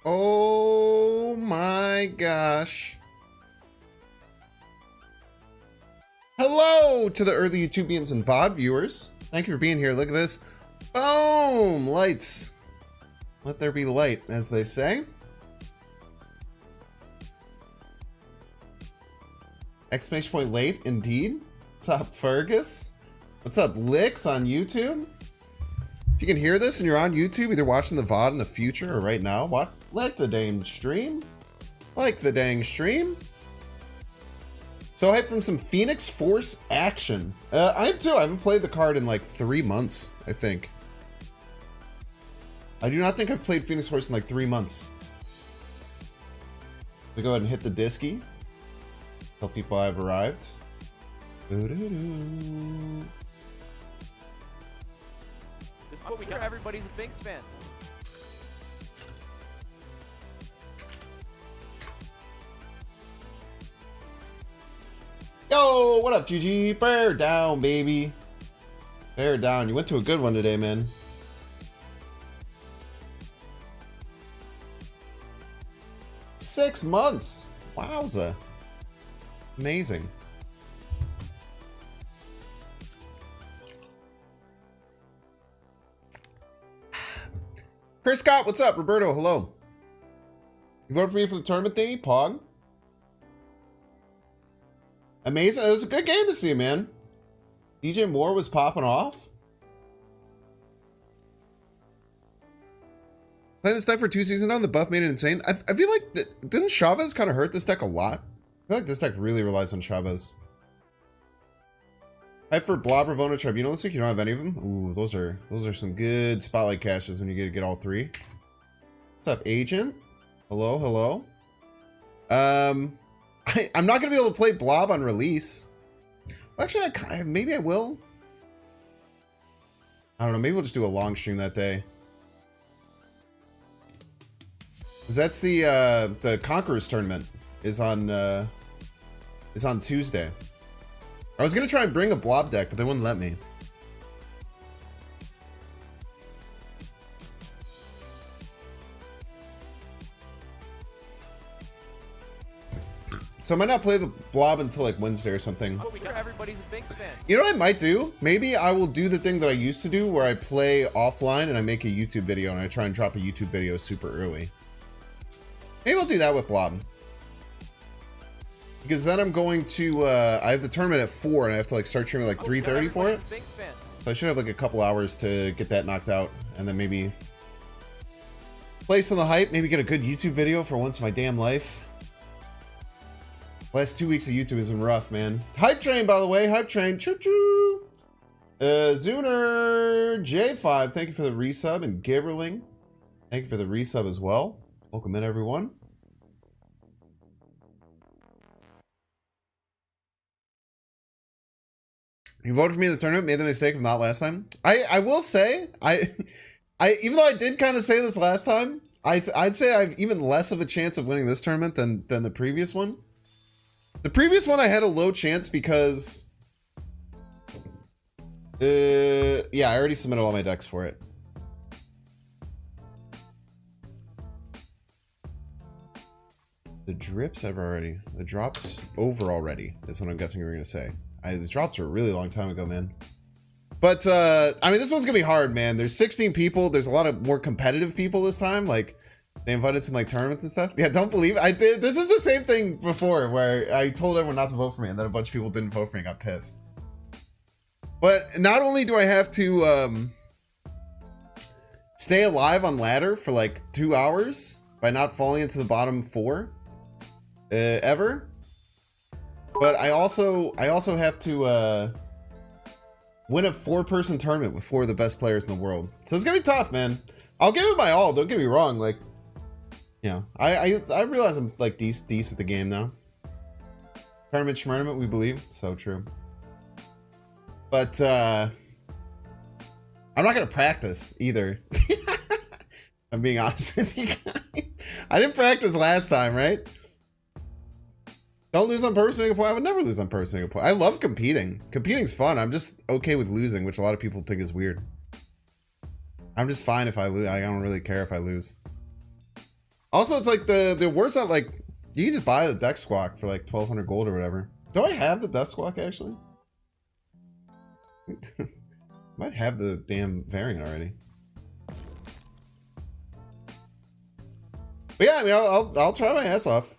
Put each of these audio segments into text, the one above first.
Oh my gosh. Hello to the early YouTubians and VOD viewers. Thank you for being here. Look at this. Boom! Lights. Let there be light, as they say. Exclamation point late, indeed. What's up, Fergus? What's up, Licks on YouTube? If you can hear this and you're on YouTube, either watching the VOD in the future or right now, like the dang stream. Like the dang stream. So hype from some Phoenix Force action. I am too. I haven't played the card in like 3 months, I think. I do not think I've played Phoenix Force in like 3 months. We go ahead and hit the disky. Tell people I've arrived. Doo-doo-doo. This is what we got. Everybody's a Binks fan. Yo, what up, GG? Bear down, baby. Bear down. You went to a good one today, man. Six months. Wowza. Amazing. Chris Scott, what's up? Roberto, hello. You voted for me for the tournament thingy? Pog? Amazing. It was a good game to see, man. DJ Moore was popping off. Playing this deck for 2 seasons now, the buff made it insane. I feel like, didn't Chavez kind of hurt this deck a lot? I feel like this deck really relies on Chavez. Hype for Blob, Ravona, Tribunal this week. You don't have any of them? Ooh, those are some good spotlight caches when you get all 3. What's up, Agent? Hello, hello. I'm not gonna be able to play Blob on release. Actually, maybe I will. I don't know. Maybe we'll just do a long stream that day. 'Cause that's the Conquerors tournament is on Tuesday. I was gonna try and bring a Blob deck, but they wouldn't let me. So I might not play the Blob until like Wednesday or something. Everybody's a Binks fan. You know what I might do? Maybe I will do the thing that I used to do where I play offline and I make a YouTube video and I try and drop a YouTube video super early. Maybe I'll do that with Blob. Because then I'm going to, I have the tournament at 4 and I have to like start streaming like 3:30 for it. So I should have like a couple hours to get that knocked out and then maybe play some of the hype, maybe get a good YouTube video for once in my damn life. Last 2 weeks of YouTube has been rough, man. Hype train, by the way, hype train, choo choo. Zuner J5, thank you for the resub, and Gibberling, thank you for the resub as well. Welcome in, everyone. You voted for me in the tournament, made the mistake of not last time. I will say, even though I did kind of say this last time, I'd say I have even less of a chance of winning this tournament than the previous one. The previous one I had a low chance because, yeah, I already submitted all my decks for it. The drips the drops over already is what I'm guessing you were going to say. The drops were a really long time ago, man. But, I mean, this one's going to be hard, man. There's 16 people. There's a lot of more competitive people this time. Like, they invited some, like, tournaments and stuff. Yeah, don't believe it. I did. This is the same thing before where I told everyone not to vote for me and then a bunch of people didn't vote for me and got pissed. But not only do I have to, stay alive on ladder for, like, 2 hours by not falling into the bottom 4, ever. But I also have to, win a 4-person tournament with 4 of the best players in the world. So it's gonna be tough, man. I'll give it my all. Don't get me wrong. Like, you know, I realize I'm like decent at the game now. Tournament, we believe. So true. But I'm not gonna practice either. I'm being honest with you guys. I didn't practice last time, right? Don't lose on purpose to make a point. I would never lose on purpose to make a point. I love competing. Competing's fun. I'm just okay with losing, which a lot of people think is weird. I'm just fine if I lose. I don't really care if I lose. Also, it's like the word's not like you can just buy the deck squawk for like 1,200 gold or whatever. Do I have the death squawk actually? Might have the damn variant already. But yeah, I mean, I'll try my ass off.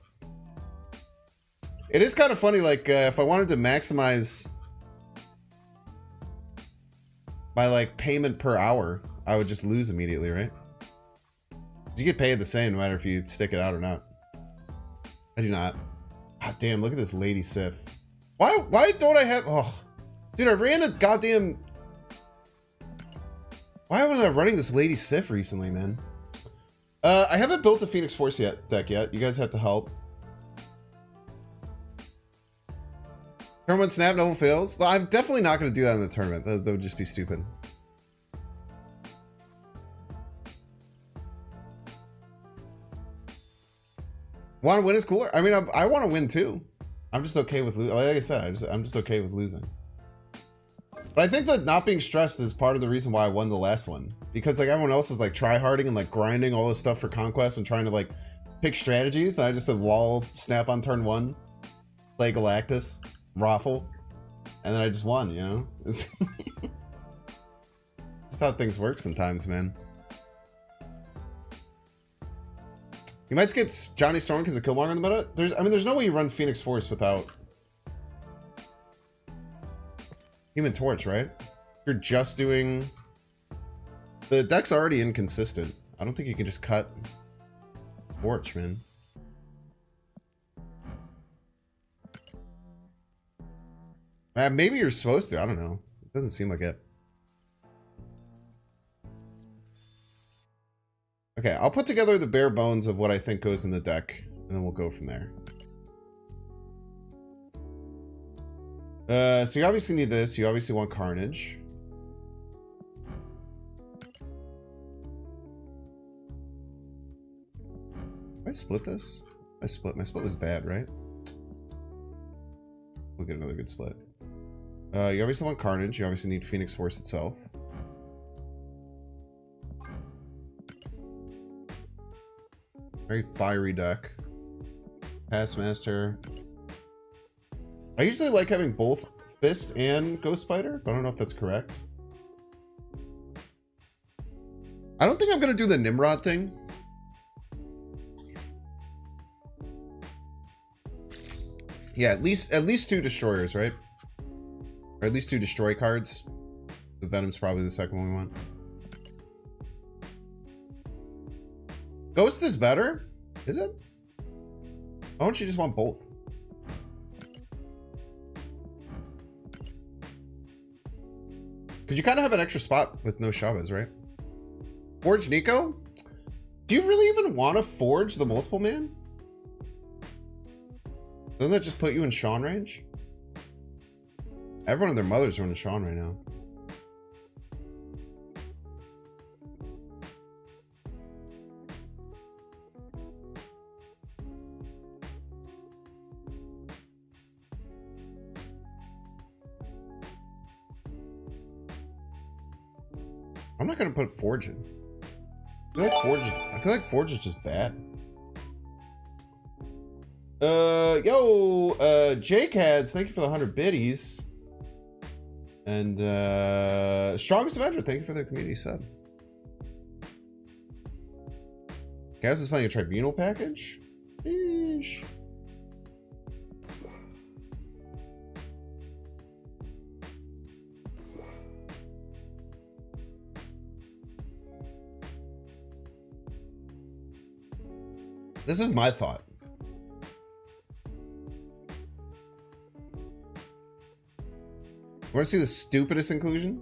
It is kind of funny, like if I wanted to maximize my like payment per hour, I would just lose immediately, right? You get paid the same no matter if you stick it out or not. I do not. God damn, look at this lady Sif. Why don't I have... Oh, dude, I ran a goddamn... Why wasn't I running this lady Sif recently, man? I haven't built a Phoenix Force deck yet. You guys have to help. Tournament snap, no one fails. Well, I'm definitely not going to do that in the tournament. That would just be stupid. Want to win is cooler. I mean, I want to win too. I'm just okay with losing. Like I said, I'm just okay with losing. But I think that not being stressed is part of the reason why I won the last one. Because like everyone else is like tryharding and like grinding all this stuff for conquest and trying to like pick strategies. And I just said lol, snap on turn 1, play Galactus, Raffle, and then I just won, you know? It's just how things work sometimes, man. You might skip Johnny Storm because of Killmonger in the meta. There's no way you run Phoenix Force without Human Torch, right? You're just doing... The deck's already inconsistent. I don't think you can just cut Torch, man. Maybe you're supposed to. I don't know. It doesn't seem like it. Okay, I'll put together the bare bones of what I think goes in the deck, and then we'll go from there. So you obviously need this. You obviously want Carnage. Did I split this? My split was bad, right? We'll get another good split. You obviously want Carnage. You obviously need Phoenix Force itself. Very fiery deck. Taskmaster. I usually like having both Fist and Ghost Spider, but I don't know if that's correct. I don't think I'm gonna do the Nimrod thing. Yeah, at least 2 destroyers, right? Or at least 2 destroy cards. The Venom's probably the second one we want. Ghost is better? Is it? Why don't you just want both? Because you kind of have an extra spot with no Chavez, right? Forge Nico? Do you really even want to forge the multiple man? Doesn't that just put you in Sean range? Everyone and their mothers are in Sean right now. I'm not gonna put Forge in. I feel like Forge is just bad. J-Cads, thank you for the 100 biddies. And Strongest Avenger, thank you for the community sub. Gaz is playing a Tribunal package? Sheesh. This is my thought. Want to see the stupidest inclusion?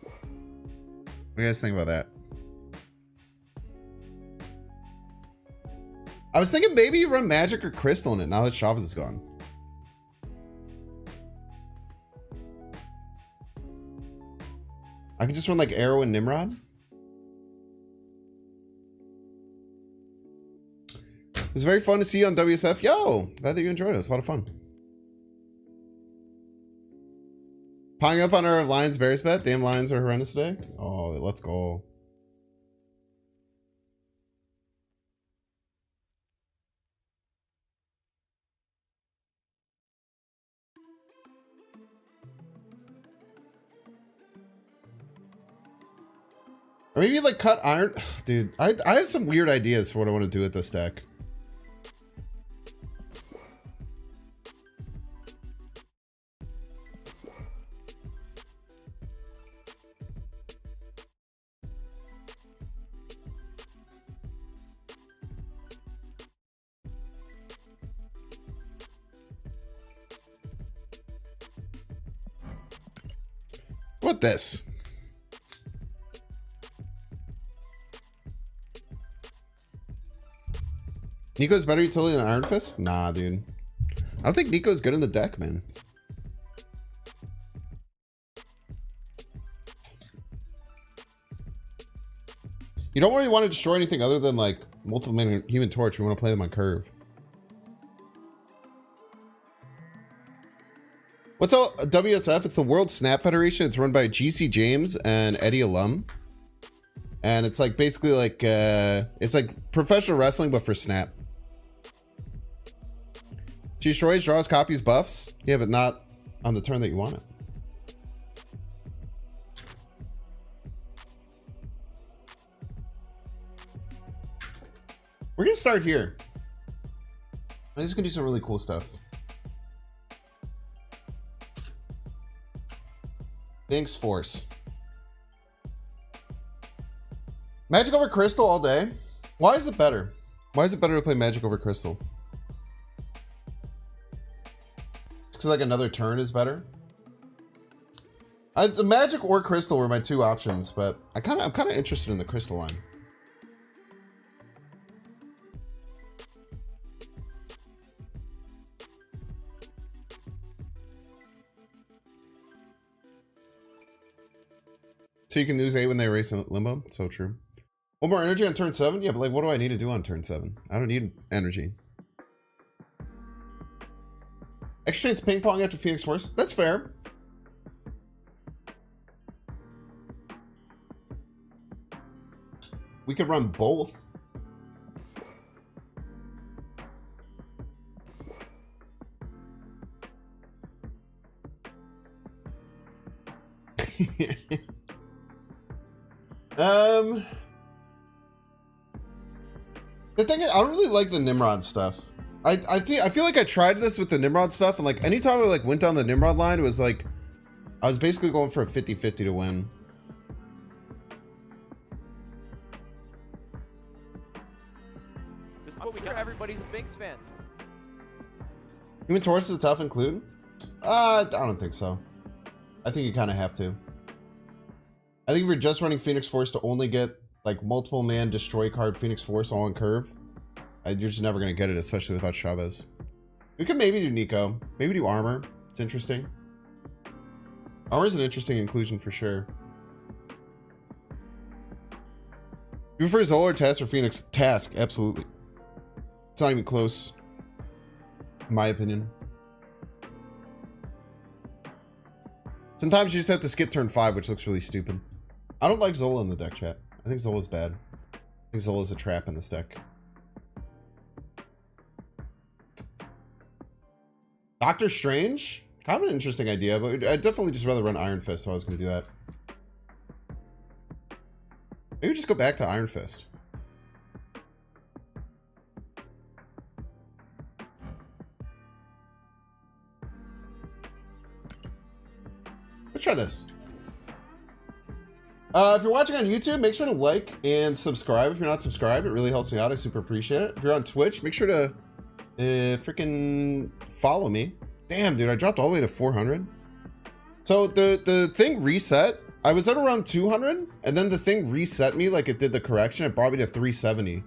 What do you guys think about that? I was thinking maybe you run Magic or Crystal in it now that Chavez is gone. I could just run like Arrow and Nimrod. It was very fun to see you on WSF. Yo, glad that you enjoyed it. It was a lot of fun. Piling up on our Lions Bears bet. Damn, Lions are horrendous today. Oh, let's go. Or maybe like cut iron. Dude, I have some weird ideas for what I want to do with this deck. What this? Nico's better utility than Iron Fist? Nah, dude. I don't think Nico's good in the deck, man. You don't really want to destroy anything other than like multiple man Human Torch. You want to play them on curve. What's up, WSF? It's the World Snap Federation. It's run by GC James and Eddie Alum. And it's like basically like it's like professional wrestling but for Snap. She destroys, draws, copies, buffs. Yeah, but not on the turn that you want it. We're gonna start here. I'm just gonna do some really cool stuff. Thanks, Force. Magic over Crystal all day. Why is it better? Why is it better to play Magic over Crystal? Because like another turn is better. Magic or Crystal were my two options, but I'm kind of interested in the Crystal line. So you can lose 8 when they erase in Limbo. So true. One more energy on turn 7? Yeah, but like, what do I need to do on turn 7? I don't need energy. Exchange ping pong after Phoenix Force. That's fair. We could run both. The thing is, I don't really like the Nimrod stuff. I feel like I tried this with the Nimrod stuff, and like anytime I like went down the Nimrod line, it was like I was basically going for a 50-50 to win. This is what we got. Everybody's a Binks fan. Human Torch is a tough include? I don't think so. I think you kind of have to. I think if you're just running Phoenix Force to only get like multiple man destroy card Phoenix Force all on curve, you're just never going to get it, especially without Chavez. We could maybe do Nico. Maybe do Armor. It's interesting. Armor is an interesting inclusion for sure. You prefer Zola or Task or Phoenix? Task, absolutely. It's not even close, in my opinion. Sometimes you just have to skip turn 5, which looks really stupid. I don't like Zola in the deck, chat. I think Zola's bad. I think Zola's a trap in this deck. Doctor Strange? Kind of an interesting idea, but I'd definitely just rather run Iron Fist, so I was going to do that. Maybe just go back to Iron Fist. Let's try this. If you're watching on YouTube, make sure to like and subscribe. If you're not subscribed, it really helps me out. I super appreciate it. If you're on Twitch, make sure to freaking follow me. Damn, dude, I dropped all the way to 400. So the thing reset. I was at around 200, and then the thing reset me like it did the correction. It brought me to 370.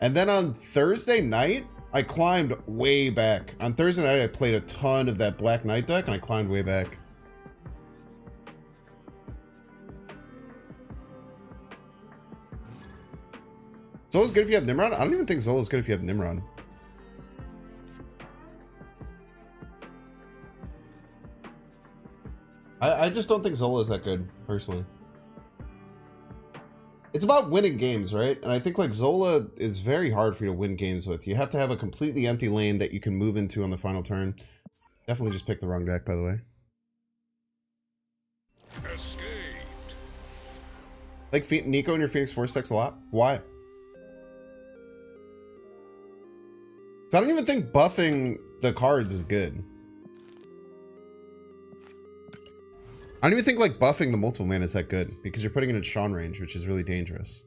And then on Thursday night, I climbed way back. On Thursday night, I played a ton of that Black Knight deck, and I climbed way back. Zola's good if you have Nimrod? I don't even think Zola's good if you have Nimrod. I just don't think Zola is that good, personally. It's about winning games, right? And I think like Zola is very hard for you to win games with. You have to have a completely empty lane that you can move into on the final turn. Definitely just picked the wrong deck, by the way. Escaped. Like Nico and your Phoenix Force decks a lot? Why? So I don't even think buffing the cards is good. I don't even think like buffing the multiple mana is that good because you're putting it in Sean range, which is really dangerous.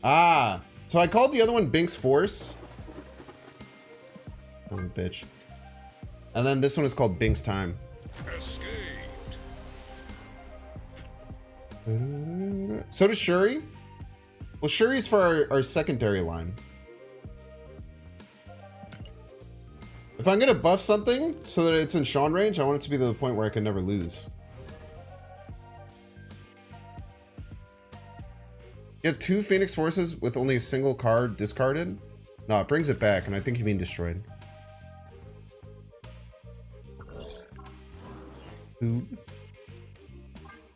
Ah, so I called the other one Bink's Force. Oh, bitch. And then this one is called Bink's Time. Escaped. So does Shuri? Well, Shuri's for our secondary line. If I'm gonna buff something so that it's in Sean range, I want it to be to the point where I can never lose. You have 2 Phoenix Forces with only a single card discarded? No, it brings it back, and I think you mean destroyed. Ooh.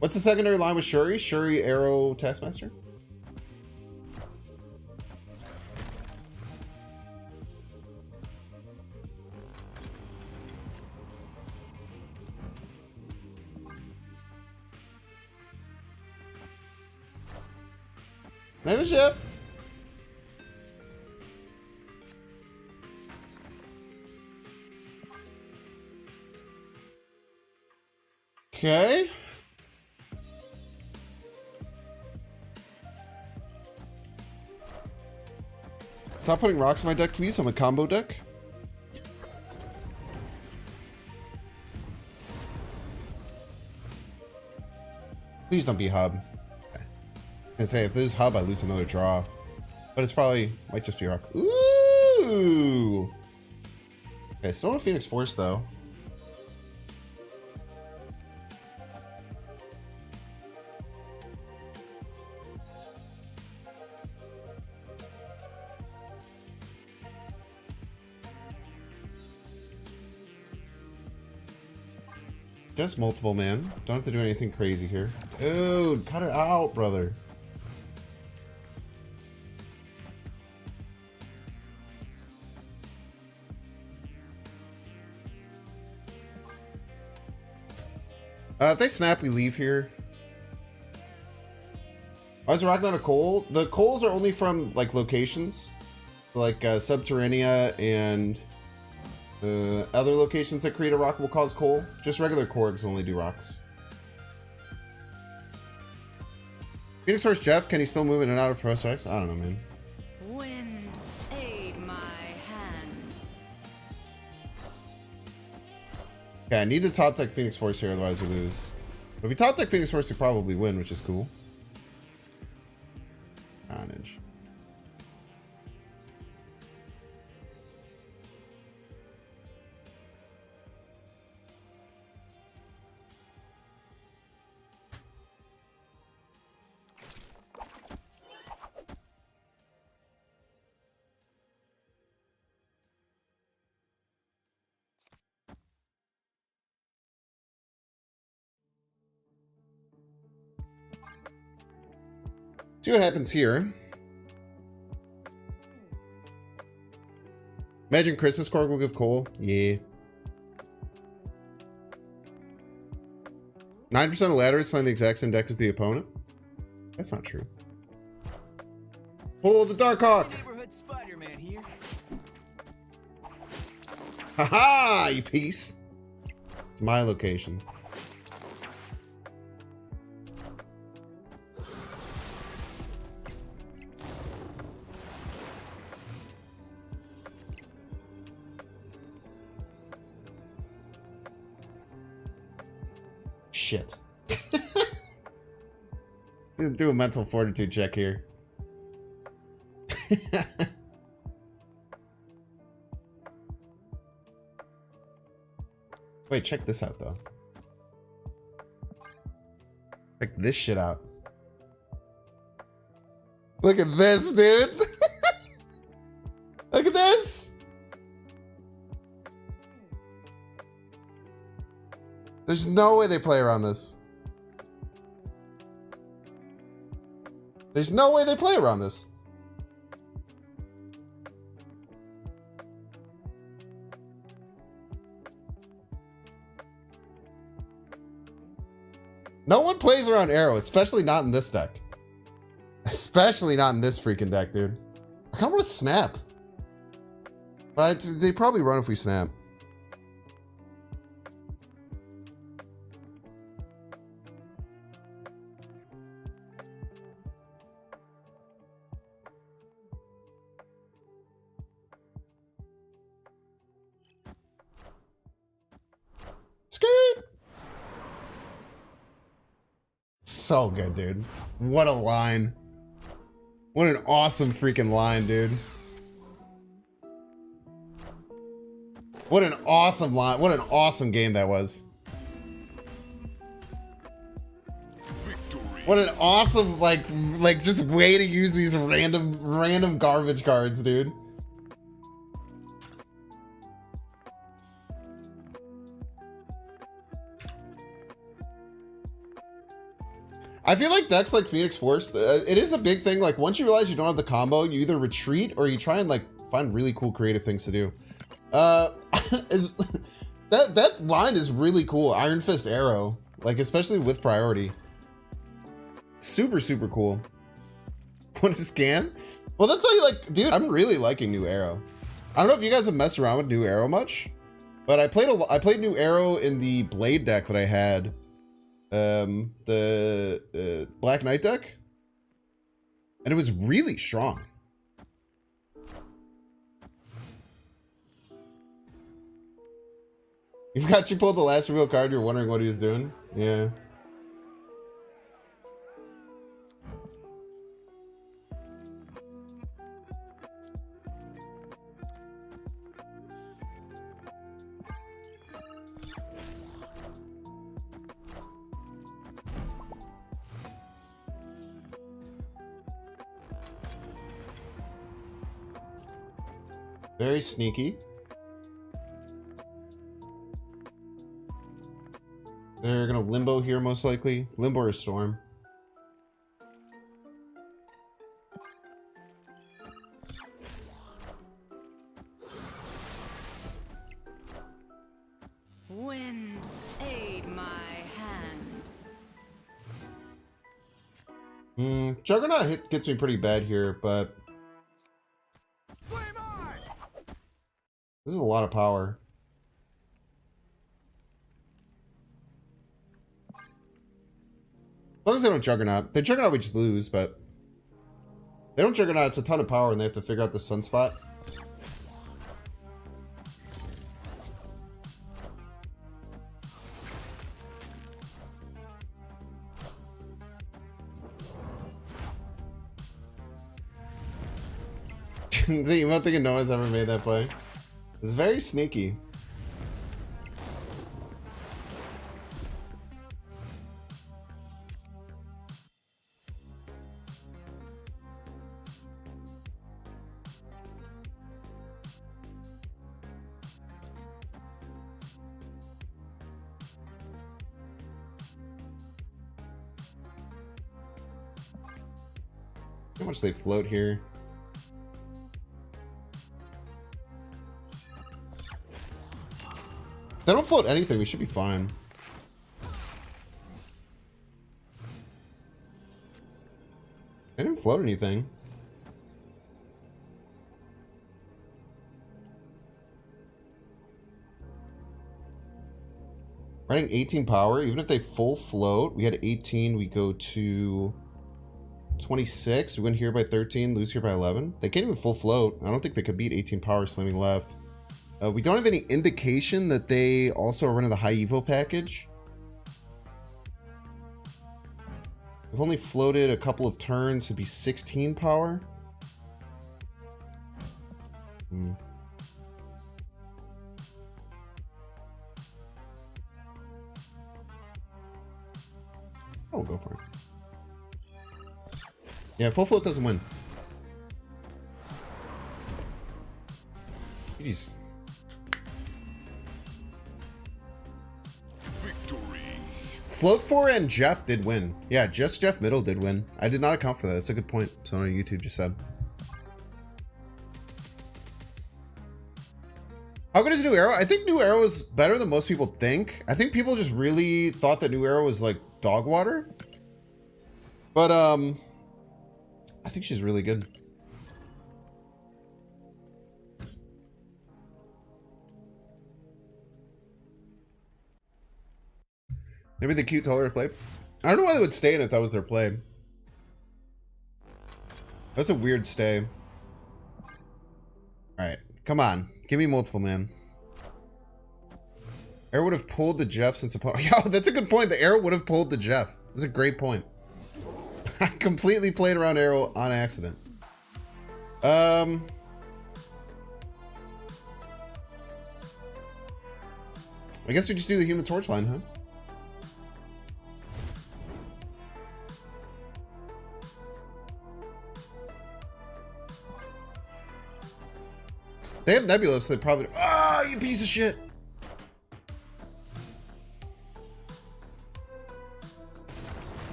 What's the secondary line with Shuri? Shuri, Arrow, Taskmaster? Name is Jeff. Okay. Stop putting rocks in my deck, please. I'm a combo deck. Please don't be hub. I say if there's hub, I lose another draw, but it's probably might just be rock. Ooh. Okay, still no Phoenix Force though. Just multiple, man. Don't have to do anything crazy here. Dude, cut it out, brother. If they snap, we leave here. Why is Rock not a coal? The coals are only from, like, locations. Like, Subterranea and other locations that create a rock will cause coal. Just regular Korgs only do rocks. Phoenix Force Jeff, can he still move in and out of Professor X? I don't know, man. Wind, aid my hand. Okay, I need to top deck Phoenix Force here, otherwise we lose. But if we top deck Phoenix Force, we probably win, which is cool. Carnage. See what happens here. Imagine Chris's Korg will give coal. Yeah. 9% of ladders playing the exact same deck as the opponent. That's not true. Pull the Darkhawk. Neighborhood Spider-Man here. Haha, you piece. It's my location. Shit. Do a mental fortitude check here. Wait, check this out though. Check this shit out. Look at this, dude. Look at this. There's no way they play around this. There's no way they play around this. No one plays around arrow, especially not in this deck. Especially not in this freaking deck, dude. I kind of want to snap. But they probably run if we snap. Skirt! So good, dude. What a line. What an awesome freaking line, dude. What an awesome line. What an awesome game that was. Victory. What an awesome, like just way to use these random garbage cards, dude. I feel like decks like Phoenix Force, it is a big thing. Like once you realize you don't have the combo, you either retreat or you try and like find really cool creative things to do. That line is really cool. Iron Fist Arrow, like especially with priority. Super cool. What a scam? Well, that's how you like, dude. I'm really liking New Arrow. I don't know if you guys have messed around with New Arrow much, but I played New Arrow in the Blade deck that I had. The Black Knight deck, and it was really strong. You forgot you pulled the last reveal card. You're wondering what he was doing. Yeah. Very sneaky. They're gonna limbo here most likely. Limbo or storm. Wind, aid my hand. Juggernaut gets me pretty bad here, but this is a lot of power. As long as they don't Juggernaut. If they Juggernaut, we just lose, but they don't Juggernaut, it's a ton of power and they have to figure out the sunspot. The emote thinking no one's ever made that play. It's very sneaky. How much they float here? They don't float anything, we should be fine. They didn't float anything. Running 18 power, even if they full float, we had 18, we go to 26, we win here by 13, lose here by 11. They can't even full float. I don't think they could beat 18 power slamming left. We don't have any indication that they also are running the high Evo package. We've only floated a couple of turns to be 16 power. Oh, go for it. Yeah, full float doesn't win. Jeez. Float 4 and Jeff did win. Yeah, just Jeff Middle did win. I did not account for that. That's a good point. Someone on YouTube just said. How good is New Arrow? I think New Arrow is better than most people think. I think people just really thought that New Arrow was like dog water. But, I think she's really good. Maybe the cute told her to play. I don't know why they would stay in if that was their play. That's a weird stay. Alright, come on. Give me multiple, man. Arrow would have pulled the Jeff since opponent. Yo, that's a good point. The arrow would have pulled the Jeff. That's a great point. I completely played around arrow on accident. I guess we just do the Human Torch line, huh? They have Nebula, so they probably... Ah, you piece of shit!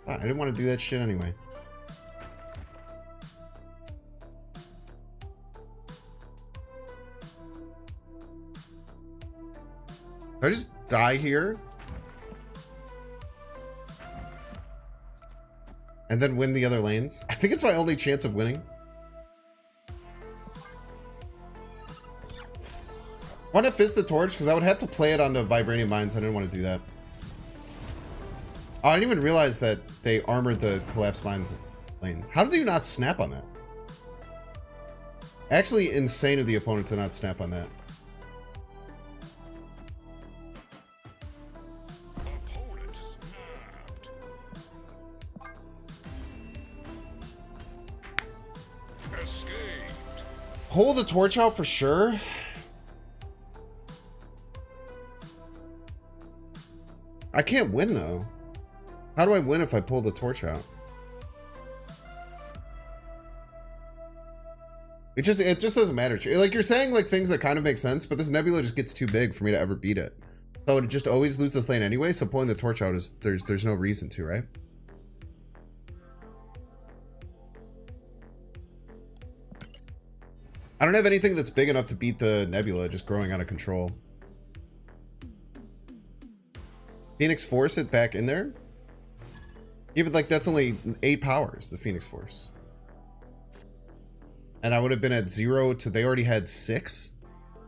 I didn't want to do that shit anyway. Did I just die here? And then win the other lanes? I think it's my only chance of winning. Want to fist the torch? Because I would have to play it on the Vibranium Mines. I didn't want to do that. Oh, I didn't even realize that they armored the Collapse Mines lane. How did you not snap on that? Actually insane of the opponent to not snap on that. Opponent snapped. Escaped. Hold the torch out for sure. I can't win though. How do I win if I pull the torch out? It just doesn't matter. Like you're saying like things that kind of make sense, but this nebula just gets too big for me to ever beat it. So it just always loses this lane anyway, so pulling the torch out is there's no reason to, right? I don't have anything that's big enough to beat the nebula just growing out of control. Phoenix Force it back in there? Yeah, but like that's only 8 powers, the Phoenix Force. And I would have been at 0 to they already had 6.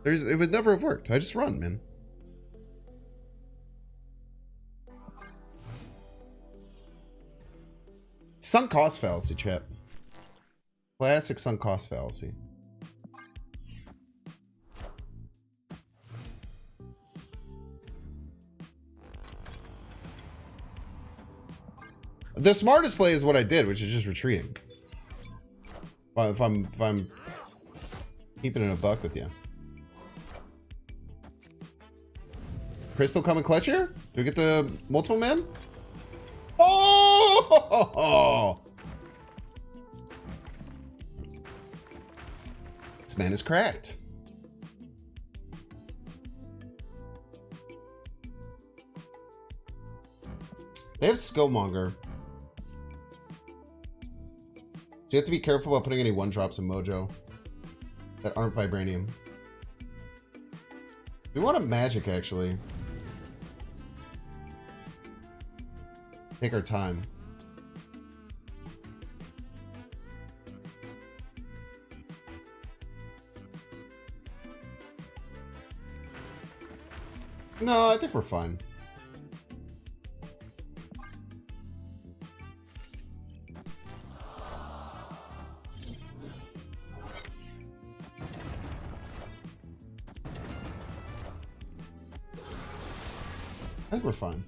It would never have worked. I just run, man. Sunk cost fallacy, chat. Classic sunk cost fallacy. The smartest play is what I did, which is just retreating. If I'm keeping it a buck with you. Crystal come and clutch here? Do we get the multiple man? Oh! This man is cracked. They have Skillmonger. So you have to be careful about putting any one-drops in Mojo that aren't Vibranium. We want a magic, actually. Take our time. No, I think we're fine. I think we're fine.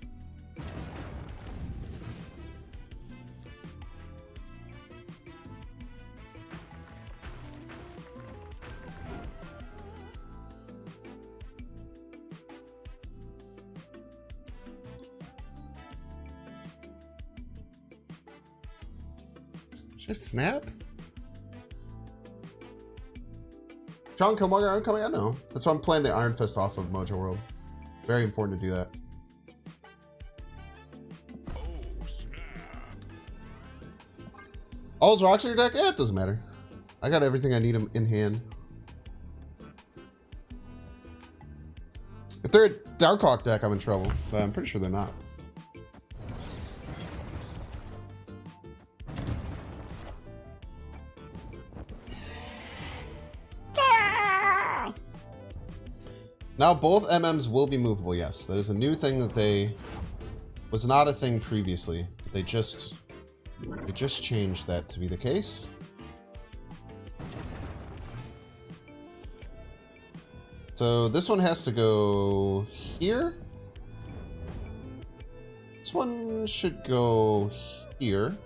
Should I snap? John Killmonger, I'm coming out now. That's why I'm playing the Iron Fist off of Mojo World. Very important to do that. All's rocks in your deck? Eh, it doesn't matter. I got everything I need in hand. If they're a Darkhawk deck, I'm in trouble, but I'm pretty sure they're not. Now both MMs will be movable, yes. That is a new thing that was not a thing previously. They just changed that to be the case. So this one has to go here. This one should go here.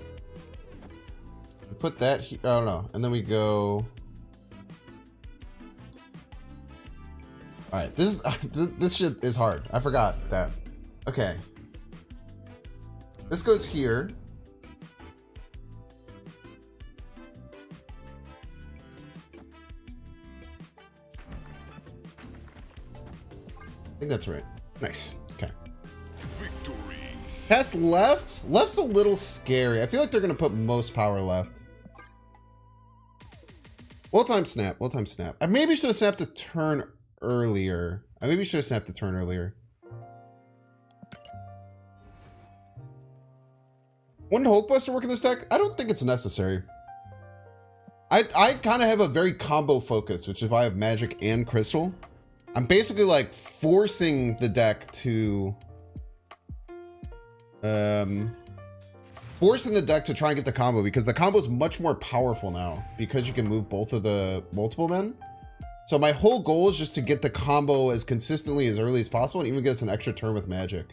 We put that here. Oh no, and then we go. All right, this is this shit is hard. I forgot that. Okay, this goes here. I think that's right. Nice. Okay. Victory. Pass left. Left's a little scary. I feel like they're gonna put most power left. Well time snap. Well time snap. I maybe should have snapped the turn earlier. I maybe should have snapped the turn earlier. Wouldn't Hulkbuster work in this deck? I don't think it's necessary. I kind of have a very combo focus, which is why I have Magic and Crystal. I'm basically like forcing the deck to try and get the combo, because the combo is much more powerful now because you can move both of the multiple men. So my whole goal is just to get the combo as consistently as early as possible and even get us an extra turn with Magic.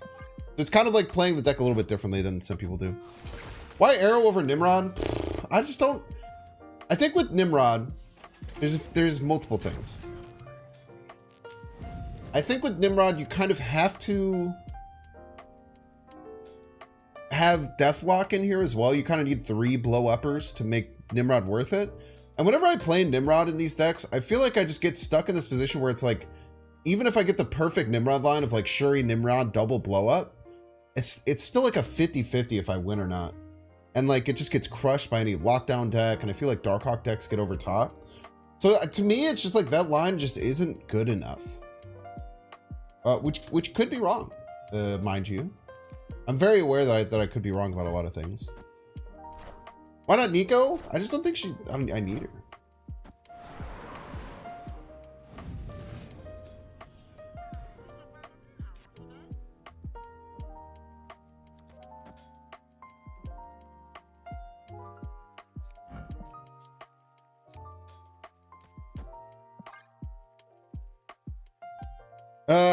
It's kind of like playing the deck a little bit differently than some people do. Why Arrow over Nimrod? I just don't. I think with Nimrod, there's multiple things. I think with Nimrod, you kind of have to have Deathlock in here as well. You kind of need 3 blow-uppers to make Nimrod worth it. And whenever I play Nimrod in these decks, I feel like I just get stuck in this position where it's like, even if I get the perfect Nimrod line of like Shuri, Nimrod, double blow-up, it's still like a 50-50 if I win or not. And like, it just gets crushed by any lockdown deck, and I feel like Darkhawk decks get over top. So to me, it's just like that line just isn't good enough. Which could be wrong, mind you. I'm very aware that I could be wrong about a lot of things. Why not Nico? I just don't think I need her.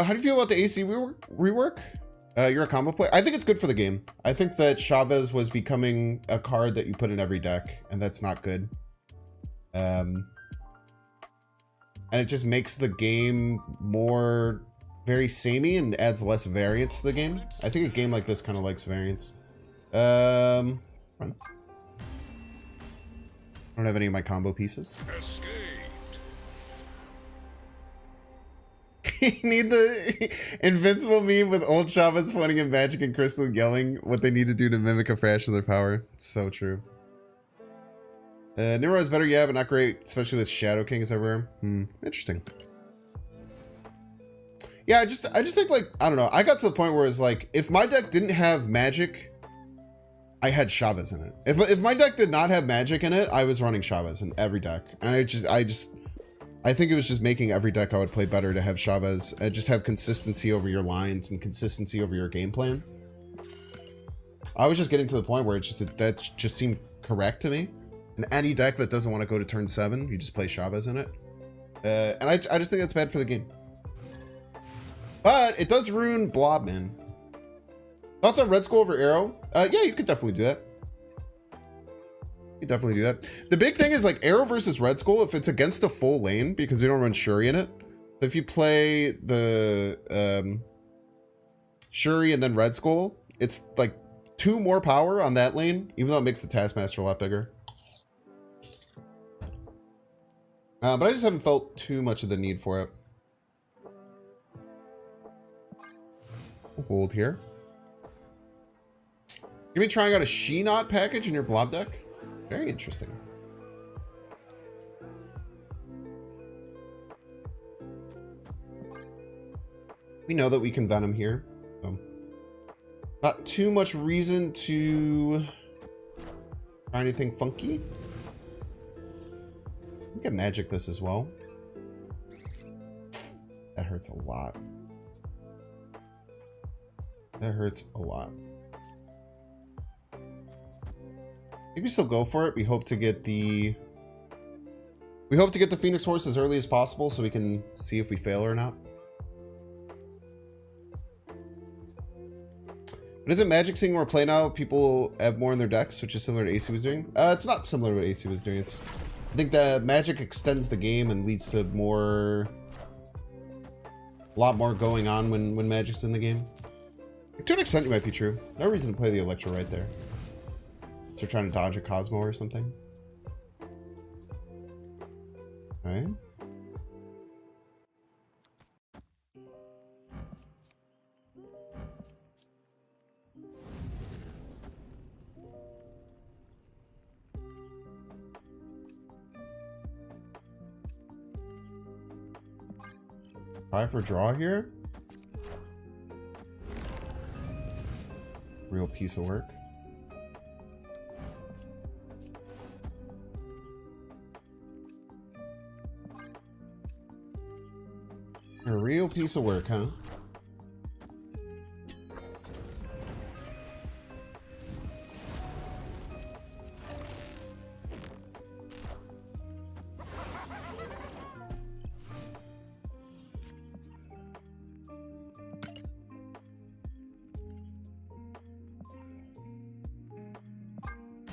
How do you feel about the AC rework? You're a combo player. I think it's good for the game. I think that Chavez was becoming a card that you put in every deck, and that's not good. And it just makes the game more very samey and adds less variance to the game. I think a game like this kind of likes variance. I don't have any of my combo pieces. Escaped. You need the invincible meme with old Chavez pointing at Magic and Crystal yelling what they need to do to mimic a fraction of their power. So true. Nimrod is better, yeah, but not great, especially with Shadow Kings everywhere. Interesting. Yeah, I just think, like, I don't know. I got to the point where it's like, if my deck didn't have Magic, I had Chavez in it. If my deck did not have Magic in it, I was running Chavez in every deck. And I think it was just making every deck I would play better to have Chavez. Just have consistency over your lines and consistency over your game plan. I was just getting to the point where that just seemed correct to me. And any deck that doesn't want to go to turn 7, you just play Chavez in it. And I just think that's bad for the game. But it does ruin Blobman. Thoughts on Red Skull over Arrow? Yeah, you could definitely do that. You definitely do that. The big thing is like Arrow versus Red Skull, if it's against a full lane, because we don't run Shuri in it. So if you play the Shuri and then Red Skull, it's like 2 more power on that lane, even though it makes the Taskmaster a lot bigger. But I just haven't felt too much of the need for it. We'll hold here. You mean trying out a She-Not package in your Blob deck? Very interesting. We know that we can Venom here. So not too much reason to try anything funky. We can magic this as well. That hurts a lot. That hurts a lot. I think we still go for it. We hope to get the Phoenix Force as early as possible so we can see if we fail or not. But isn't Magic seeing more play now? People have more in their decks, which is similar to AC was doing. It's not similar to what AC was doing. I think that Magic extends the game and leads to a lot more going on when Magic's in the game. To an extent, it might be true. No reason to play the Electro right there. So trying to dodge a Cosmo or something. Okay. Try for draw here. Real piece of work. A real piece of work, huh?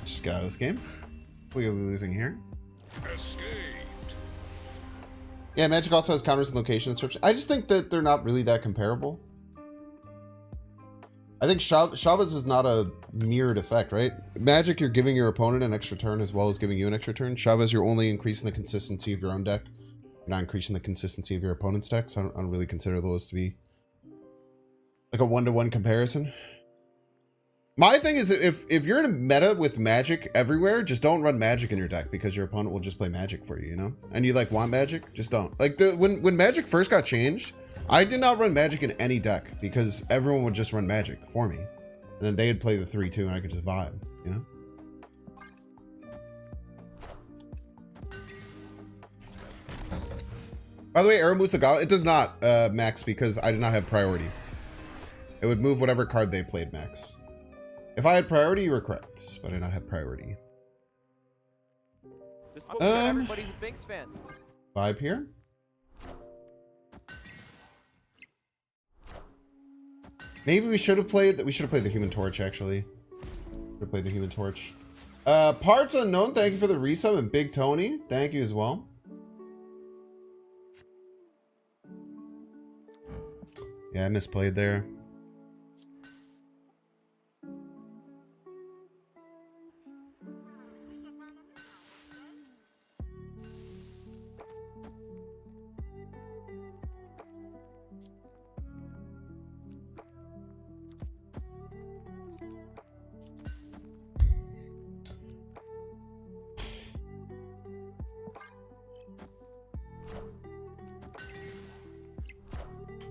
Just got out of this game. Clearly losing here. Escaped. Yeah, Magic also has counters and location description. I just think that they're not really that comparable. I think Chavez is not a mirrored effect, right? Magic, you're giving your opponent an extra turn as well as giving you an extra turn. Chavez, you're only increasing the consistency of your own deck. You're not increasing the consistency of your opponent's deck. So I don't really consider those to be like a one-to-one comparison. My thing is, if you're in a meta with Magic everywhere, just don't run Magic in your deck because your opponent will just play Magic for you, you know? And you like want Magic, just don't. Like when Magic first got changed, I did not run Magic in any deck because everyone would just run Magic for me. And then they'd play the 3-2 and I could just vibe, you know? By the way, Arrow moves the Gauntlet. It does not, Max, because I did not have priority. It would move whatever card they played, Max. If I had priority, you were correct, but I did not have priority. This is what everybody's a Binks fan. Vibe here. Maybe we should have played that. We should have played the Human Torch, actually. Should have played the Human Torch. Parts Unknown, thank you for the resub, and Big Tony, thank you as well. Yeah, I misplayed there.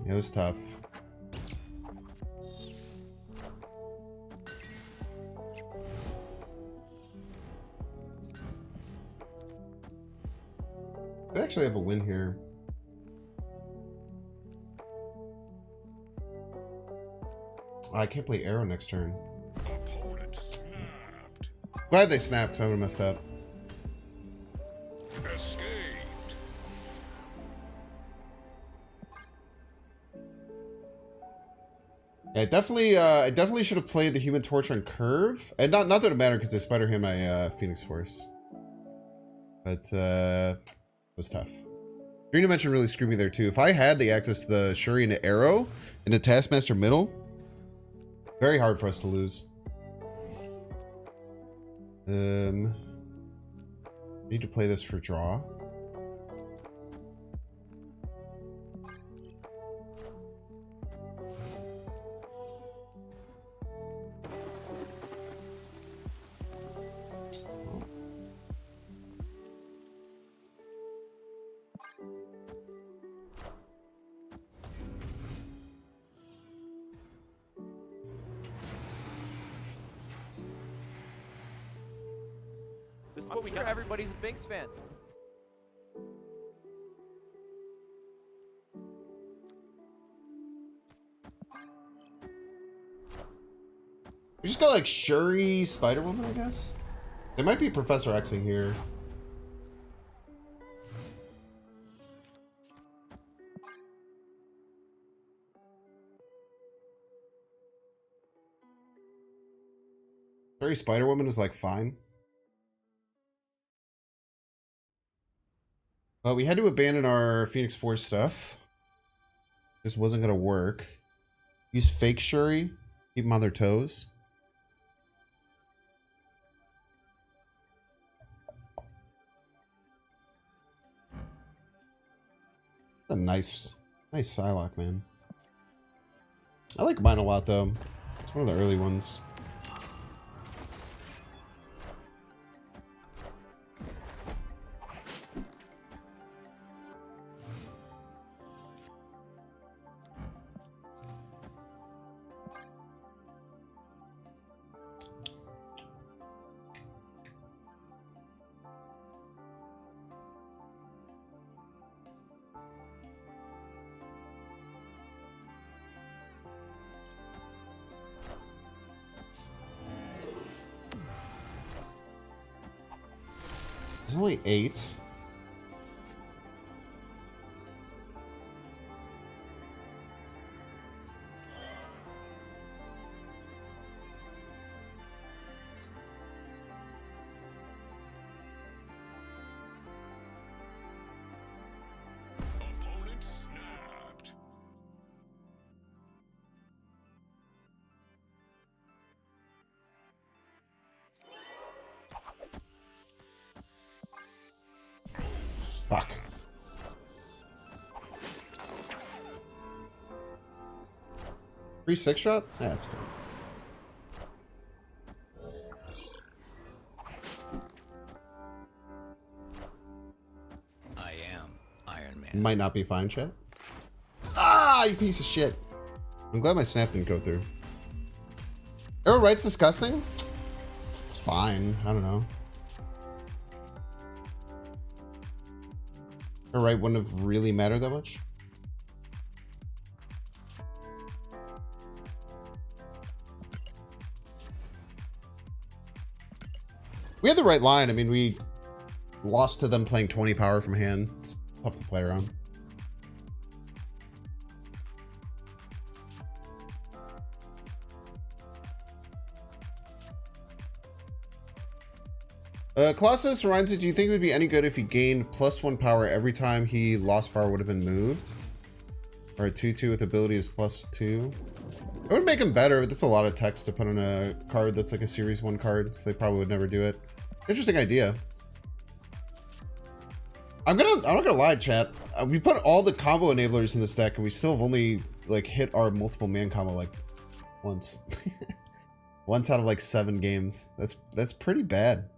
It was tough. I actually have a win here. Oh, I can't play Arrow next turn. Opponent snapped. Glad they snapped because I would have messed up. Escaped. Yeah, I definitely should have played the Human Torch on curve, and not that it mattered because I spider hit my Phoenix Force, but it was tough. Dream Dimension really screwed me there too. If I had the access to the Shuri and the Arrow and the Taskmaster middle, very hard for us to lose. I need to play this for draw. is what we got. Everybody's a Binks fan. We just got like Shuri, Spider-Woman, I guess. There might be Professor X in here. Shuri, Spider-Woman is like fine. But we had to abandon our Phoenix Force stuff. This wasn't gonna work. Use fake Shuri, keep them on their toes. A nice Psylocke, man. I like mine a lot, though. It's one of the early ones. There's only 8. Opponent snapped. Fuck. Free 6-shot? Yeah, that's fine. I am Iron Man. Might not be fine, chat. Ah, you piece of shit. I'm glad my snap didn't go through. Arrow right's disgusting? It's fine. I don't know. Arrow right wouldn't have really mattered that much. We had the right line. I mean, we lost to them playing 20 power from hand. It's tough to play around. Colossus reminds you, do you think it would be any good if he gained +1 power every time he lost power would have been moved? Or a 2/2 with ability is +2? It would make him better, but that's a lot of text to put on a card that's like a Series 1 card, so they probably would never do it. Interesting idea. I'm not gonna lie, chat. We put all the combo enablers in this deck, and we still have only like hit our multiple man combo like once. Once out of like 7 games. That's pretty bad.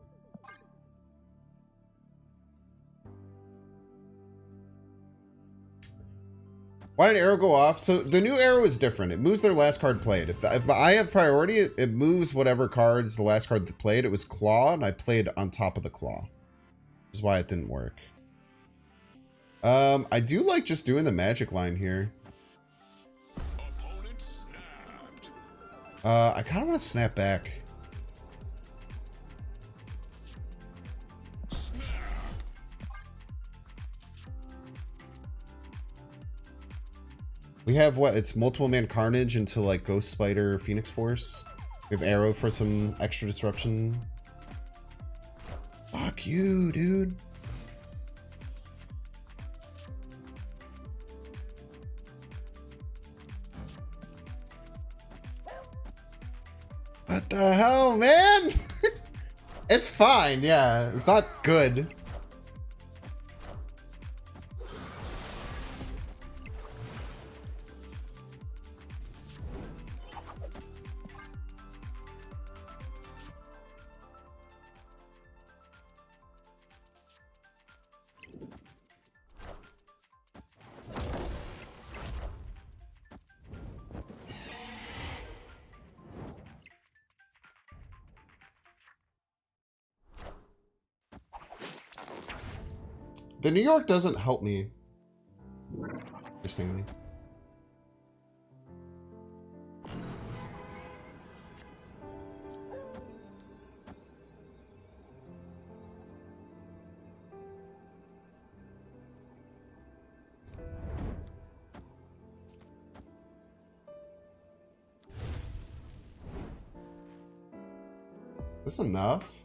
Why did arrow go off? So the new arrow is different. It moves their last card played. If I have priority, it moves whatever cards the last card that played. It was claw, and I played on top of the claw. Which is why it didn't work. I do like just doing the magic line here. Opponent snapped. I kind of want to snap back. We have what? It's multiple man carnage into like Ghost Spider, Phoenix Force. We have arrow for some extra disruption. Fuck you, dude. What the hell, man? It's fine, yeah. It's not good. The New York doesn't help me. Interestingly. Is this enough?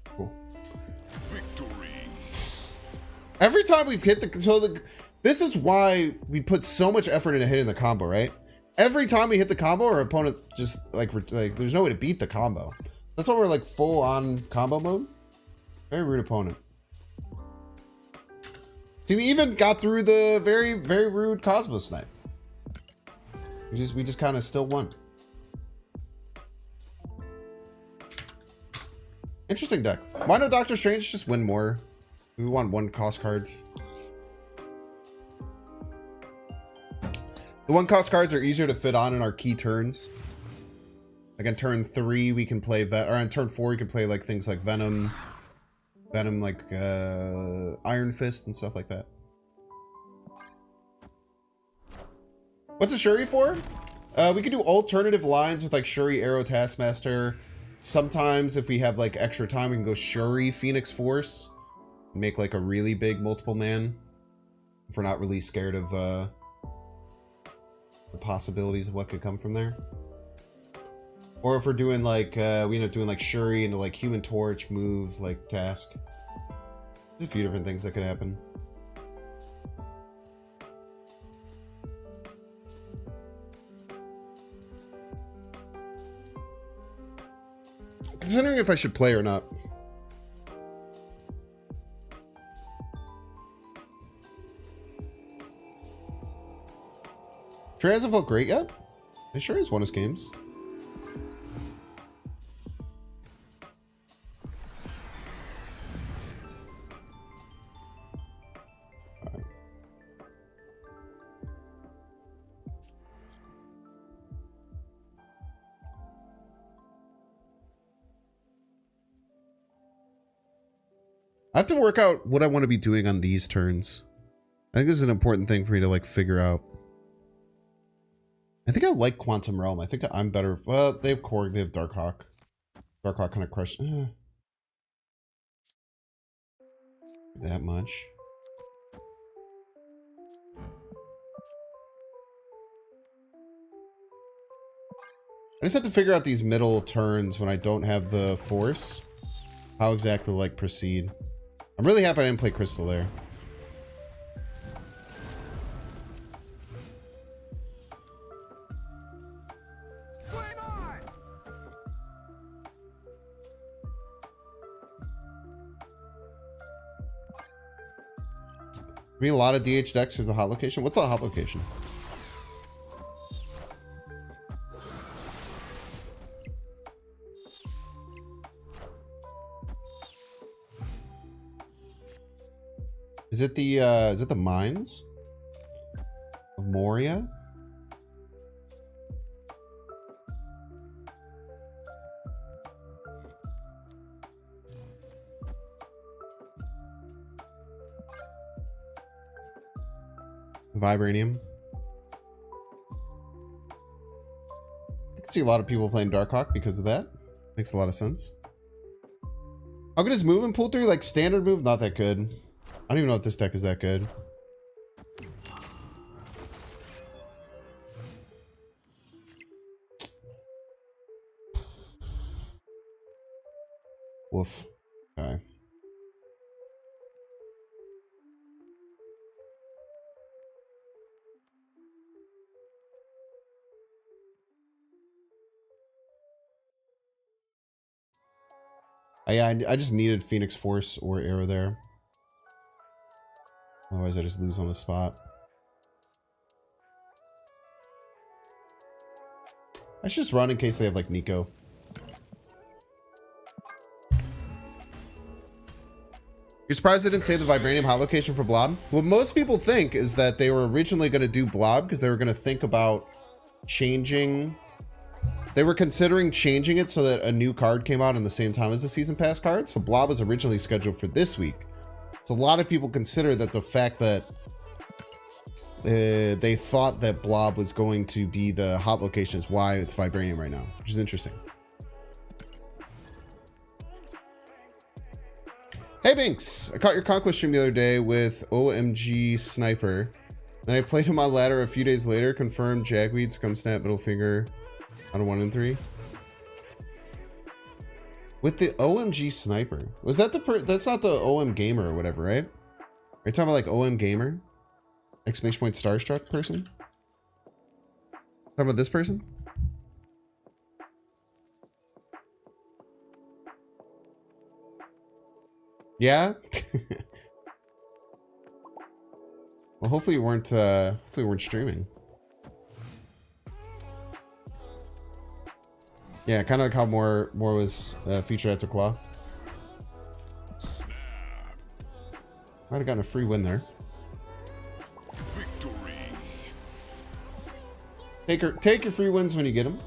Cool. Victory. Every time we've hit this is why we put so much effort into hitting the combo, right? Every time we hit the combo, our opponent just like there's no way to beat the combo. That's why we're like full on combo mode. Very rude opponent. See, we even got through the very, very rude Cosmo snipe. We just kind of still won. Interesting deck. Why no Doctor Strange? Just win more. We want 1 cost cards. The 1 cost cards are easier to fit on in our key turns. Like on turn 3, we can play or on turn 4, we can play like things like Venom, like Iron Fist and stuff like that. What's a Shuri for? We can do alternative lines with like Shuri, Arrow, Taskmaster. Sometimes if we have like extra time, we can go Shuri, Phoenix Force, and make like a really big multiple man. If we're not really scared of the possibilities of what could come from there. Or if we're doing like, we end up doing like Shuri into like Human Torch moves, like Task. There's a few different things that could happen. Considering if I should play or not. Sure hasn't felt great yet? It sure has won his games. I have to work out what I want to be doing on these turns. I think this is an important thing for me to like figure out. I think I like Quantum Realm. I think I'm better. Well, they have Korg, they have Darkhawk. Darkhawk kind of crushed. That much. I just have to figure out these middle turns when I don't have the force. How exactly like proceed. I'm really happy I didn't play Crystal there. I mean, a lot of DH decks because of hot location. What's a hot location? Is it the mines of Moria? Vibranium. I can see a lot of people playing Darkhawk because of that. Makes a lot of sense. How good is move and pull through? Like standard move, not that good. I don't even know if this deck is that good. Woof. Okay. Yeah, I just needed Phoenix Force or Arrow there. Otherwise, I just lose on the spot. I should just run in case they have, like, Nico. You're You're surprised they didn't say the Vibranium hot location for Blob? What most people think is that they were originally going to do Blob because they were going to think about changing. They were considering changing it so that a new card came out in the same time as the season pass card. So Blob was originally scheduled for this week. So a lot of people consider that the fact that they thought that Blob was going to be the hot location is why it's Vibranium right now, which is interesting. Hey Binks, I caught your Conquest stream the other day with OMG Sniper. Then I played him on ladder a few days later, confirmed Jagweed, Scum Snap, Middle Finger on a 1 and 3. With the OMG Sniper. Was that that's not the OM Gamer or whatever, right? Are you talking about like OM Gamer? Exclamation point Starstruck person? Talking about this person? Yeah. Well, hopefully you weren't streaming. Yeah, kind of like how more was featured after Claw. Might have gotten a free win there. Victory. Take your free wins when you get them.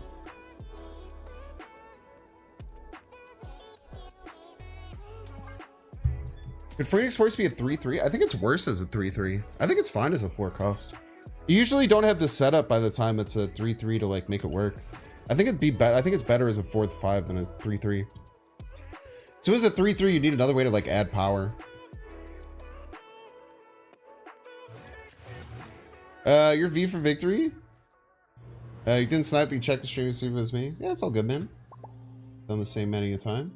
Could Phoenix Force be a 3-3? I think it's worse as a 3-3. I think it's fine as a 4 cost. You usually don't have to set up by the time it's a 3-3 to like make it work. I think it'd be better. I think it's better as a 4-5 than as 3-3. So as a 3-3, you need another way to like add power. Your V for victory. You didn't snipe. You checked the stream to see if it was me. Yeah, it's all good, man. Done the same many a time.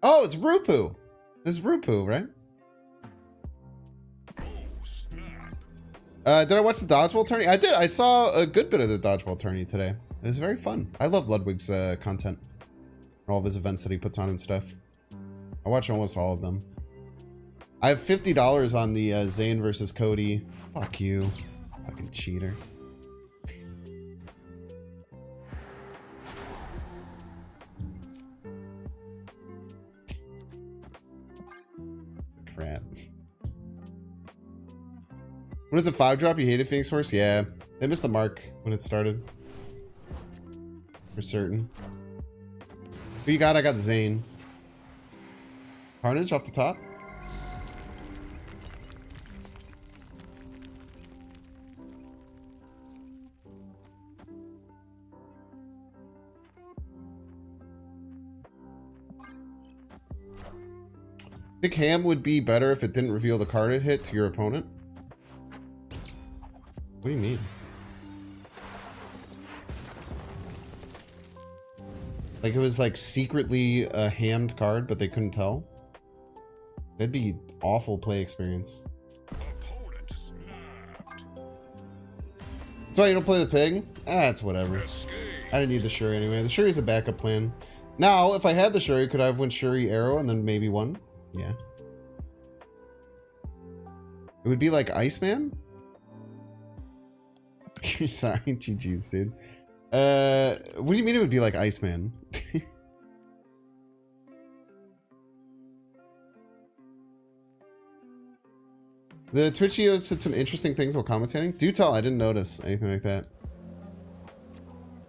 Oh, it's Rupu. This is Rupu, right? Did I watch the dodgeball tourney? I did. I saw a good bit of the dodgeball tourney today. It was very fun. I love Ludwig's content. All of his events that he puts on and stuff. I watch almost all of them. I have $50 on the Zane versus Cody. Fuck you. Fucking cheater. Crap. When it's a 5-drop, you hated Phoenix Force? Yeah. They missed the mark when it started. For certain. Who you got? I got the Zane. Carnage off the top. I think Ham would be better if it didn't reveal the card it hit to your opponent. What do you mean? Like it was like secretly a hammed card, but they couldn't tell. That'd be awful play experience. Opponent snapped. So you don't play the pig? Ah, it's whatever. Escape. I didn't need the Shuri anyway. The Shuri's a backup plan. Now, if I had the Shuri, could I have went Shuri Arrow and then maybe won? Yeah. It would be like Iceman? You're sorry, GG's, dude. What do you mean it would be like Iceman? The Twitchios said some interesting things while commentating. Do tell, I didn't notice anything like that.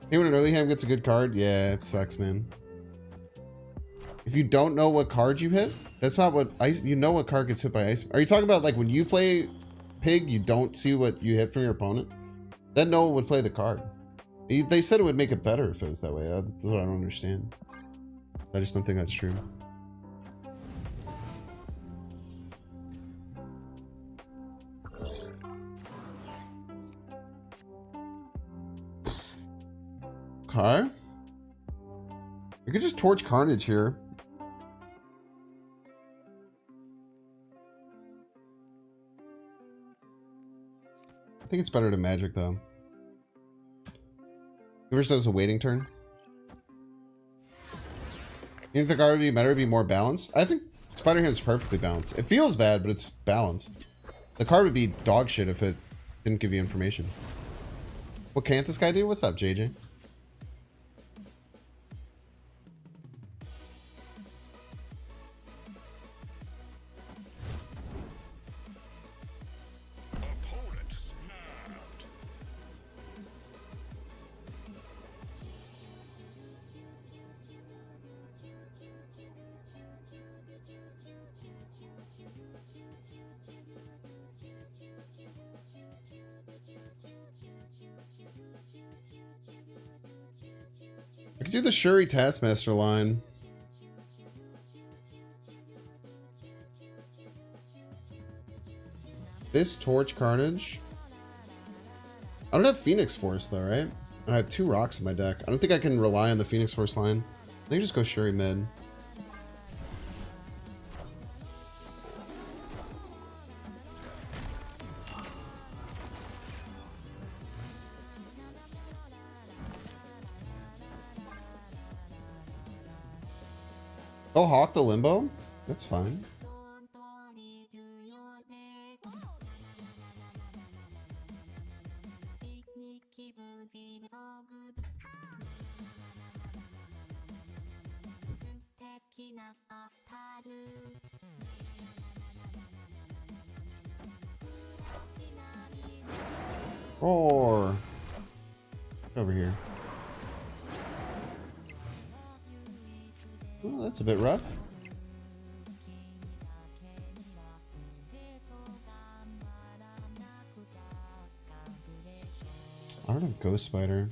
Hey, when an early hand gets a good card, yeah, it sucks, man. If you don't know what card you hit, that's not what ice. You know what card gets hit by ice. Are you talking about like when you play pig, you don't see what you hit from your opponent? Then no one would play the card. They said it would make it better if it was that way. That's what I don't understand. I just don't think that's true. Okay. You could just torch Carnage here. I think it's better to magic though. You ever said it was a waiting turn? You think the card would be better to be more balanced? I think Spider-Ham's perfectly balanced. It feels bad, but it's balanced. The card would be dog shit if it didn't give you information. What can't this guy do? What's up, JJ? I could do the Shuri Taskmaster line. This Torch Carnage. I don't have Phoenix Force though, right? I have 2 rocks in my deck. I don't think I can rely on the Phoenix Force line. I think just go Shuri mid. They'll Hawk the Limbo? That's fine. Or over here. Oh, that's a bit rough. I don't have Ghost Spider.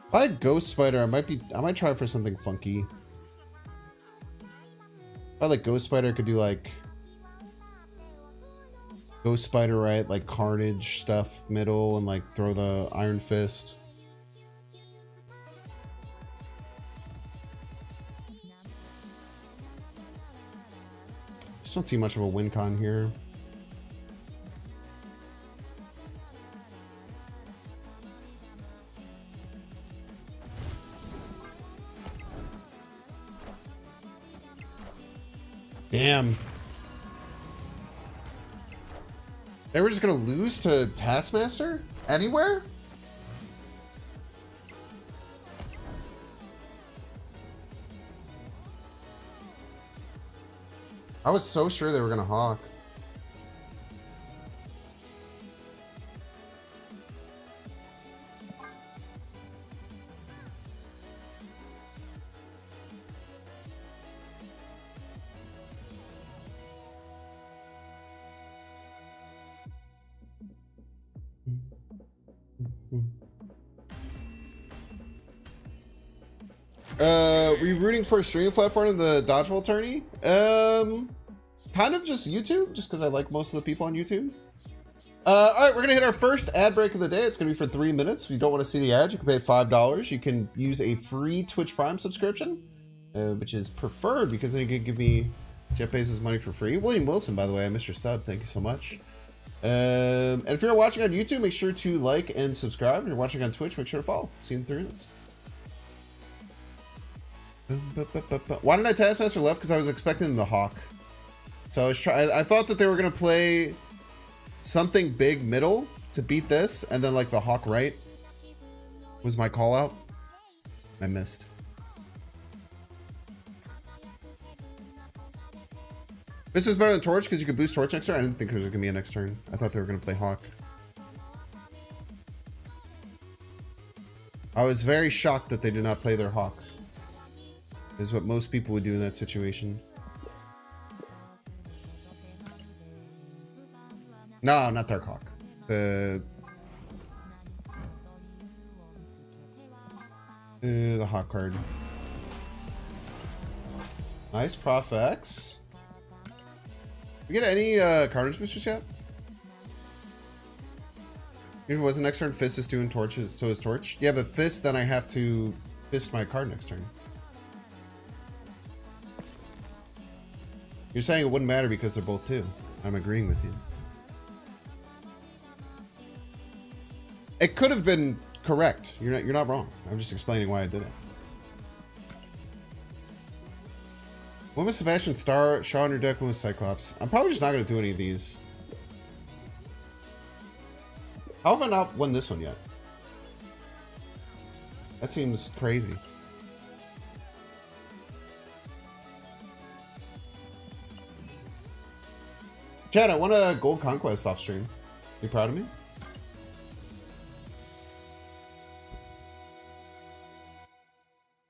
If I had Ghost Spider, I might try for something funky. If I had like Ghost Spider, I could do like Ghost Spider, right? Like Carnage stuff middle and like throw the Iron Fist. Just don't see much of a win con here. Damn. They were just gonna lose to Taskmaster? Anywhere? I was so sure they were gonna Hawk. Were you rooting for a streaming platform in the dodgeball tourney? Kind of just YouTube, just because I like most of the people on YouTube. Alright, we're gonna hit our first ad break of the day. It's gonna be for 3 minutes. If you don't want to see the ads, you can pay $5. You can use a free Twitch Prime subscription, which is preferred because then you can give me Jeff Bezos' money for free. William Wilson, by the way, I missed your sub. Thank you so much. And if you're watching on YouTube, make sure to like and subscribe. If you're watching on Twitch, make sure to follow. See you in 3 minutes. Why did I Taskmaster left? Because I was expecting the Hawk. So I thought that they were gonna play something big middle to beat this, and then like the Hawk right was my call out. I missed. This is better than Torch because you could boost Torch next turn. I didn't think it was gonna be a next turn. I thought they were gonna play Hawk. I was very shocked that they did not play their Hawk. Is what most people would do in that situation. No, not Darkhawk. The Hawk card. Nice, Prof X. We get any Carnage boosters yet? If it wasn't next turn, Fist is doing Torches, so is Torch. Yeah, but Fist, then I have to Fist my card next turn. You're saying it wouldn't matter because they're both 2. I'm agreeing with you. It could have been correct. You're not wrong. I'm just explaining why I did it. When was Sebastian Shaw on your deck? When was Cyclops? I'm probably just not going to do any of these. How have I not won this one yet? That seems crazy. Chad, I won a gold conquest off stream. You proud of me?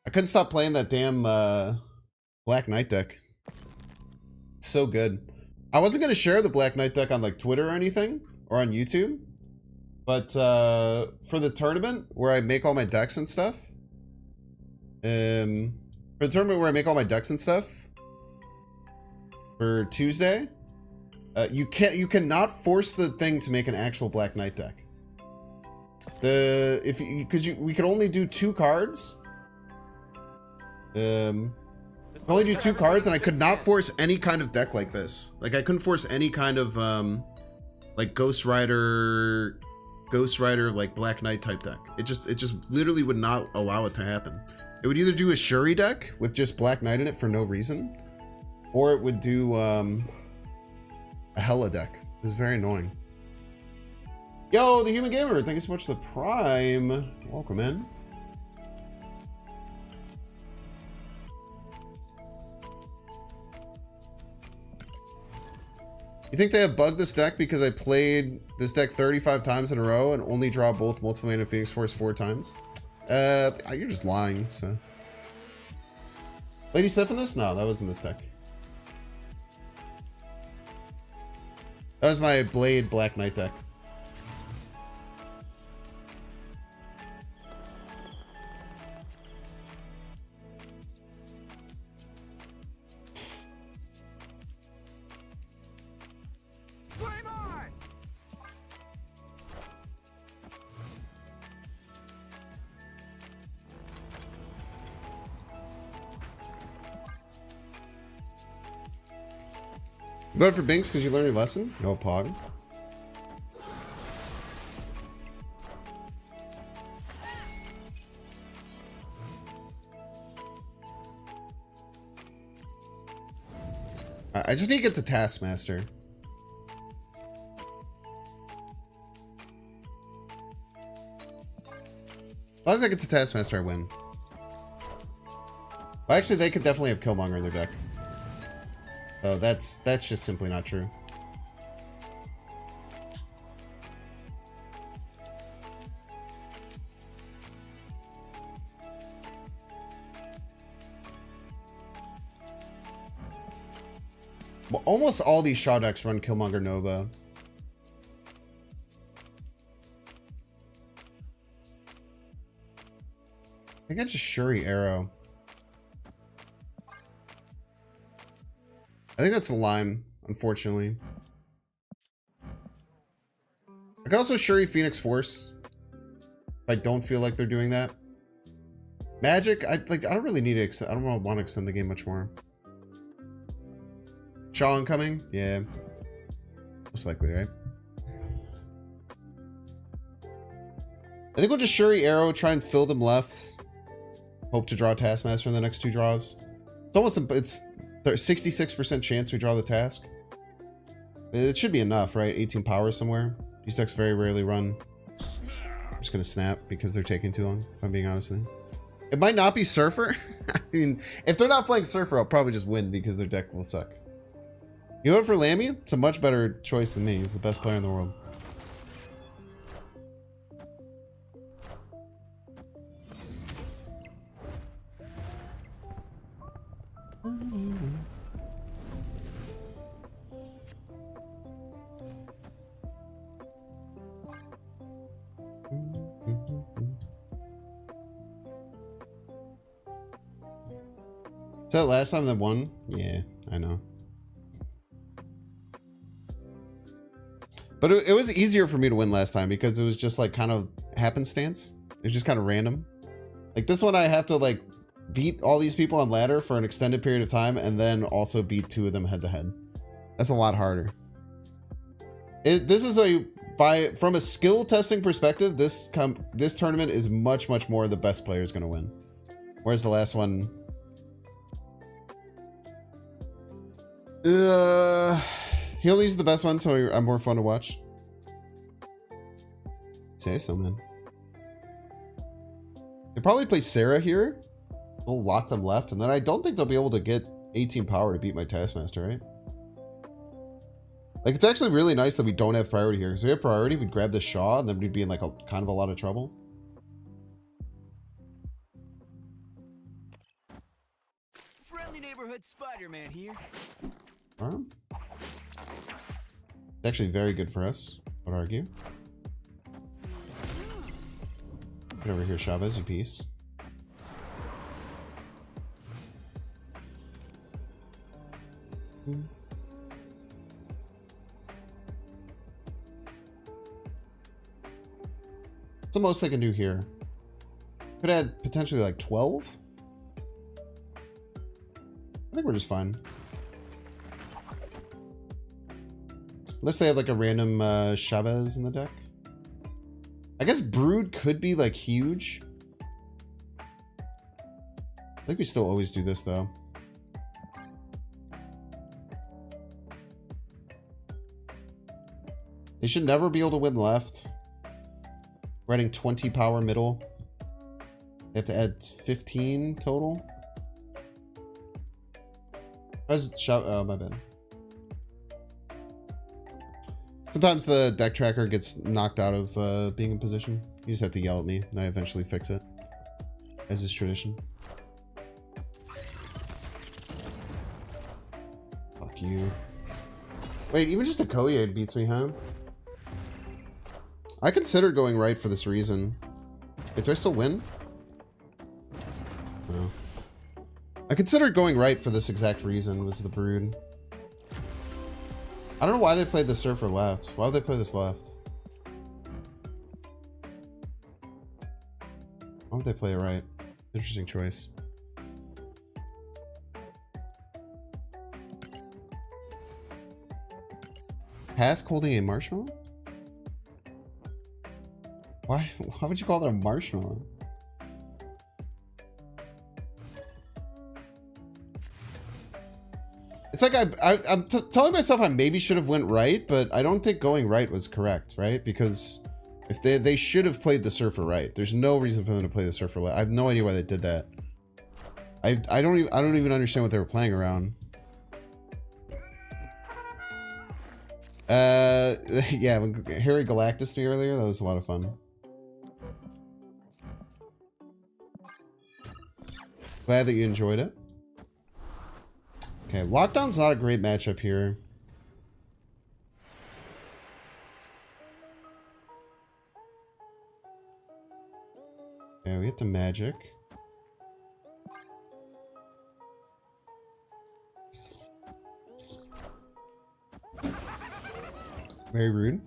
I couldn't stop playing that damn Black Knight deck. It's so good. I wasn't gonna share the Black Knight deck on like Twitter or anything or on YouTube, but for the tournament where I make all my decks and stuff, for Tuesday, you cannot force the thing to make an actual Black Knight deck. We could only do 2 cards. I only do 2 cards, and I could not force any kind of deck like this. Like I couldn't force any kind of like Ghost Rider like Black Knight type deck. It just literally would not allow it to happen. It would either do a Shuri deck with just Black Knight in it for no reason, or it would do a Hela deck. It was very annoying. Yo, the Human Gamer, thank you so much for the Prime. Welcome in. You think they have bugged this deck because I played this deck 35 times in a row and only draw both multiple mana Phoenix Force 4 times? You're just lying, so. Lady Sif in this? No, that wasn't this deck. That was my Blade Black Knight deck. You voted for Binks because you learned your lesson? No pog. I just need to get to Taskmaster. As long as I get to Taskmaster, I win. Well, actually, they could definitely have Killmonger in their deck. Oh, that's just simply not true. Well, almost all these Shaw decks run Killmonger Nova. I think I just Shuri Arrow. I think that's the line, unfortunately. I could also Shuri Phoenix Force if I don't feel like they're doing that. Magic, I don't really need to. I don't want to extend the game much more. Shaw incoming, yeah, most likely, right? I think we'll just Shuri Arrow, try and fill them left. Hope to draw Taskmaster in the next 2 draws. It's almost it's 66% chance we draw the task. It should be enough, right? 18 power somewhere. These decks very rarely run. I'm just gonna snap because they're taking too long, if I'm being honest with you. It might not be Surfer. I mean, if they're not playing Surfer, I'll probably just win because their deck will suck. You vote for Lammy? It's a much better choice than me. He's the best player in the world. Is that last time that won? Yeah, I know. But it was easier for me to win last time because it was just like kind of happenstance. It was just kind of random. Like this one I have to like beat all these people on ladder for an extended period of time and then also beat 2 of them head to head. That's a lot harder. This is from a skill testing perspective, this tournament is much more the best player is going to win. Whereas the last one, Healy's the best one, so I'm more fun to watch. Say so, man. They probably play Sarah here. We'll lock them left, and then I don't think they'll be able to get 18 power to beat my Taskmaster, right? Like, it's actually really nice that we don't have priority here. Because if we have priority, we'd grab the Shaw, and then we'd be in, like, kind of a lot of trouble. Friendly neighborhood Spider-Man here. It's actually very good for us. I would argue. Get over here, Chavez, you piece. What's the most I can do here? Could add potentially like 12? I think we're just fine. Unless they have like a random Chavez in the deck. I guess Brood could be like huge. I think we still always do this though. They should never be able to win left. We're adding 20 power middle. They have to add 15 total. Oh, my bad. Sometimes the deck tracker gets knocked out of being in position. You just have to yell at me, and I eventually fix it. As is tradition. Fuck you. Wait, even just a Koye beats me, huh? I considered going right for this reason. Wait, do I still win? No. I considered going right for this exact reason, was the Brood. I don't know why they played the Surfer left. Why would they play this left? Why would they play it right? Interesting choice. Pask holding a marshmallow? Why would you call that a marshmallow? It's like I'm telling myself I maybe should have went right, but I don't think going right was correct, right? Because if they should have played the Surfer right. There's no reason for them to play the Surfer left. I have no idea why they did that. I don't even understand what they were playing around. Yeah, when Harry Galactus me earlier, that was a lot of fun. Glad that you enjoyed it. Okay, Lockdown's not a great matchup here. Okay, we get to Magic. Very rude.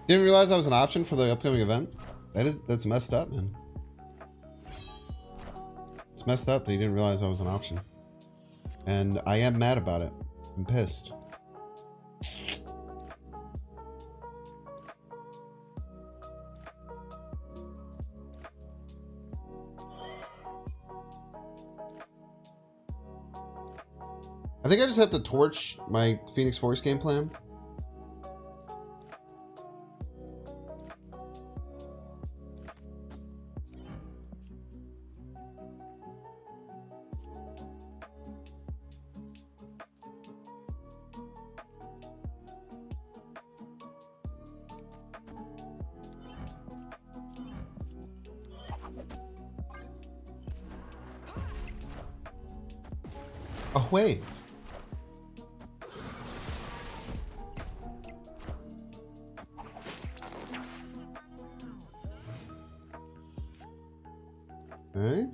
Didn't realize that was an option for the upcoming event. That's messed up, man. It's messed up that you didn't realize that was an option. And I am mad about it. I'm pissed. I think I just have to torch my Phoenix Force game plan. A wave. Okay.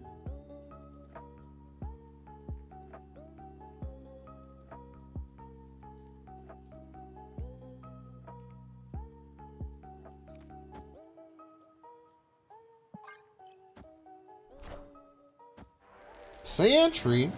Sentry.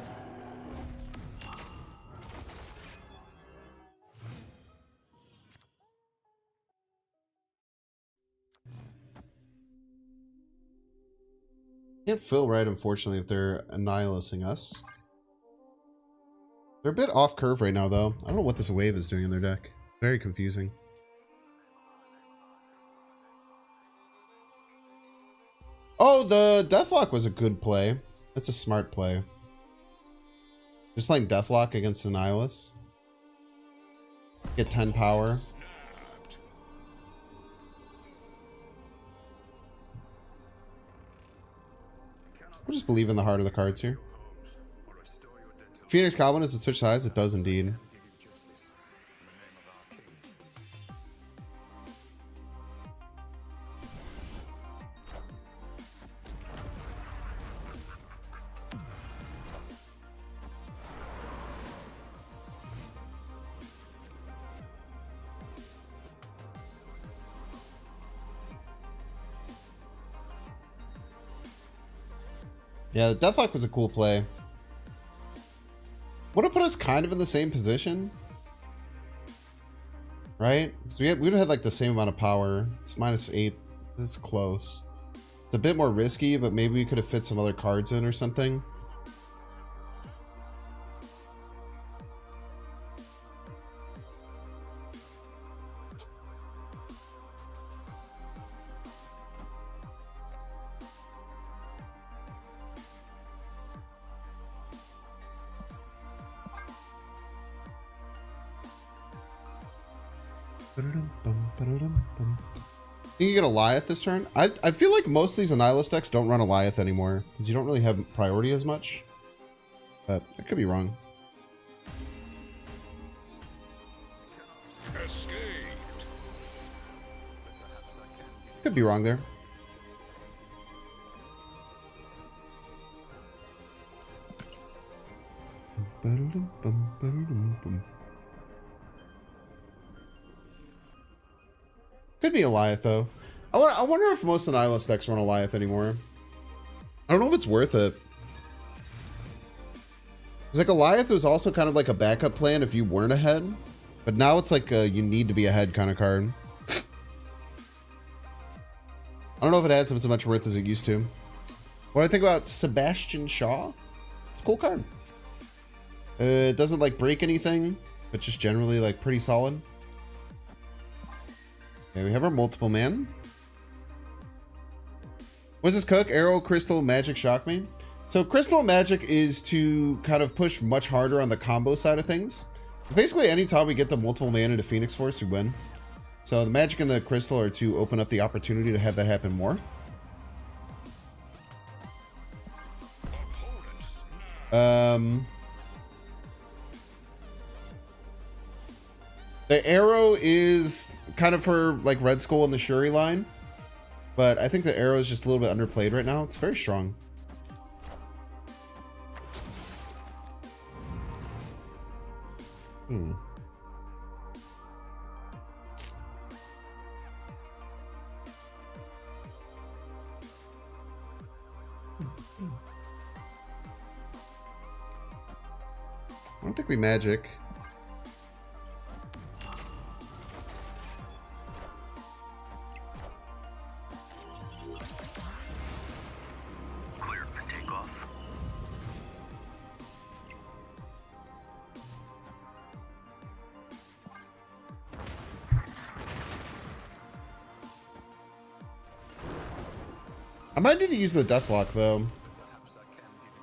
Can't feel right, unfortunately, if they're annihilating us. They're a bit off curve right now, though. I don't know what this wave is doing in their deck. Very confusing. Oh, the Deathlock was a good play. That's a smart play. Just playing Deathlock against an Nihilus. Get 10 power. We'll just believe in the heart of the cards here. Phoenix Goblin is the Twitch size. It does indeed. Yeah, the Deathlock was a cool play. Would have put us kind of in the same position. Right? So we would have had like the same amount of power. It's -8. It's close. It's a bit more risky, but maybe we could have fit some other cards in or something. You get a Goliath this turn. I feel like most of these Annihilus decks don't run a Goliath anymore because you don't really have priority as much. But I could be wrong. Escaped. Could be wrong there. Could be Goliath though. I wonder if most Annihilus decks run Goliath anymore. I don't know if it's worth it. It's like Goliath was also kind of like a backup plan if you weren't ahead, but now it's like a you need to be ahead kind of card. I don't know if it has as much worth as it used to. What do I think about Sebastian Shaw? It's a cool card. It doesn't like break anything, but just generally like pretty solid. Okay, we have our multiple man. What does this cook? Arrow, Crystal, Magic, Shock Me. So Crystal and Magic is to kind of push much harder on the combo side of things. Basically, anytime we get the multiple man into Phoenix Force, we win. So the Magic and the Crystal are to open up the opportunity to have that happen more. The Arrow is kind of for like Red Skull and the Shuri line, but I think the Arrow is just a little bit underplayed right now. It's very strong. I don't think we Magic. I might need to use the Deathlock though.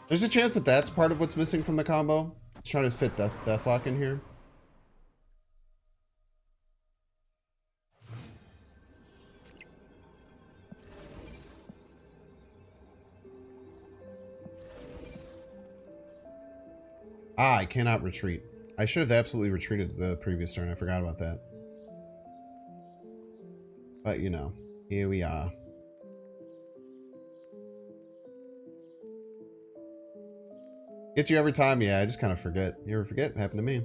There's a chance that that's part of what's missing from the combo. Just trying to fit Deathlock in here. Ah, I cannot retreat. I should have absolutely retreated the previous turn. I forgot about that. But you know, here we are. Gets you every time, yeah, I just kind of forget. You ever forget? It happened to me.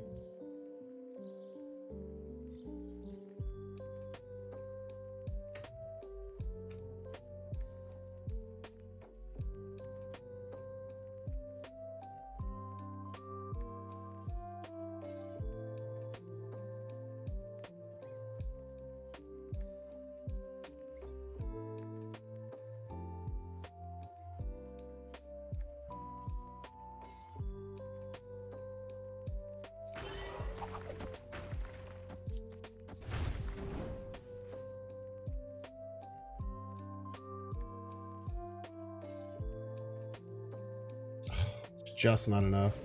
just not enough.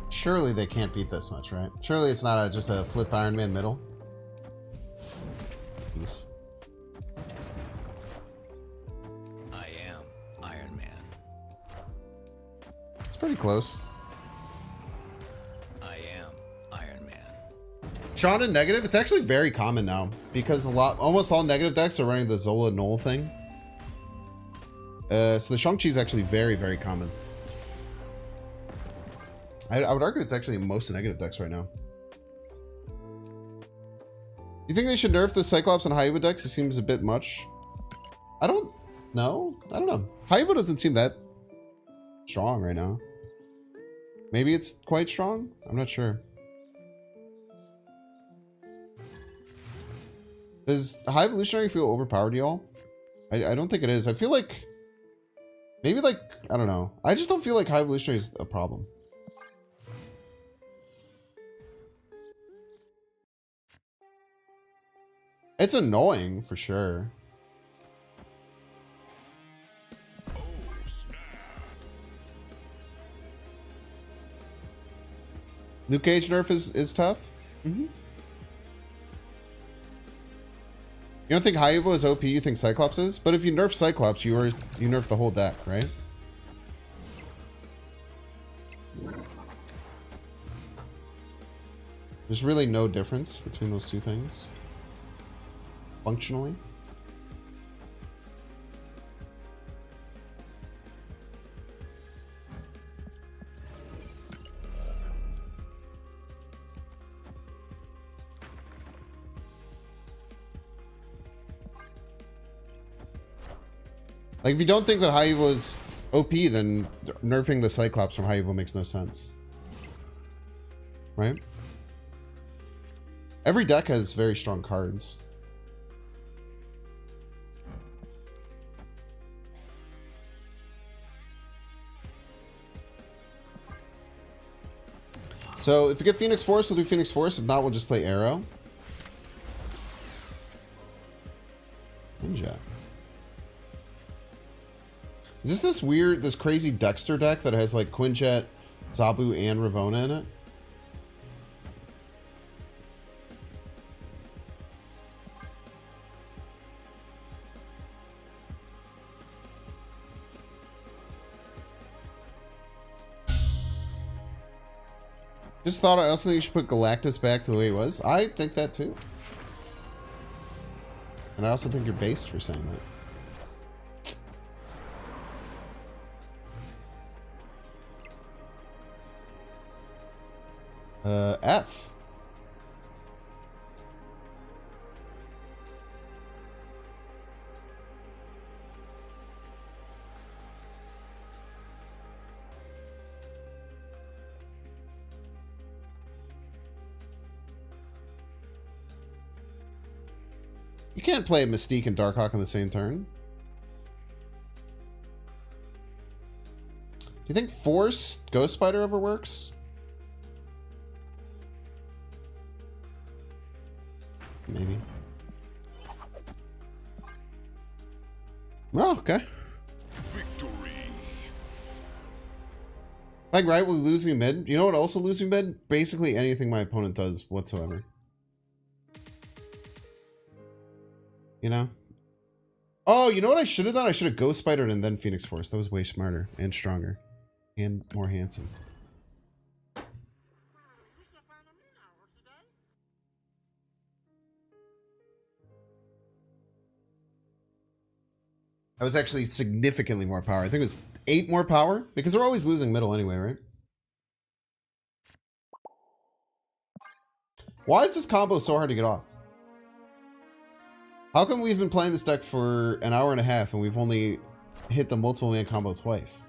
Surely they can't beat this much, right? Surely it's not just a flipped Iron Man middle. Peace. I am Iron Man. It's pretty close. I am Iron Man. Sean in negative, it's actually very common now because almost all negative decks are running the Zola Null thing. So the Shang-Chi is actually very, very common. I would argue it's actually in most negative decks right now. You think they should nerf the Cyclops and Haiba decks? It seems a bit much. I don't know. I don't know. Haiba doesn't seem that strong right now. Maybe it's quite strong? I'm not sure. Does High Evolutionary feel overpowered to y'all? I don't think it is. I feel like... Maybe like... I don't know. I just don't feel like High Evolutionary is a problem. It's annoying, for sure. Oh, snap. Luke Cage nerf is tough. Mm-hmm. You don't think Haiba is OP, you think Cyclops is? But if you nerf Cyclops, you nerf the whole deck, right? There's really no difference between those two things. Functionally. Like, if you don't think that Haiba was OP, then nerfing the Cyclops from Haiba makes no sense. Right? Every deck has very strong cards. So if we get Phoenix Force, we'll do Phoenix Force. If not, we'll just play Arrow. Ninja. Is this weird, this crazy Dexter deck that has like Quinjet, Zabu, and Ravonna in it? Just thought I also think you should put Galactus back to the way he was. I think that too. And I also think you're based for saying that. F. You can't play Mystique and Darkhawk on the same turn. Do you think Force Ghost Spider ever works? Maybe. Oh, okay. Victory. Like, right, with losing mid. You know what also losing mid? Basically anything my opponent does whatsoever. You know? Oh, you know what I should have done? I should have Ghost Spidered and then Phoenix Force. That was way smarter and stronger and more handsome. That was actually significantly more power. I think it's 8 more power because they're always losing middle anyway, right? Why is this combo so hard to get off? How come we've been playing this deck for an hour and a half and we've only hit the multiple man combo twice?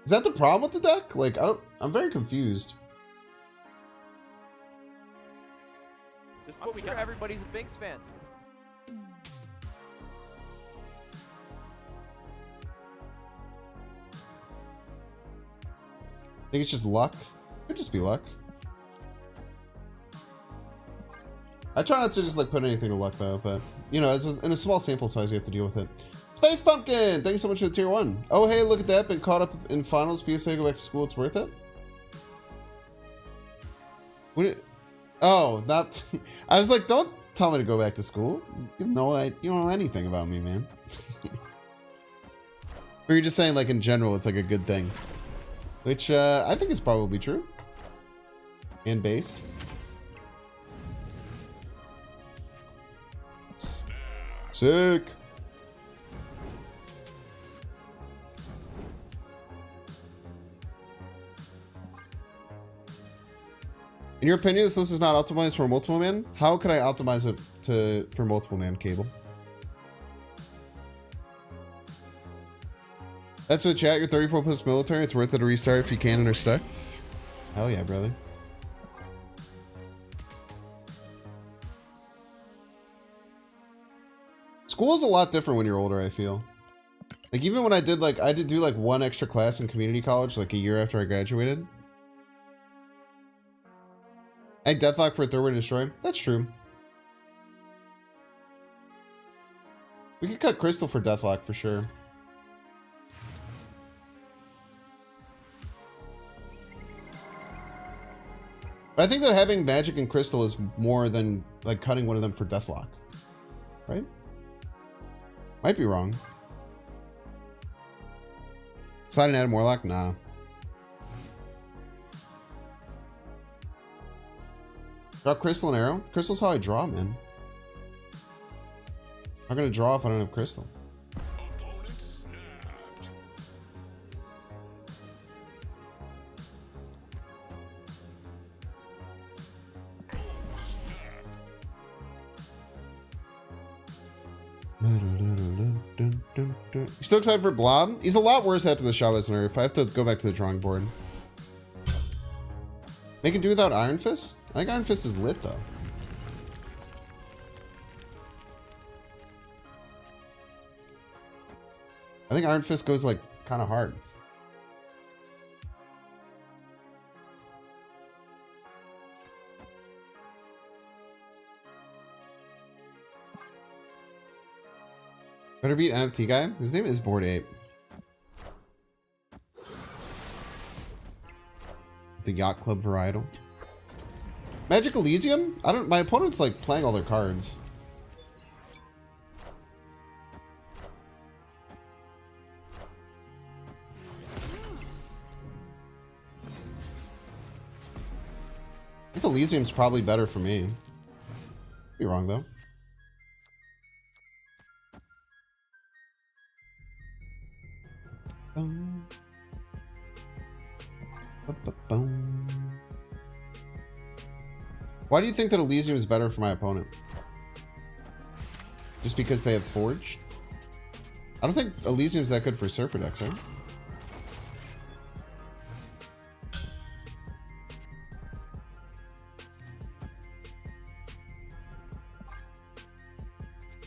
Is that the problem with the deck? Like, I'm very confused. This is what we got. Everybody's a Binks fan. I think it's just luck. Could just be luck. I try not to just like put anything to luck though, but you know, in a small sample size, you have to deal with it. Space Pumpkin, thank you so much for the tier 1. Oh hey, look at that! Been caught up in finals. PSA, go back to school. It's worth it. Oh, not. I was like, don't tell me to go back to school. You don't know anything about me, man. Or you're just saying like in general, it's like a good thing, which I think is probably true and based. Sick. In your opinion, this list is not optimized for multiple man? How could I optimize it for multiple man, Cable? That's what chat, you're 34 plus military. It's worth it to restart if you can and are stuck. Hell yeah, brother. School is a lot different when you're older, I feel. Like even when I did do like one extra class in community college like a year after I graduated. I had Deathlock for a third way to destroy. That's true. We could cut Crystal for Deathlock for sure. But I think that having Magic and Crystal is more than like cutting one of them for Deathlock. Right? Might be wrong. Slide and add Morlock? Nah. Drop Crystal and Arrow? Crystal's how I draw, man. I'm gonna draw if I don't have Crystal. Opponent snapped. You still excited for Blob? He's a lot worse after the Chavez nerf. I have to go back to the drawing board. They can do without Iron Fist? I think Iron Fist is lit though. I think Iron Fist goes like kind of hard. Better beat NFT guy. His name is Bored Ape. The Yacht Club varietal. Magic Elysium? My opponent's like playing all their cards. I think Elysium's probably better for me. Could be wrong though. Why do you think that Elysium is better for my opponent? Just because they have Forge? I don't think Elysium's that good for Surfer decks, right?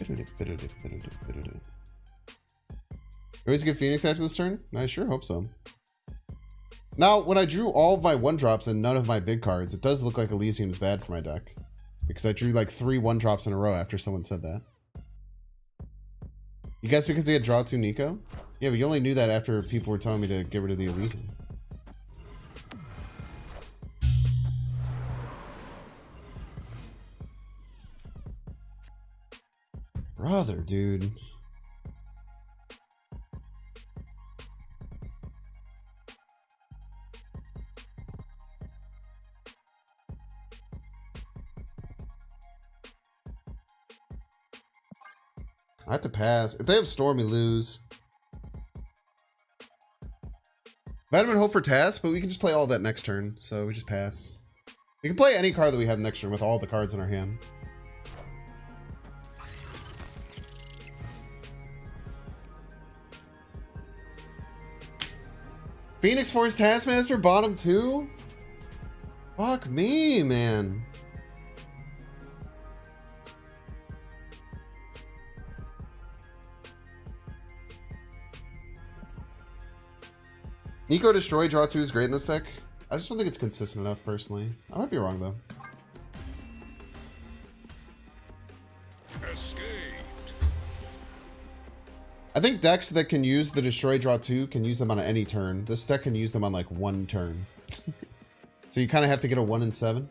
You always get Phoenix after this turn? I sure hope so. Now, when I drew all of my 1-drops and none of my big cards, it does look like Elysium's bad for my deck. Because I drew like 3 1-drops in a row after someone said that. You guess because they had draw 2 Nico? Yeah, but you only knew that after people were telling me to get rid of the Elysium. Brother, dude. I have to pass. If they have Storm, we lose. Vitamin hope for task, but we can just play all that next turn, so we just pass. We can play any card that we have next turn with all the cards in our hand. Phoenix Force Taskmaster bottom 2? Fuck me, man. Nico Destroy, draw 2 is great in this deck. I just don't think it's consistent enough, personally. I might be wrong, though. Escaped. I think decks that can use the Destroy, draw 2 can use them on any turn. This deck can use them on, like, one turn. So you kind of have to get a 1 and 7.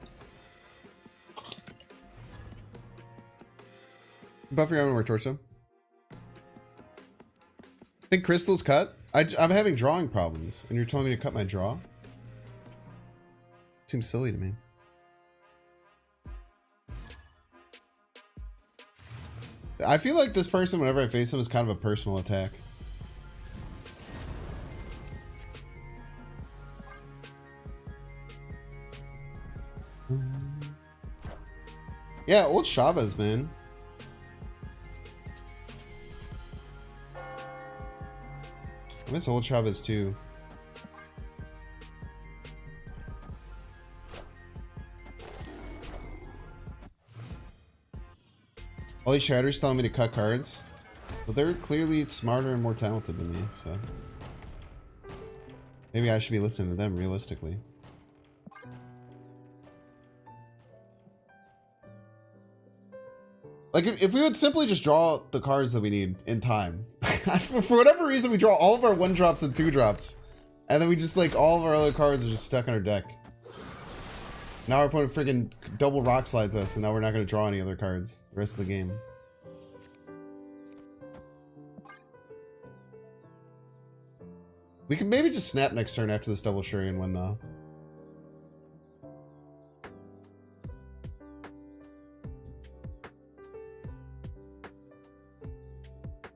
Buff your armor torso. I think Crystal's cut. I'm having drawing problems, and you're telling me to cut my draw? Seems silly to me. I feel like this person, whenever I face them, is kind of a personal attack. Yeah, old Chavez, man. I miss old Chavez too. All these shatters telling me to cut cards, but they're clearly smarter and more talented than me, so maybe I should be listening to them realistically. Like, if we would simply just draw the cards that we need in time. For whatever reason, we draw all of our 1-drops and 2-drops. And then we just, like, all of our other cards are just stuck in our deck. Now our opponent freaking double rock slides us, and now we're not going to draw any other cards the rest of the game. We can maybe just snap next turn after this double Shuriken win, though.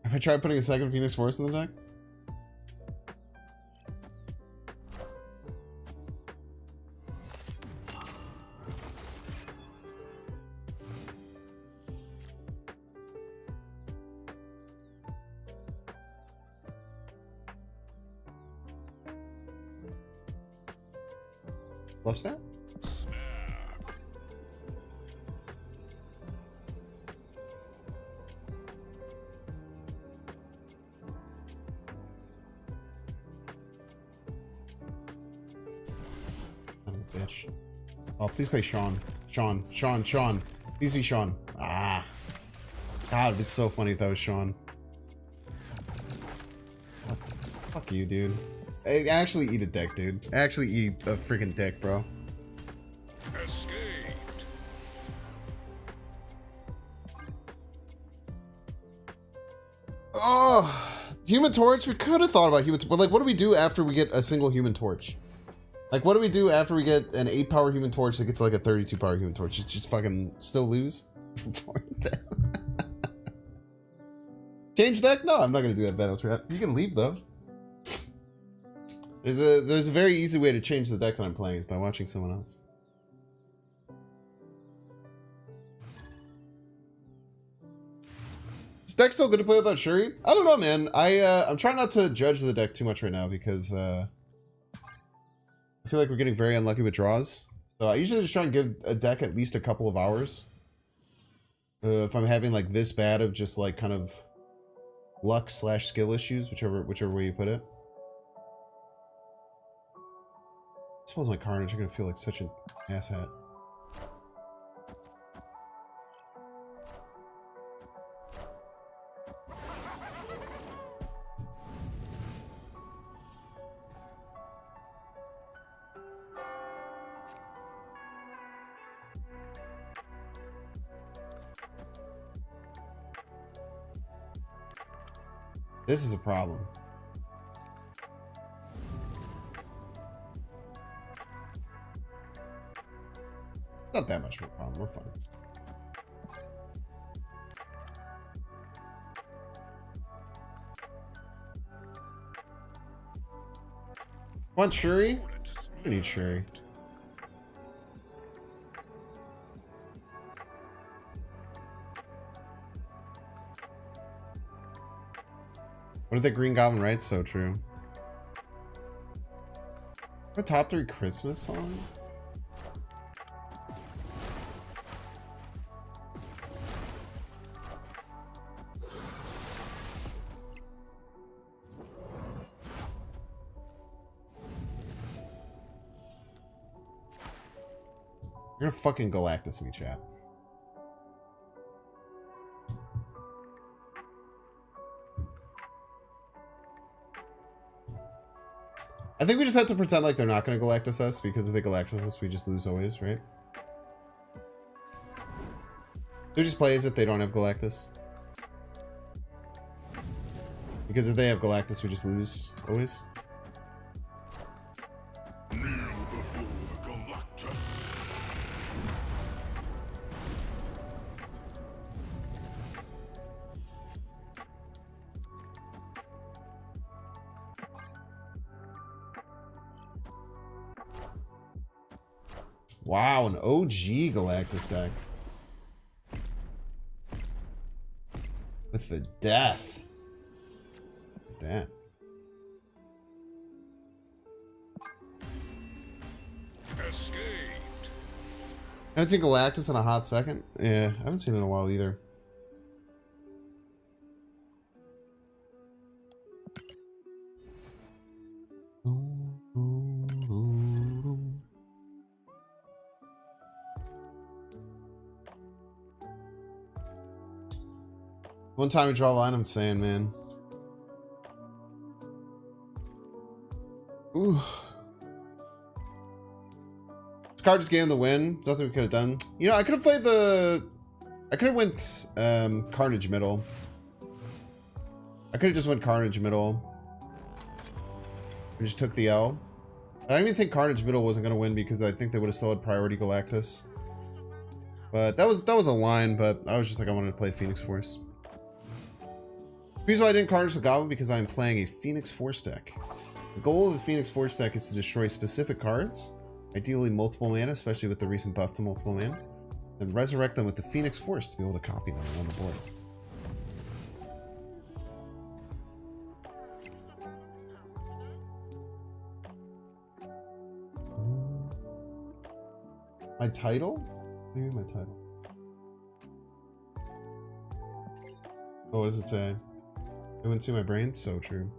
Have I tried putting a second Phoenix Force in the deck? Love snap? Bitch. Oh, please play Sean. Sean. Please be Sean. Ah. God, it's so funny if that was Sean. Fuck you, dude. Actually eat a dick, dude. Actually eat a freaking dick, bro. Escaped. Oh, Human Torch? We could have thought about Human Torch. But, like, what do we do after we get a single Human Torch? Like, what do we do after we get an 8-power Human Torch that gets like a 32-power Human Torch? Just fucking still lose? Change deck? No, I'm not gonna do that battle trap. You can leave though. There's a very easy way to change the deck that I'm playing is by watching someone else. Is deck still good to play without Shuri? I don't know, man. I'm trying not to judge the deck too much right now because I feel like we're getting very unlucky with draws. So I usually just try and give a deck at least a couple of hours. If I'm having like this bad of just like kind of luck / skill issues, whichever way you put it. I suppose my Carnage are gonna feel like such an asshat. This is a problem. Not that much of a problem. We're fine. Want Shuri? We need Shuri. What did the Green Goblin write? So true. What top 3 Christmas songs? You're gonna fucking Galactus me, chat. I think we just have to pretend like they're not gonna Galactus us, because if they Galactus us, we just lose always, right? They just play as if they don't have Galactus. Because if they have Galactus, we just lose always. Wow, an OG Galactus deck. With the death. Damn. Escaped. I haven't seen Galactus in a hot second. Yeah, I haven't seen it in a while either. One time we draw a line, I'm saying, man. Ooh. This card just gave him the win. There's nothing we could have done. You know, I could have played the... I could have went Carnage middle. I could have just went Carnage middle. I just took the L. I don't even think Carnage middle wasn't going to win because I think they would have still had priority Galactus. But that was a line, but I was just like, I wanted to play Phoenix Force. The reason why I didn't Carnage the Goblin because I'm playing a Phoenix Force deck. The goal of the Phoenix Force deck is to destroy specific cards, ideally multiple mana, especially with the recent buff to multiple mana, then resurrect them with the Phoenix Force to be able to copy them on the board. My title? Maybe my title. Oh, what does it say? I wouldn't see my brain? So true.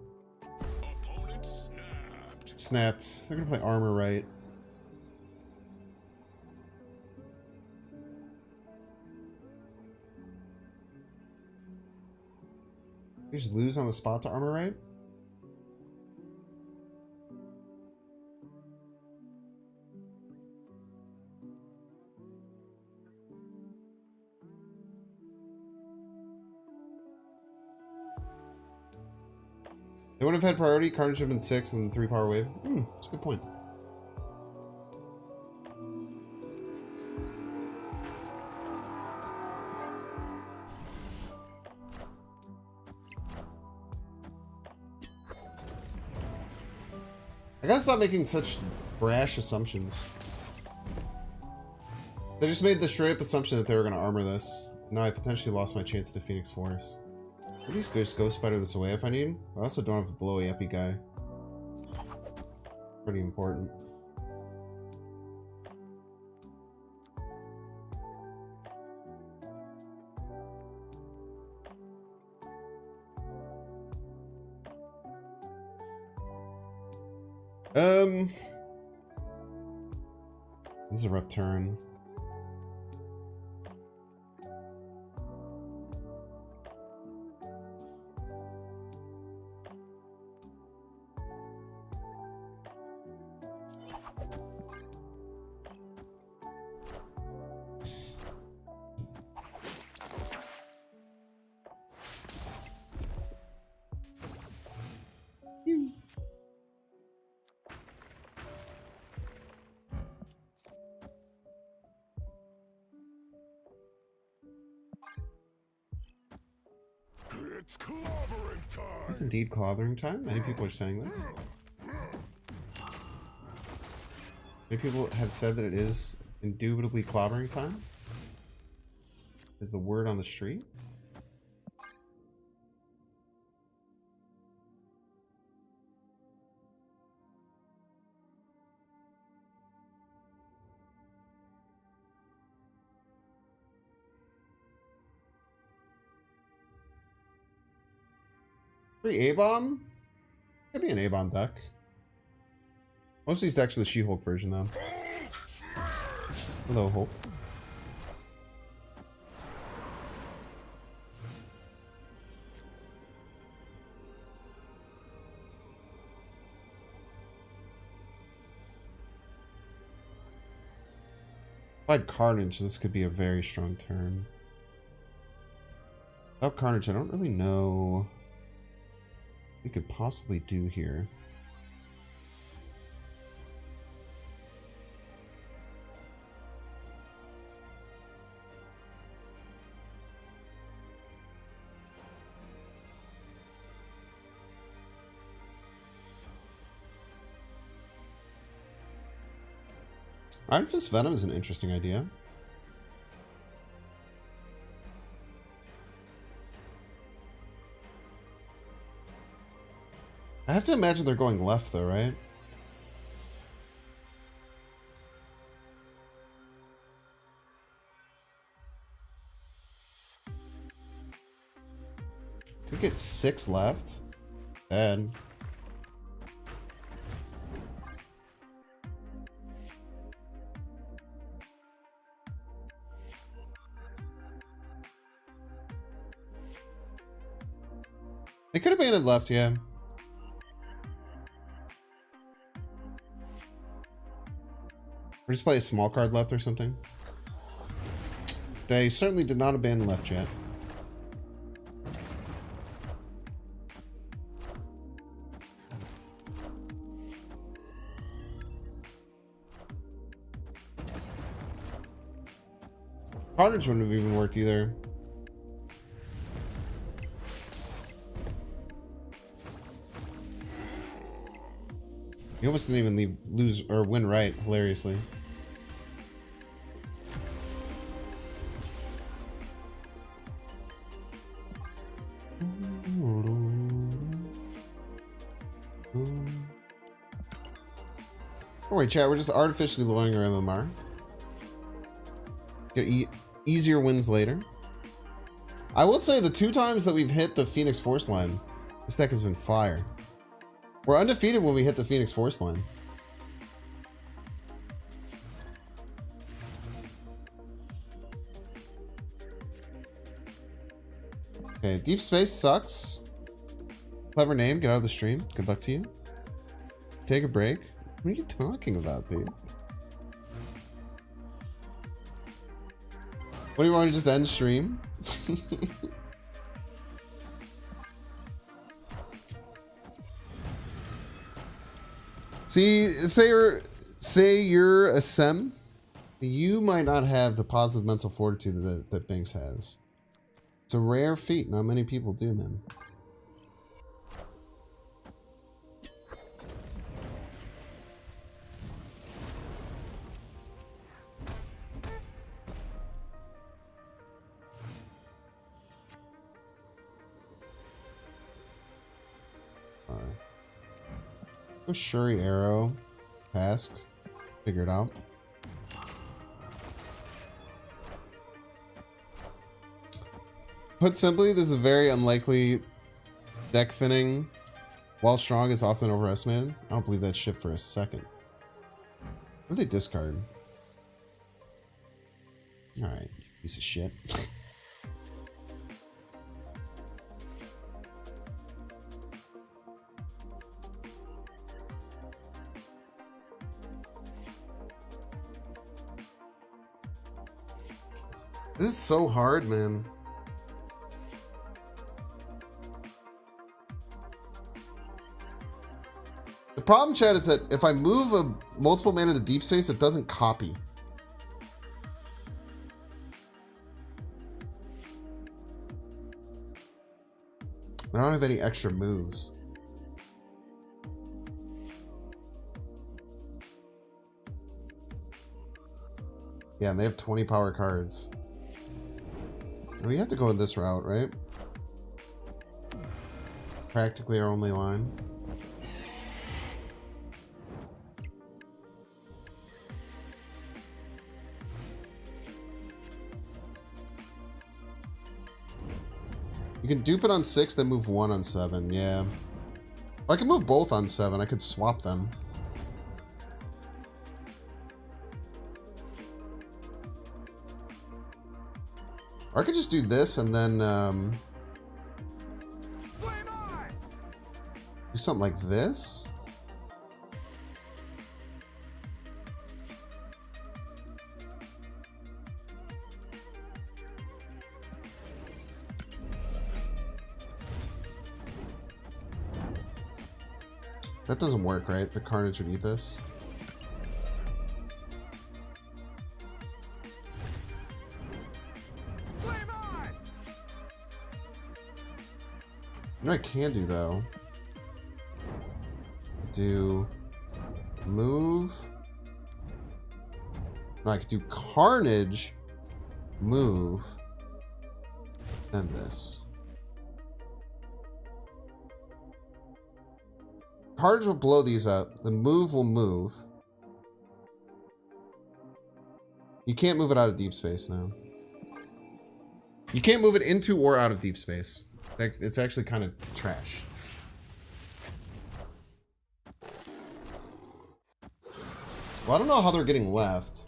Opponent snapped. Snapped. They're gonna play armor right. You just lose on the spot to armor right? They wouldn't have had priority. Carnage would have been 6 and 3 power wave. That's a good point. I gotta stop making such brash assumptions. They just made the straight up assumption that they were gonna armor this. Now I potentially lost my chance to Phoenix Force. At least Ghost Spider this away if I need. I also don't have a blowy epi guy. Pretty important. This is a rough turn. It's clobbering time. It's indeed clobbering time. Many people are saying this. Many people have said that it is indubitably clobbering time. Is the word on the street? Free A-bomb? Could be an A-bomb deck. Most of these decks are the She-Hulk version, though. Hello, Hulk. If I had Carnage, this could be a very strong turn. Without Carnage, I don't really know what we could possibly do here. Iron Fist Venom is an interesting idea. I have to imagine they're going left though, right? Could get 6 left. And they could have banded left, yeah. Or just play a small card left or something. They certainly did not abandon left yet. Carnage wouldn't have even worked either. You almost didn't even lose or win right, hilariously. Don't worry, chat. We're just artificially lowering our MMR. Get easier wins later. I will say the 2 times that we've hit the Phoenix Force line, this deck has been fire. We're undefeated when we hit the Phoenix Force line. Okay, Deep Space sucks. Clever name, get out of the stream. Good luck to you. Take a break. What are you talking about, dude? What do you want to just end stream? See, say you're a SEM, you might not have the positive mental fortitude that Binks has. It's a rare feat. Not many people do, man. Shuri arrow, task, figure it out. Put simply, this is a very unlikely deck thinning. While strong is often overestimated. I don't believe that shit for a second. What do they discard? Alright, piece of shit. This is so hard, man. The problem, Chad, is that if I move a multiple mana to deep space, it doesn't copy. I don't have any extra moves. Yeah, and they have 20 power cards. We have to go this route, right? Practically our only line. You can dupe it on 6, then move 1 on 7, yeah. I can move both on 7, I could swap them. Or I could just do this and then do something like this. That doesn't work, right? The Carnage would eat this. You know what I can do though? Do move. No, I could do Carnage, move, and this. Carnage will blow these up. The move will move. You can't move it out of deep space now. You can't move it into or out of deep space. It's actually kind of trash. Well, I don't know how they're getting left.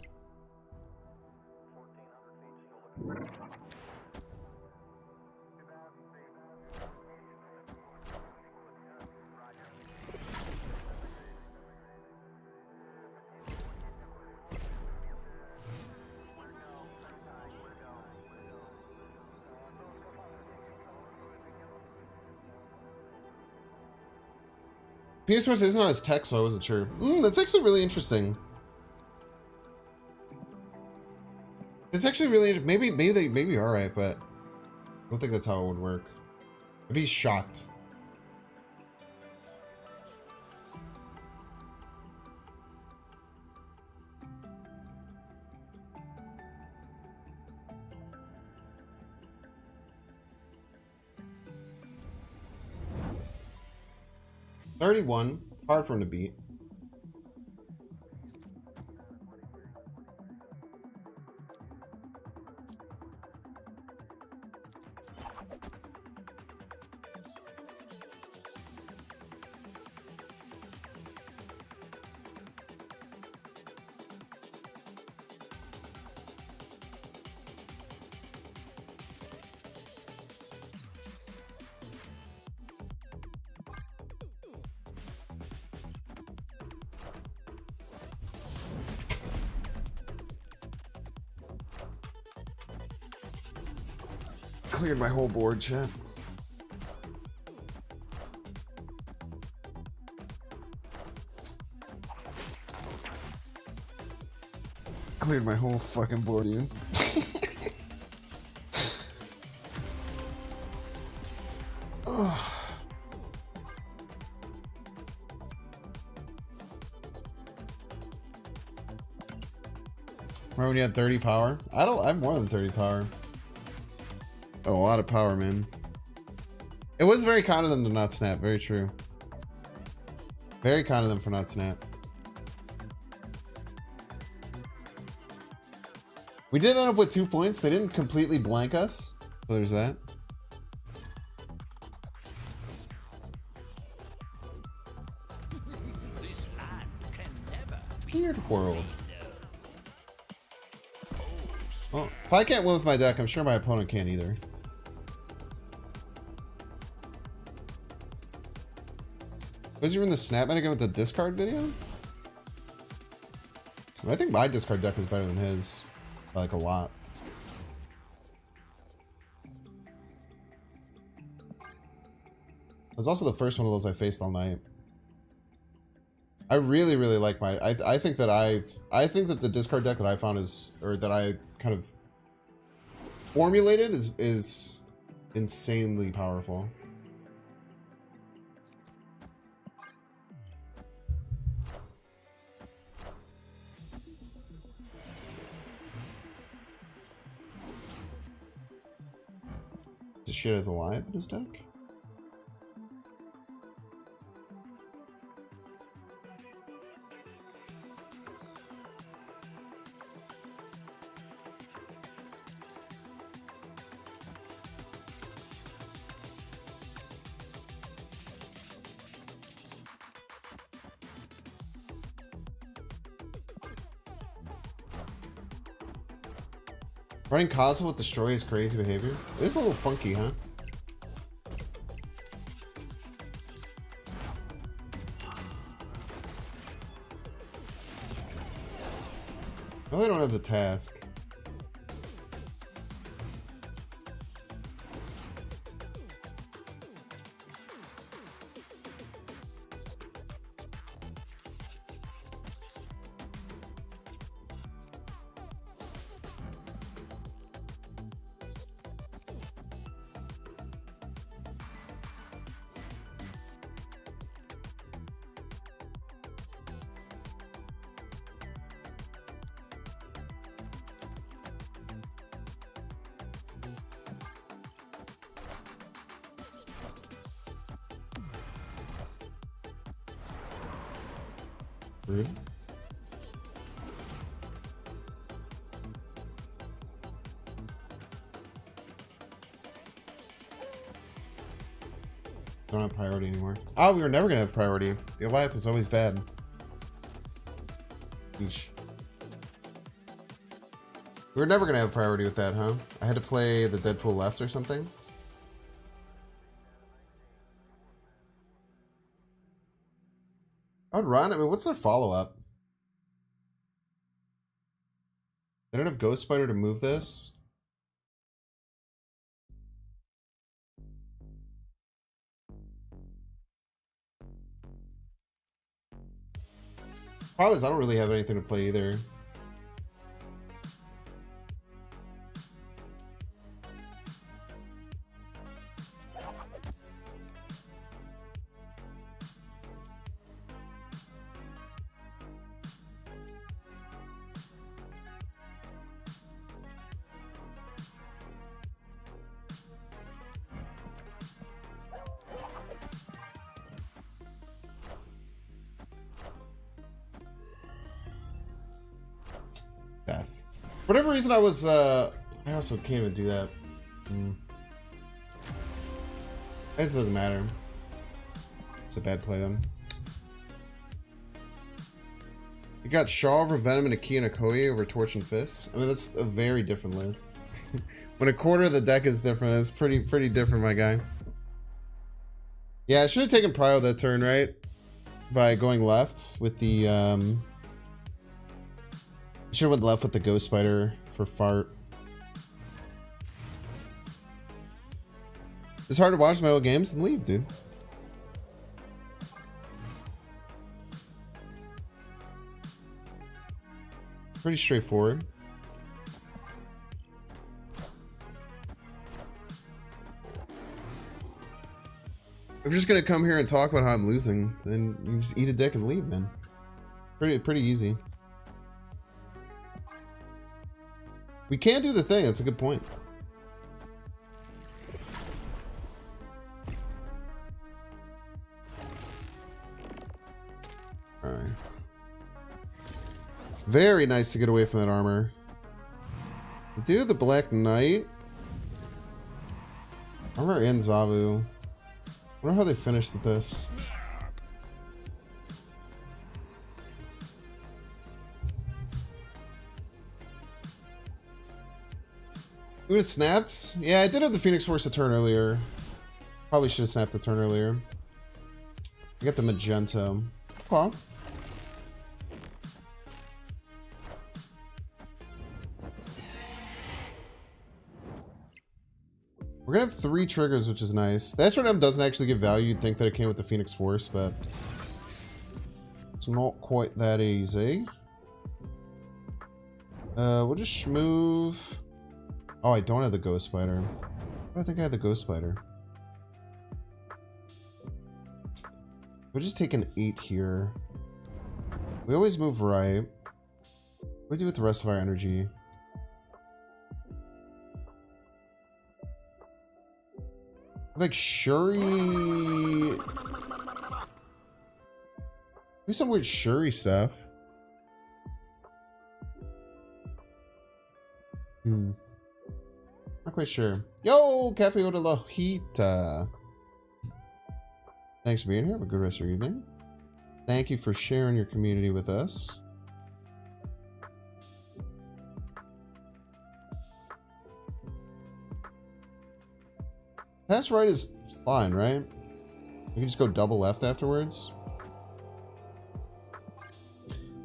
PS Force isn't on his tech, so I wasn't sure. That's actually really interesting. It's actually really maybe they are right, but I don't think that's how it would work. I'd be shocked. $31, hard for him to beat. Cleared my whole board, chat. Cleared my whole fucking board, dude. Remember when you had 30 power? I have more than 30 power. A lot of power, man. It was very kind of them to not snap. Very true. Very kind of them for not snap. We did end up with 2 points. They didn't completely blank us. So there's that. Weird world. Well, if I can't win with my deck, I'm sure my opponent can't either. Was you in the snap meta again with the discard video? I think my discard deck was better than his. By like a lot. It was also the first one of those I faced all night. I really, really like my. I think that the discard deck that I found is, or that I kind of formulated is insanely powerful. This shit has a Goliath in his deck? Running Cosmo with Destroy is crazy behavior. It is a little funky, huh? Well, they don't have the task. Rude. Don't have priority anymore. Oh, we were never gonna have priority. The Goliath was always bad. Yeesh. We were never gonna have priority with that, huh? I had to play the Deadpool left or something. I'd run. I mean, what's their follow-up? They don't have Ghost Spider to move this. Problem is, I don't really have anything to play either. Death. For whatever reason, I was, I also can't even do that. This doesn't matter. It's a bad play, then. You got Shaw over Venom and a Key and a Koei over Torch and Fist. I mean, that's a very different list. When a quarter of the deck is different, that's pretty different, my guy. Yeah, I should have taken Prio that turn, right? By going left with the, should have went left with the Ghost Spider for Fart. It's hard to watch my old games and leave, dude. Pretty straightforward. If you're just gonna come here and talk about how I'm losing, then you can just eat a dick and leave, man. Pretty easy. We can do the thing. That's a good point. All right. Very nice to get away from that armor. Do the Black Knight. Armor and Zavu. I wonder how they finished with this. We would have snapped? Yeah, I did have the Phoenix Force a turn earlier. Probably should have snapped a turn earlier. I got the Magenta. Okay. We're gonna have 3 triggers, which is nice. The Astro Dam doesn't actually give value. You'd think that it came with the Phoenix Force, but it's not quite that easy. We'll just schmooth. Oh, I don't have the Ghost Spider. Why do I think I had the Ghost Spider? We'll just take an 8 here. We always move right. What do we do with the rest of our energy? Like Shuri. Do some weird Shuri stuff. Not quite sure. Yo, Cafe de la Hojita. Thanks for being here. Have a good rest of your evening. Thank you for sharing your community with us. Pass right is fine, right? You can just go double left afterwards.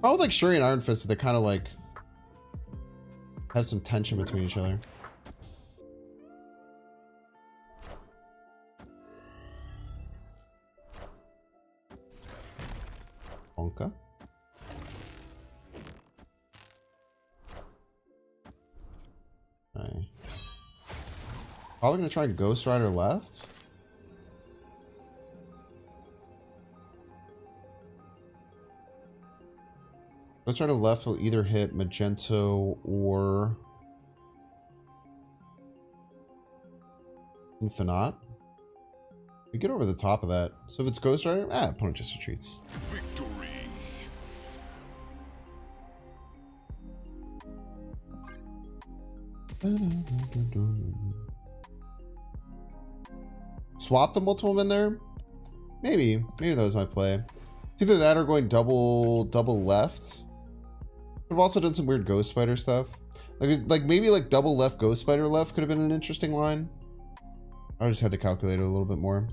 I would like Shuri and Iron Fist, they kind of like have some tension between each other. Bonka. Okay. Probably gonna try Ghost Rider left. Ghost Rider left will either hit Magento or Infinite. We get over the top of that. So if it's Ghost Rider, opponent just retreats. Victory. Swap the multiple men there? Maybe that was my play. It's either that or going double left. We've also done some weird Ghost Spider stuff. Like maybe like double left Ghost Spider left could have been an interesting line. I just had to calculate it a little bit more.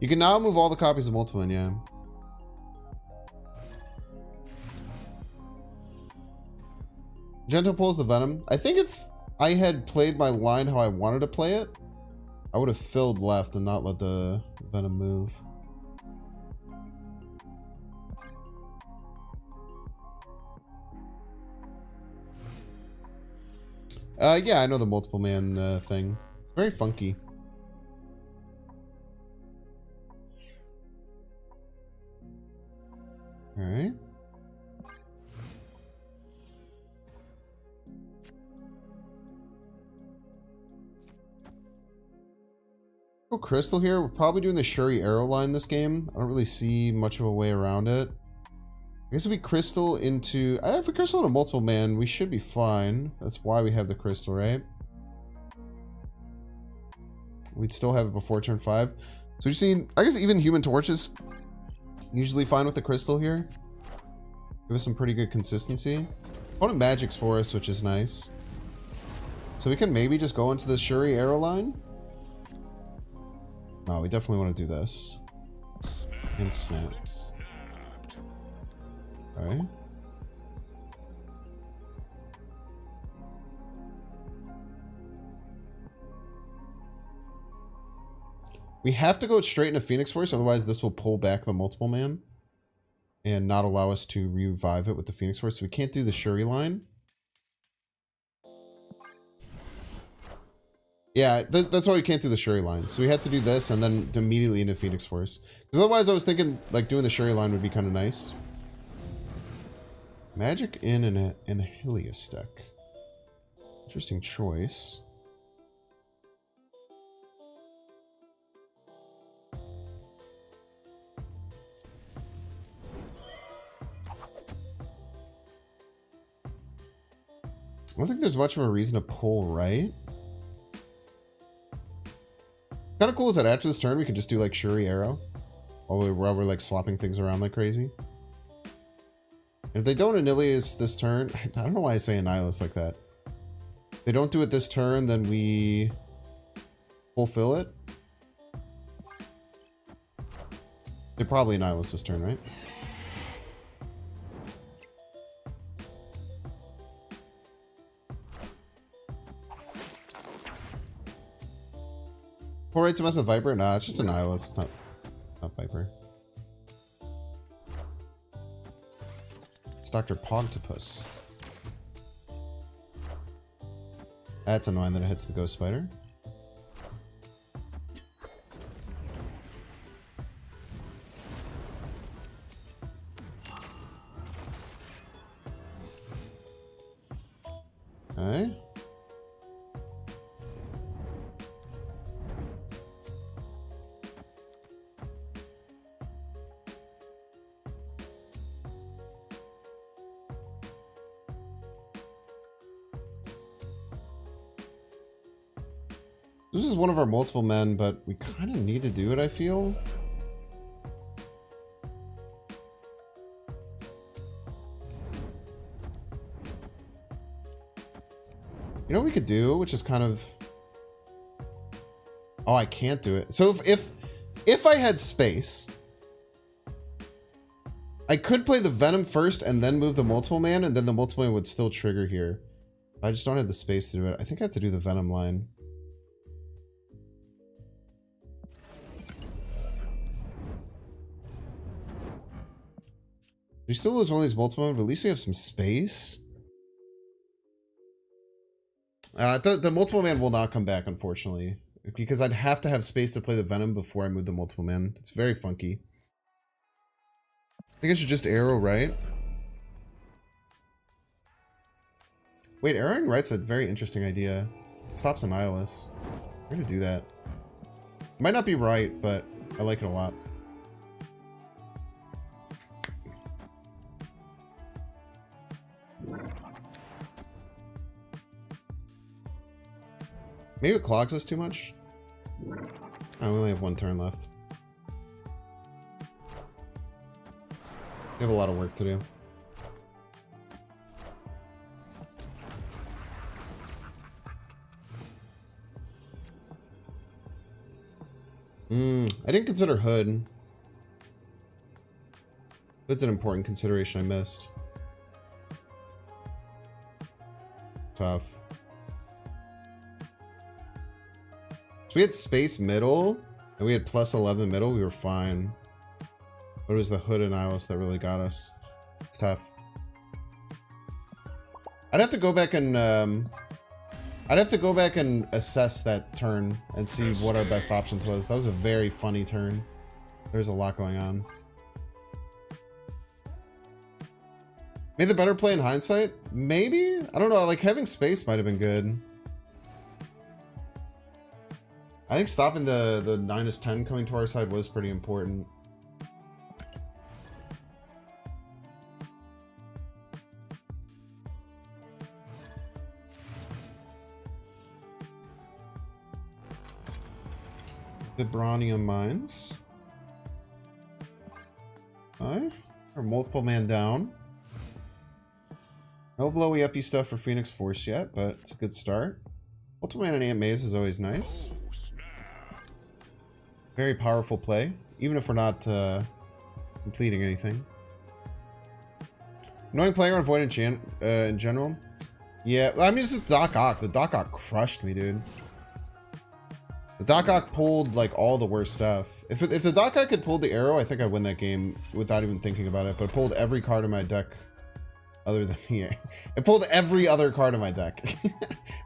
You can now move all the copies of multiple men, yeah. Gento pulls the Venom. I think if I had played my line how I wanted to play it, I would have filled left and not let the Venom move. Yeah, I know the multiple man thing. It's very funky. All right. Go Crystal here. We're probably doing the Shuri arrow line this game. I don't really see much of a way around it. I guess if we Crystal into... if we Crystal into multiple man, we should be fine. That's why we have the Crystal, right? We'd still have it before turn 5. So we just need... I guess even Human Torch is usually fine with the Crystal here. Give us some pretty good consistency. Opponent Magic's for us, which is nice. So we can maybe just go into the Shuri arrow line. No, we definitely want to do this. And snap. Alright. We have to go straight into Phoenix Force, otherwise this will pull back the multiple man and not allow us to revive it with the Phoenix Force. So we can't do the Shuri line. Yeah, that's why we can't do the Shuri line. So we had to do this and then immediately into Phoenix Force. Because otherwise I was thinking like doing the Shuri line would be kind of nice. Magic in an Helios deck. Interesting choice. I don't think there's much of a reason to pull right. Kind of cool is that after this turn we can just do like Shuri arrow while we're like swapping things around like crazy. If they don't Annihilate this turn, I don't know why I say Annihilate like that. If they don't do it this turn, then we fulfill it. They probably Annihilate this turn, right? Pull right to mess with Viper? Nah, it's just Annihilate. It's not Viper. Dr. Pogtopus. That's annoying that it hits the Ghost Spider. Okay. This is one of our multiple men, but we kind of need to do it, I feel. You know what we could do, which is kind of... Oh, I can't do it. So if I had space, I could play the Venom first and then move the multiple man, and then the multiple man would still trigger here. I just don't have the space to do it. I think I have to do the Venom line. We still lose one of these multiple men, but at least we have some space. The multiple man will not come back, unfortunately, because I'd have to have space to play the Venom before I move the multiple man. It's very funky. I think I should just arrow right. Wait, arrowing right's a very interesting idea. It stops Annihilus. We're gonna do that. Might not be right, but I like it a lot. Maybe it clogs us too much. Oh, we only have one turn left. We have a lot of work to do. I didn't consider Hood. Hood's an important consideration I missed. Tough. So we had space middle, and we had plus 11 middle. We were fine. But it was the Hood and Annihilus that really got us. It's tough. I'd have to go back and assess that turn and see what our best options was. That was a very funny turn. There's a lot going on. Made the better play in hindsight? Maybe? I don't know. Like, having space might have been good. I think stopping the 9-10 coming to our side was pretty important. Vibranium mines. Alright. Our multiple man down. No blowy uppy stuff for Phoenix Force yet, but it's a good start. Multiple man and Ant Maze is always nice. Very powerful play, even if we're not completing anything. Annoying player on Void in general. Yeah, I mean, it's just Doc Ock. The Doc Ock crushed me, dude. The Doc Ock pulled like all the worst stuff. If the Doc Ock had pulled the arrow, I think I'd win that game without even thinking about it. But it pulled every card in my deck other than the arrow. It pulled every other card in my deck.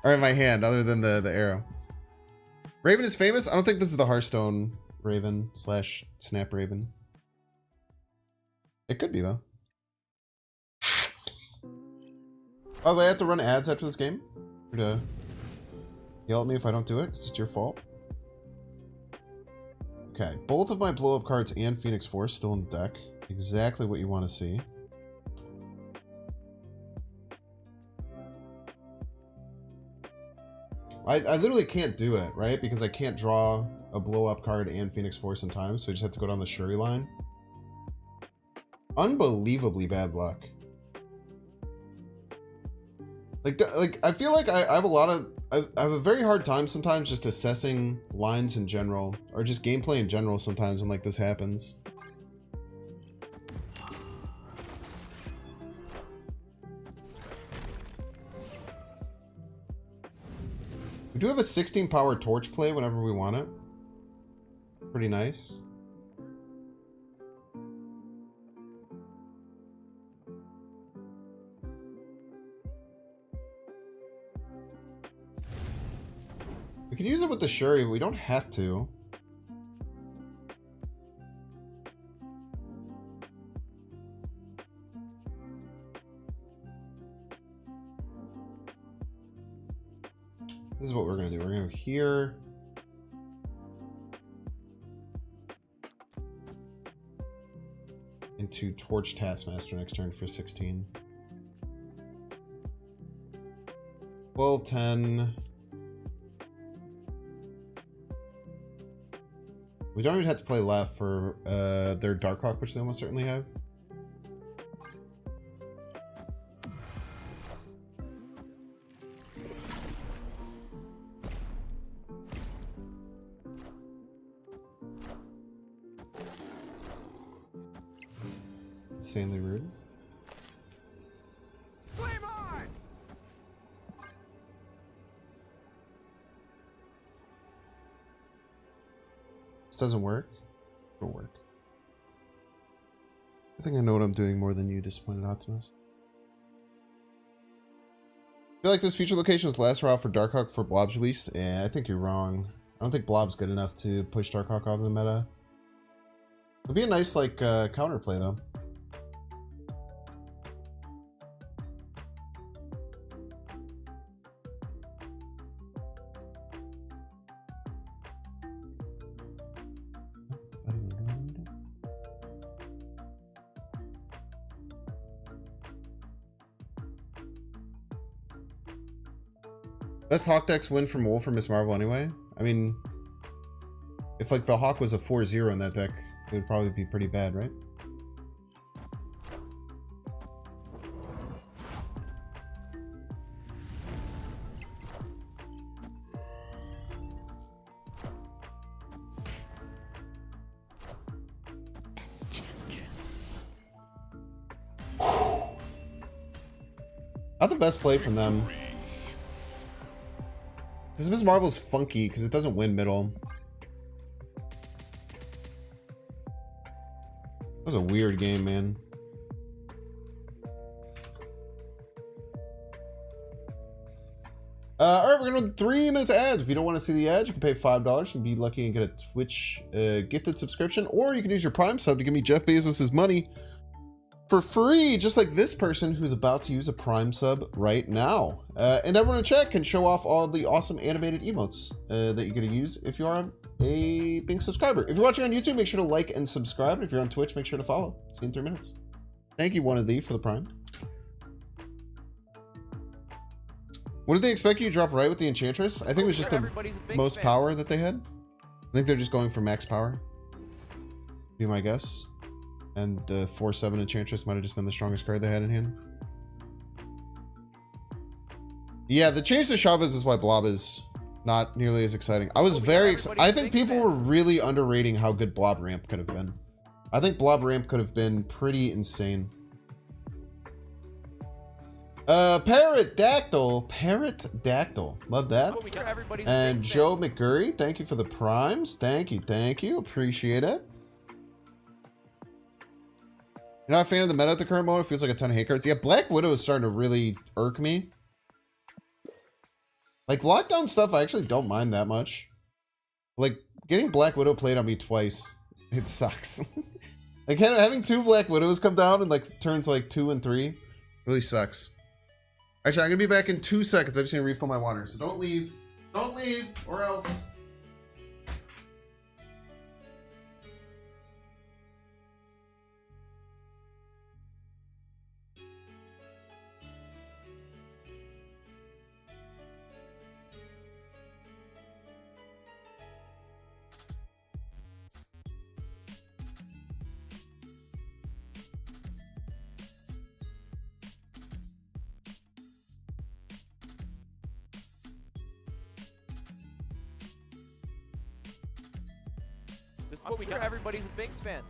Or in my hand other than the arrow. Raven is famous? I don't think this is the Hearthstone Raven / Snap Raven. It could be though. By the way, I have to run ads after this game. You're to yell at me if I don't do it, because it's your fault. Okay, both of my blow-up cards and Phoenix Force still in the deck. Exactly what you want to see. I literally can't do it, right? Because I can't draw a blow-up card and Phoenix Force in time, so I just have to go down the Shuri line. Unbelievably bad luck. Like I feel like I have a lot of... I have a very hard time sometimes just assessing lines in general, or just gameplay in general sometimes when like this happens. We do have a 16 power torch play whenever we want it. Pretty nice. We can use it with the Shuri, but we don't have to. This is what we're going to do. We're going to go here. Into Torch Taskmaster next turn for 16. 12, 10. We don't even have to play left for their Darkhawk, which they almost certainly have. Insanely rude. Flame on! This doesn't work. It'll work. I think I know what I'm doing more than you, disappointed optimist. I feel like this future location is the last route for Darkhawk for Blob's release. Yeah, I think you're wrong. I don't think Blob's good enough to push Darkhawk out of the meta. It'd be a nice, like, counterplay, though. Best Hawk decks win from Wolf or Miss Marvel anyway. I mean, if like the Hawk was a 4-0 in that deck, it would probably be pretty bad, right? Not the best play from them. This Miss Marvel's funky because it doesn't win middle. That was a weird game, man. Alright, we're gonna 3 minutes of ads. If you don't want to see the ads, you can pay $5 and be lucky and get a Twitch gifted subscription, or you can use your Prime sub to give me Jeff Bezos' money for free, just like this person who's about to use a Prime sub right now. And everyone in chat can show off all the awesome animated emotes that you're going to use if you are a Bing subscriber. If you're watching on YouTube, make sure to like and subscribe. And if you're on Twitch, make sure to follow. See you in 3 minutes. Thank you, one of thee, for the Prime. What did they expect you to drop right with the Enchantress? I think it was just the most power that they had. I think they're just going for max power. Be my guess. And 4/7 Enchantress might have just been the strongest card they had in hand. Yeah, the change to Chavez is why Blob is not nearly as exciting. I was very excited. I think people were really underrating how good Blob Ramp could have been. I think Blob Ramp could have been pretty insane. Parrot Dactyl. Love that. And Joe McGurry, thank you for the primes. Thank you. Appreciate it. You're not a fan of the meta at the current moment? It feels like a ton of hate cards. Yeah, Black Widow is starting to really irk me. Like, lockdown stuff, I actually don't mind that much. Like, getting Black Widow played on me twice, it sucks. Like, having 2 Black Widows come down in, like, turns, like, 2 and 3 really sucks. Actually, I'm going to be back in 2 seconds. I just need to refill my water, so don't leave. Don't leave, or else... This is what we got. Everybody's a Binks fan.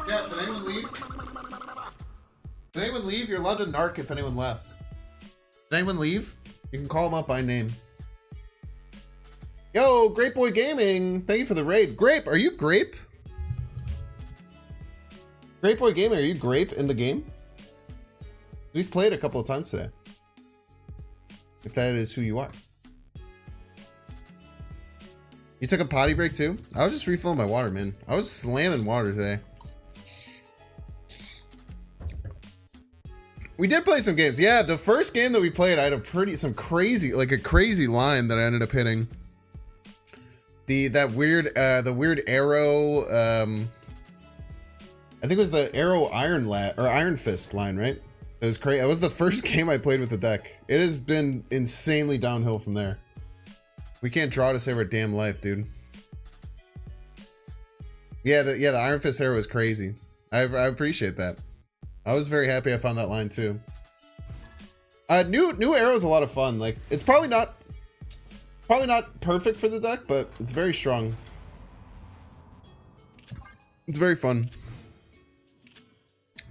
Yeah, did anyone leave? Did anyone leave? You're allowed to narc if anyone left. Did anyone leave? You can call them up by name. Yo, Grape Boy Gaming! Thank you for the raid. Grape, are you Grape? Grape Boy Gaming, are you Grape in the game? We've played a couple of times today. If that is who you are. You took a potty break too? I was just refilling my water, man. I was slamming water today. We did play some games. Yeah, the first game that we played, I had a crazy line that I ended up hitting. The weird arrow, I think it was the arrow iron fist line, right? It was crazy. That was the first game I played with the deck. It has been insanely downhill from there. We can't draw to save our damn life, dude. Yeah, the Iron Fist arrow was crazy. I appreciate that. I was very happy I found that line too. New arrow is a lot of fun. Like, it's probably not perfect for the deck, but it's very strong. It's very fun.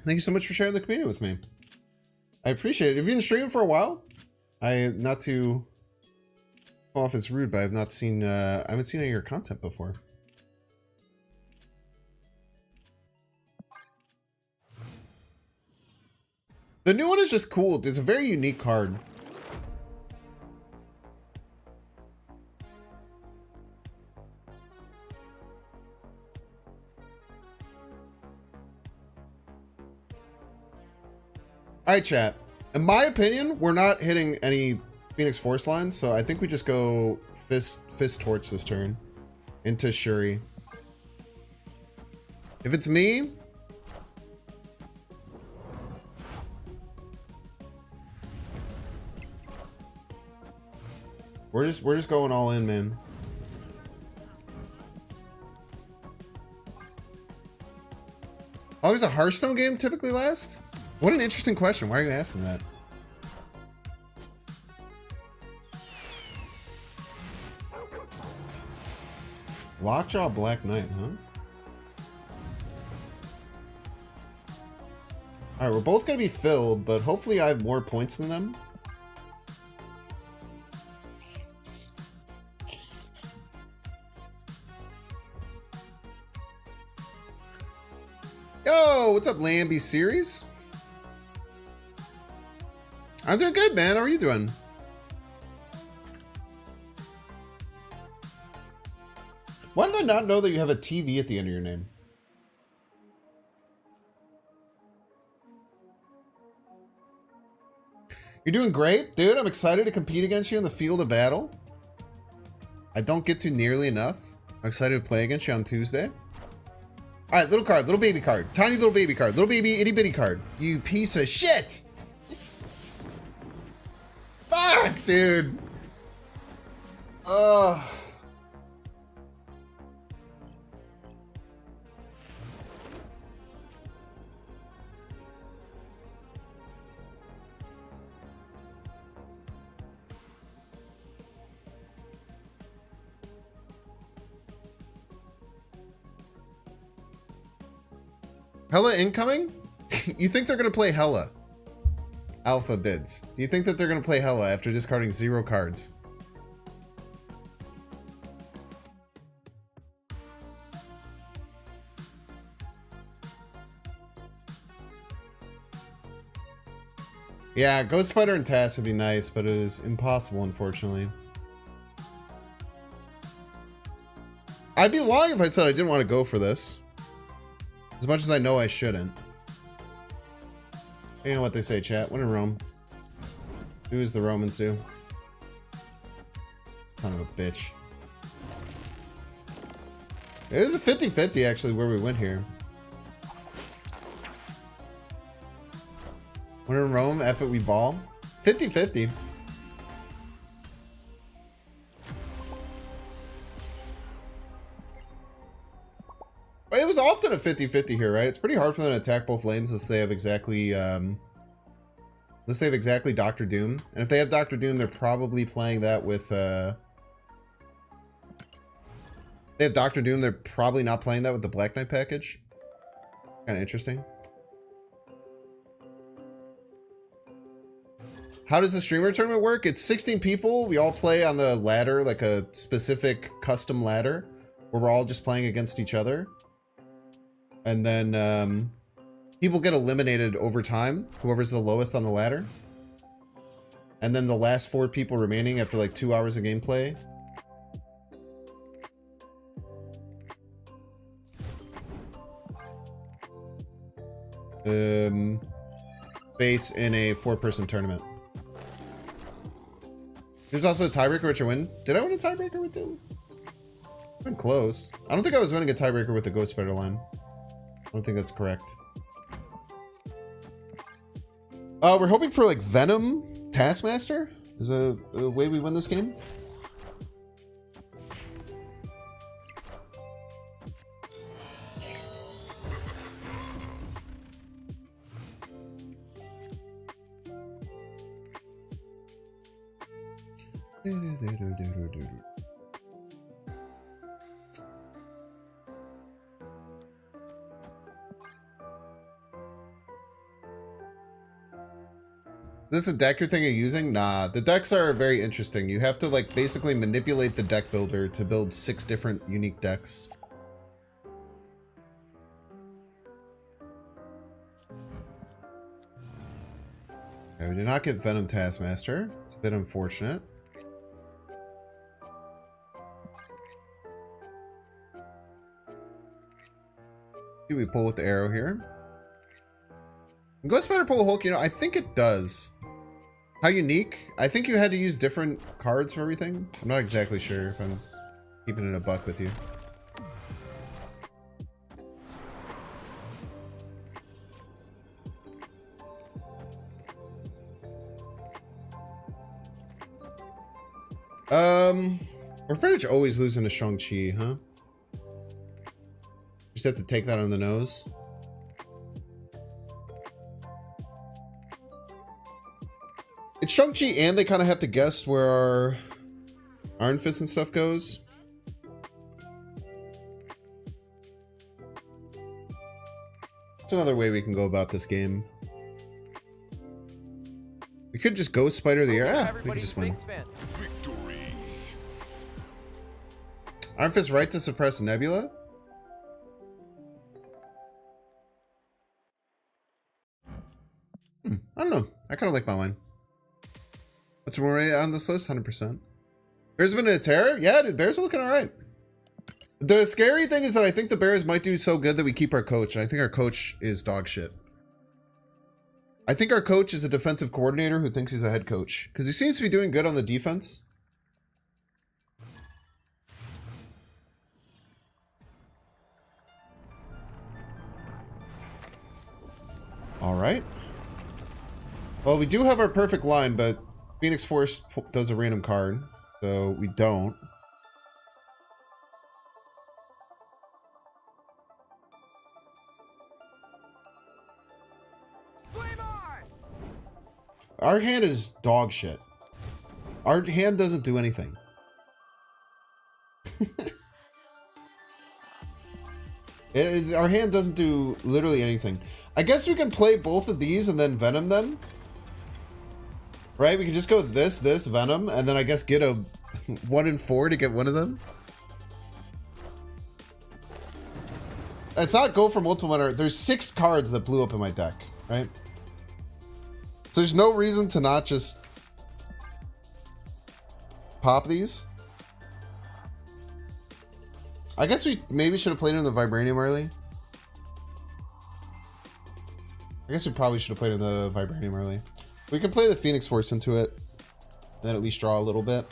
Thank you so much for sharing the community with me. I appreciate it. Have you been streaming for a while? Not to come off as rude, but I haven't seen any of your content before. The new one is just cool. It's a very unique card. All right, chat. In my opinion, we're not hitting any Phoenix Force lines, so I think we just go Fist Torch this turn into Shuri. If it's me, we're just going all in, man. Oh, there's a Hearthstone game typically last? What an interesting question. Why are you asking that? Lockjaw Black Knight, huh? Alright, we're both gonna be filled, but hopefully I have more points than them. Yo, what's up, Lambie Series? I'm doing good, man. How are you doing? Why did I not know that you have a TV at the end of your name? You're doing great, dude. I'm excited to compete against you in the field of battle. I don't get to nearly enough. I'm excited to play against you on Tuesday. All right, little card, little baby card, tiny little baby card, little baby itty bitty card. You piece of shit. Fuck, dude. Ugh. Hella incoming? You think they're gonna play Hella? Alpha bids. Do you think that they're gonna play Hella after discarding 0 cards? Yeah, Ghost Spider and Task would be nice, but it is impossible, unfortunately. I'd be lying if I said I didn't want to go for this. As much as I know I shouldn't. You know what they say, chat. When in Rome, do as the Romans do. Son of a bitch. It is a 50-50 actually where we went here. When in Rome, F it, we ball. 50-50. It was often a 50-50 here, right? It's pretty hard for them to attack both lanes unless they have exactly Doctor Doom. And if they have Doctor Doom, they're probably playing that with they have Doctor Doom, they're probably not playing that with the Black Knight package. Kind of interesting. How does the streamer tournament work? It's 16 people. We all play on the ladder, like a specific custom ladder, where we're all just playing against each other. And then people get eliminated over time, whoever's the lowest on the ladder. And then the last 4 people remaining after like 2 hours of gameplay Face in a 4-person tournament. There's also a tiebreaker which I win. Did I win a tiebreaker with him? I've been close. I don't think I was winning a tiebreaker with the Ghost Spider line. I don't think that's correct. We're hoping for like Venom Taskmaster. Is a way we win this game. Is this a deck you're thinking of using? Nah, the decks are very interesting. You have to like basically manipulate the deck builder to build 6 different unique decks. Okay, we did not get Venom Taskmaster. It's a bit unfortunate. Do we pull with the arrow here? Ghost Spider pull a Hulk, you know, I think it does. How unique? I think you had to use different cards for everything. I'm not exactly sure if I'm keeping it a buck with you. We're pretty much always losing to Shang-Chi, huh? Just have to take that on the nose. It's Shang-Chi and they kind of have to guess where our Iron Fist and stuff goes. That's another way we can go about this game. We could just Ghost Spider the air. Ah, we could just win. Victory. Iron Fist right to suppress Nebula? I don't know. I kind of like my line. What's more on this list? 100%. Bears been a terror? Yeah, dude, Bears are looking alright. The scary thing is that I think the Bears might do so good that we keep our coach. And I think our coach is dog shit. I think our coach is a defensive coordinator who thinks he's a head coach. Because he seems to be doing good on the defense. Alright. Well, we do have our perfect line, but Phoenix Force does a random card, so we don't. Our hand is dog shit. Our hand doesn't do anything. Our hand doesn't do literally anything. I guess we can play both of these and then Venom them. Right? We can just go this, Venom, and then I guess get a 1 in 4 to get one of them. It's not go for multiple mana. There's 6 cards that blew up in my deck, right? So there's no reason to not just pop these. I guess we maybe should have played in the Vibranium early. I guess we probably should have played in the Vibranium early. We can play the Phoenix Force into it, and then at least draw a little bit.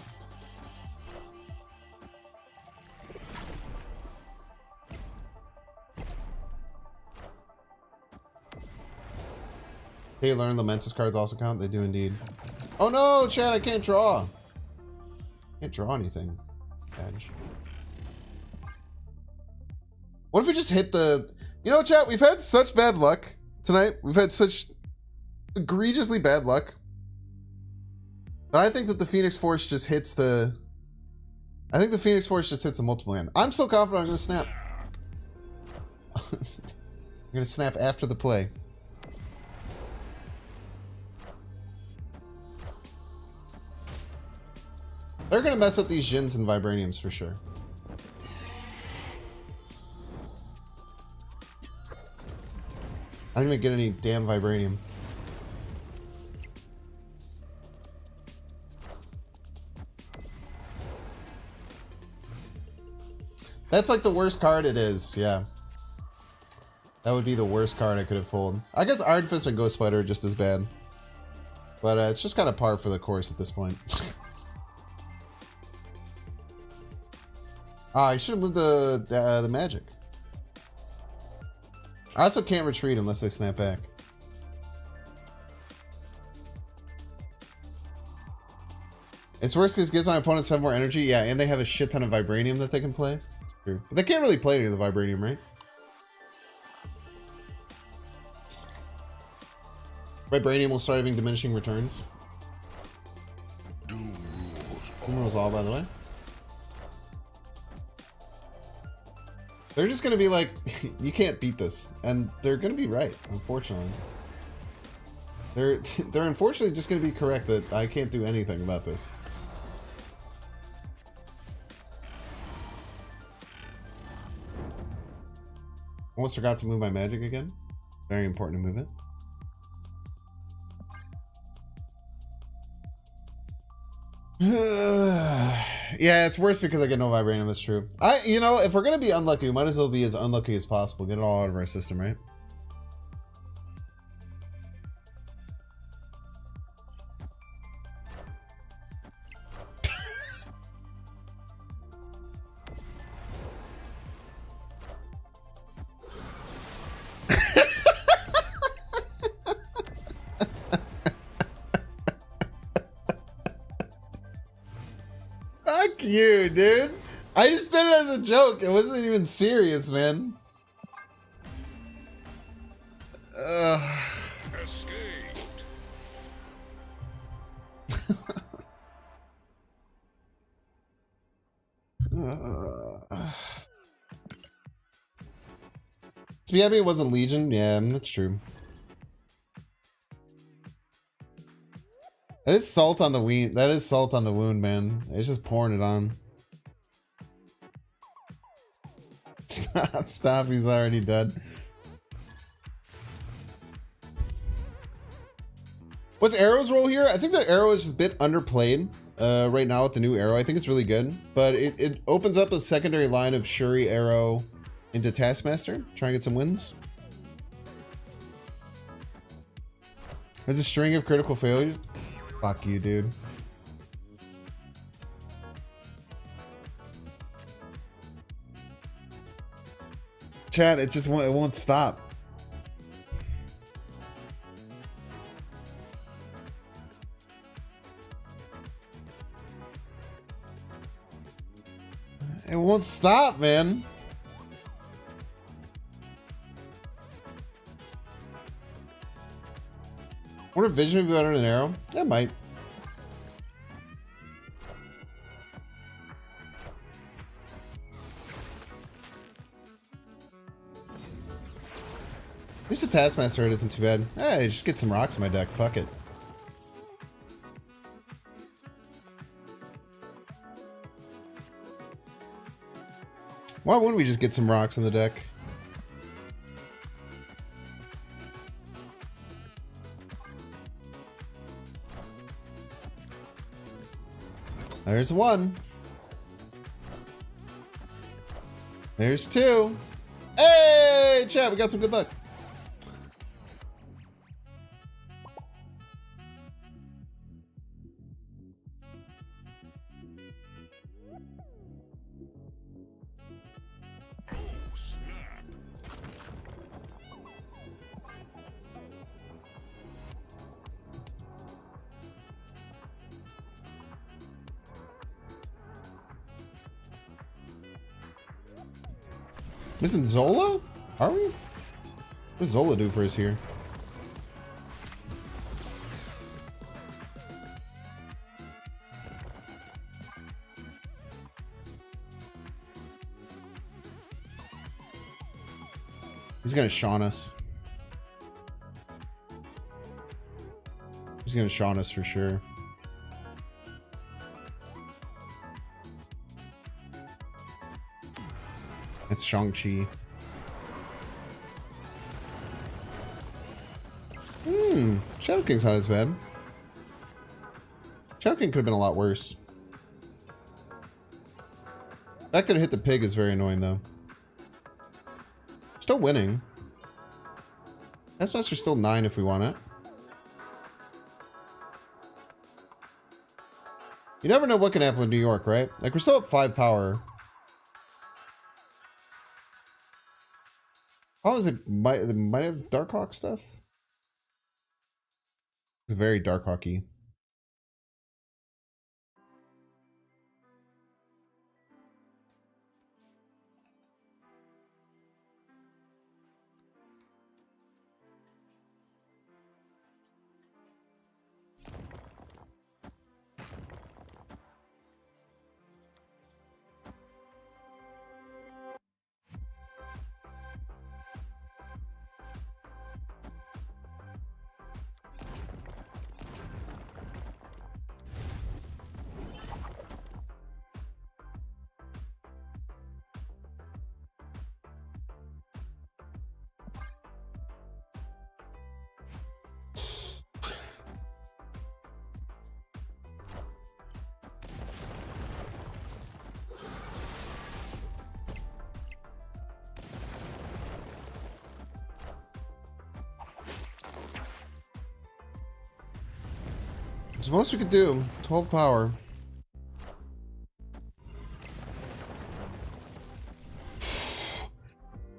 Hey, learn Lamentus cards also count? They do indeed. Oh no, Chad, I can't draw. Can't draw anything. Edge. What if we just hit the... You know, chat, we've had such bad luck tonight. We've had such egregiously bad luck that I think that the Phoenix Force just hits the... I think the Phoenix Force just hits the multiple hand. I'm so confident I'm going to snap. I'm going to snap after the play. They're going to mess up these Jins and Vibraniums for sure. I didn't even get any damn Vibranium. That's like the worst card it is, yeah. That would be the worst card I could have pulled. I guess Iron Fist and Ghost Spider are just as bad. But it's just kind of par for the course at this point. I should have moved the magic. I also can't retreat unless they snap back. It's worse because it gives my opponent 7 more energy. Yeah, and they have a shit ton of Vibranium that they can play. True. But they can't really play any of the Vibranium, right? Vibranium will start having diminishing returns. Doom Rules all, by the way. They're just gonna be like, you can't beat this, and they're gonna be right. Unfortunately, they're unfortunately just gonna be correct that I can't do anything about this. Almost forgot to move my magic again. Very important to move it. Yeah, it's worse because I get no Vibranium, that's true. You know, if we're gonna be unlucky, we might as well be as unlucky as possible. Get it all out of our system, right? Fuck you, dude. I just did it as a joke. It wasn't even serious, man. escaped. To be happy it wasn't Legion. Yeah, that's true. That is salt on the wound. That is salt on the wound, man. It's just pouring it on. Stop. He's already dead. What's Arrow's role here? I think that Arrow is a bit underplayed right now with the new Arrow. I think it's really good, but it opens up a secondary line of Shuri, Arrow into Taskmaster. Try and get some wins. There's a string of critical failures. Fuck you, dude. Chat, it just won't, it won't stop. It won't stop, man. Wonder if Vision would be better than Arrow? That might. At least the Taskmaster hit isn't too bad. Hey, just get some rocks in my deck. Fuck it. Why wouldn't we just get some rocks in the deck? There's one. There's two. Hey, chat, we got some good luck. Oh, snap. Missing Zola? Are we? What does Zola do for us here? He's gonna Shaun us. He's gonna Shaun us for sure. It's Shang-Chi. Shadow King's not as bad. Shadow King could have been a lot worse. The fact that it hit the pig is very annoying, though. Still winning. S-Master's still 9 if we want it. You never know what can happen with New York, right? Like, we're still at 5 power. Oh, is it might have Darkhawk stuff? It's very Darkhawky. It's the most we could do. 12 power.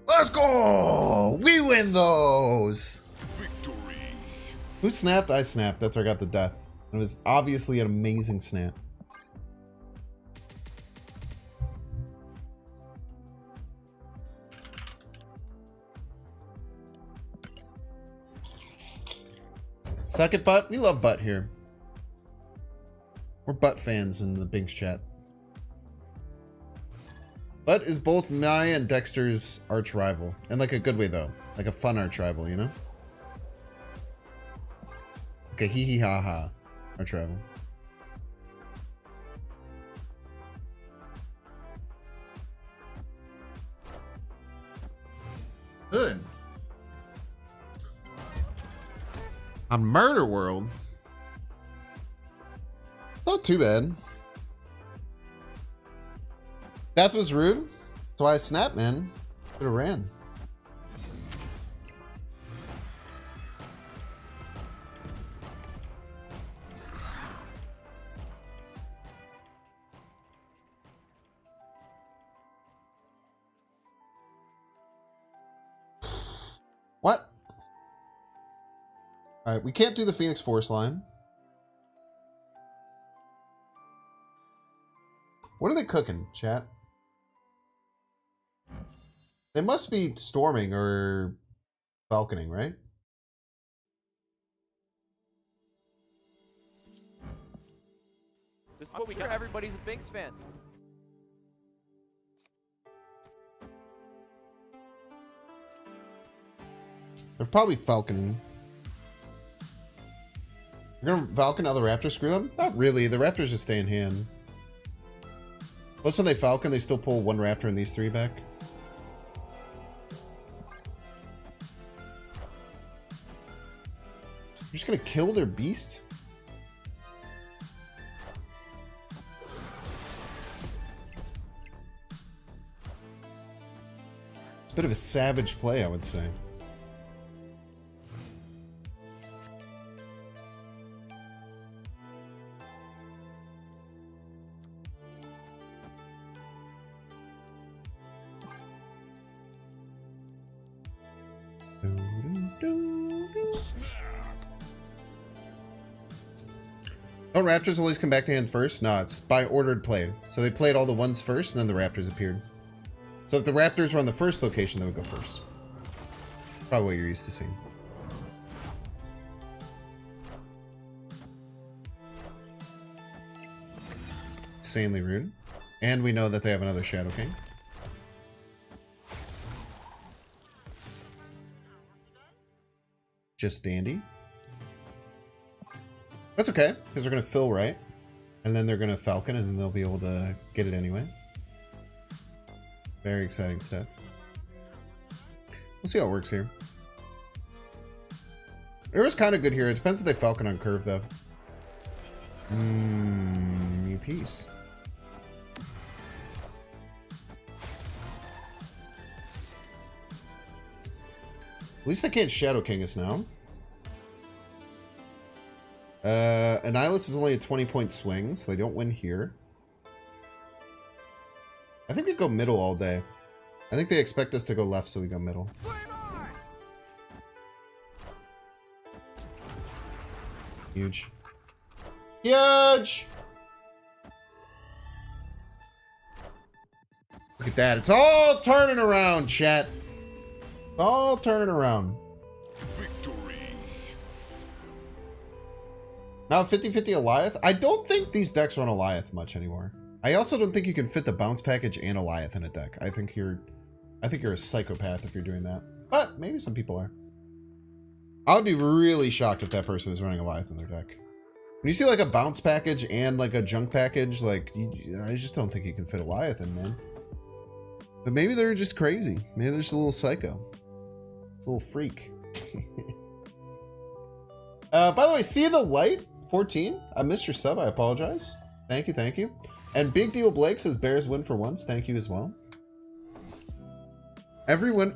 Let's go! We win those! Victory. Who snapped? I snapped. That's where I got the death. It was obviously an amazing snap. Suck it, butt. We love butt here. We're butt fans in the Binks chat. Butt is both Maya and Dexter's arch rival. In like a good way though. Like a fun arch rival, you know? Like a hee hee ha ha arch rival. Good. On Murder World. Not too bad. That was rude. That's why I snapped, man. Could have ran. What? Alright, we can't do the Phoenix Force line. What are they cooking, chat? They must be storming or falconing, right? This is what we got. Everybody's a Binks fan. They're probably falconing. You're gonna falcon other Raptors? Screw them? Not really. The Raptors just stay in hand. Plus, when they falcon, they still pull one Raptor and these three back. You're just gonna kill their beast? It's a bit of a savage play, I would say. Oh, Raptors always come back to hand first? No, it's by ordered play. So they played all the ones first, and then the Raptors appeared. So if the Raptors were on the first location, they would go first. Probably what you're used to seeing. Insanely rude. And we know that they have another Shadow King. Just dandy. That's okay, because they're going to fill right. And then they're going to Falcon, and then they'll be able to get it anyway. Very exciting stuff. We'll see how it works here. It was kind of good here. It depends if they Falcon on curve, though. New piece. At least they can't Shadow King us now. Annihilus is only a 20-point swing, so they don't win here. I think we go middle all day. I think they expect us to go left, so we go middle. Huge. Huge! Look at that. It's all turning around, chat. All turning around. Victory. Now 50-50 Eliath. I don't think these decks run Eliath much anymore. I also don't think you can fit the bounce package and Eliath in a deck. I think you're a psychopath if you're doing that. But maybe some people are. I would be really shocked if that person is running Eliath in their deck. When you see like a bounce package and like a junk package, like I just don't think you can fit Eliath in, man. But maybe they're just crazy. Maybe they're just a little psycho. It's a little freak. By the way, See the Light 14. I missed your sub. I apologize. Thank you, thank you. And Big Deal Blake says Bears win for once. Thank you as well. Everyone.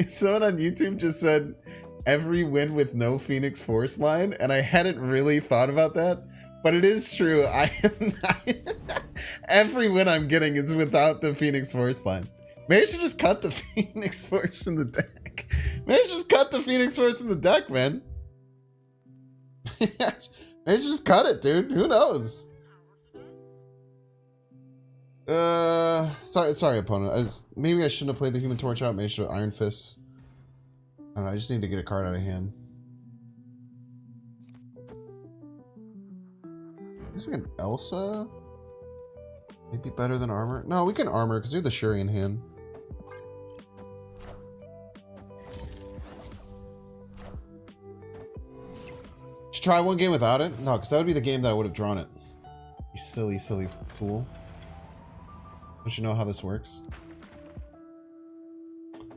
Someone on YouTube just said every win with no Phoenix Force line, and I hadn't really thought about that, but it is true. I am not, every win I'm getting is without the Phoenix Force line. Maybe I should just cut the Phoenix Force from the deck. Maybe I should just cut the Phoenix Force from the deck, man. Maybe I should just cut it, dude. Who knows? Sorry, opponent. Maybe I shouldn't have played the Human Torch out. Maybe I should have Iron Fists. I don't know. I just need to get a card out of hand. I guess we can Elsa. Maybe better than armor. No, we can armor because we have the Shuri in hand. Should try one game without it? No, because that would be the game that I would have drawn it. You silly, silly fool. Don't you know how this works?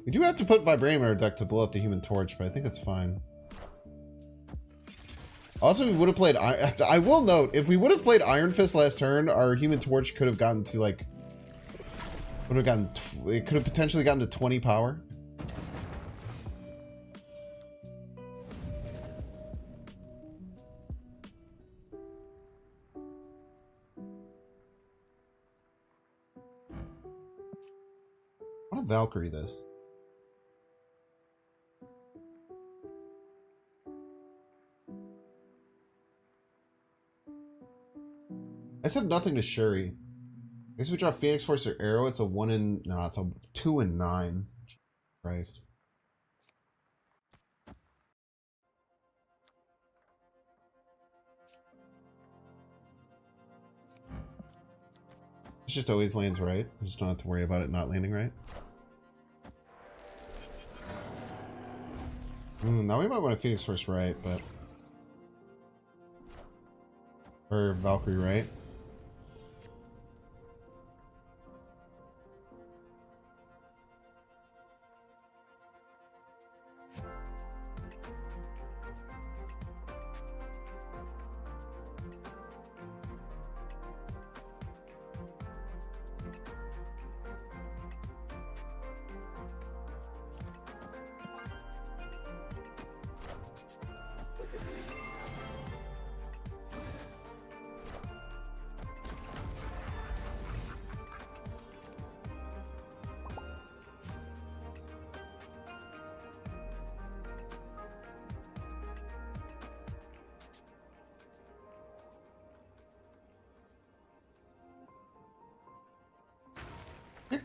We do have to put Vibranium in our deck to blow up the Human Torch, but I think it's fine. Also, we would have played... I will note, if we would have played Iron Fist last turn, our Human Torch could have gotten to, like... It could have potentially gotten to 20 power. I want to Valkyrie this. I said nothing to Shuri. I guess we draw Phoenix Force or Arrow. It's a 1 in... No, it's a 2 and 9. Christ. It just always lands right. I just don't have to worry about it not landing right. Now we might want to Phoenix Force right, but... Or Valkyrie right.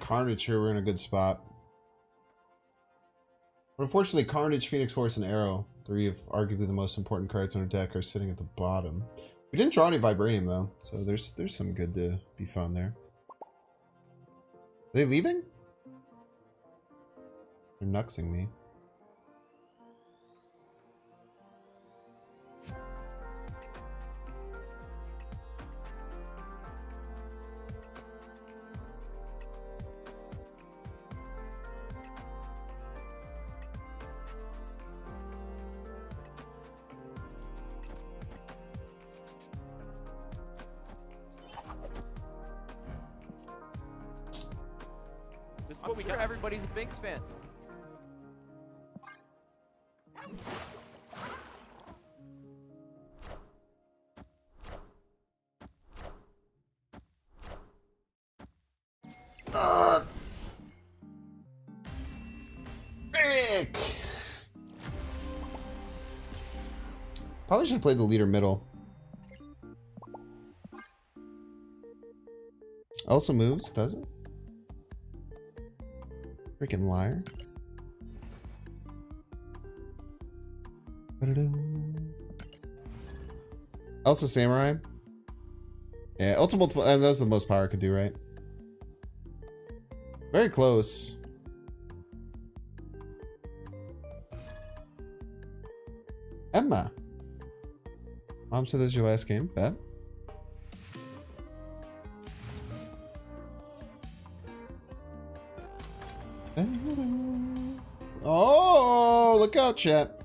Carnage here, we're in a good spot. But unfortunately, Carnage, Phoenix Force, and Arrow, 3 of arguably the most important cards in our deck, are sitting at the bottom. We didn't draw any Vibranium though, so there's some good to be found there. Are they leaving? They're nuxing me. This is what we got. Everybody's a Binks fan. Frick. Probably should have played the leader middle. Also moves, does it? Freaking liar. Also samurai. Yeah, ultimate. That was the most power I could do, right? Very close. Emma. Mom said this is your last game. Bet. Oh, look out, chat.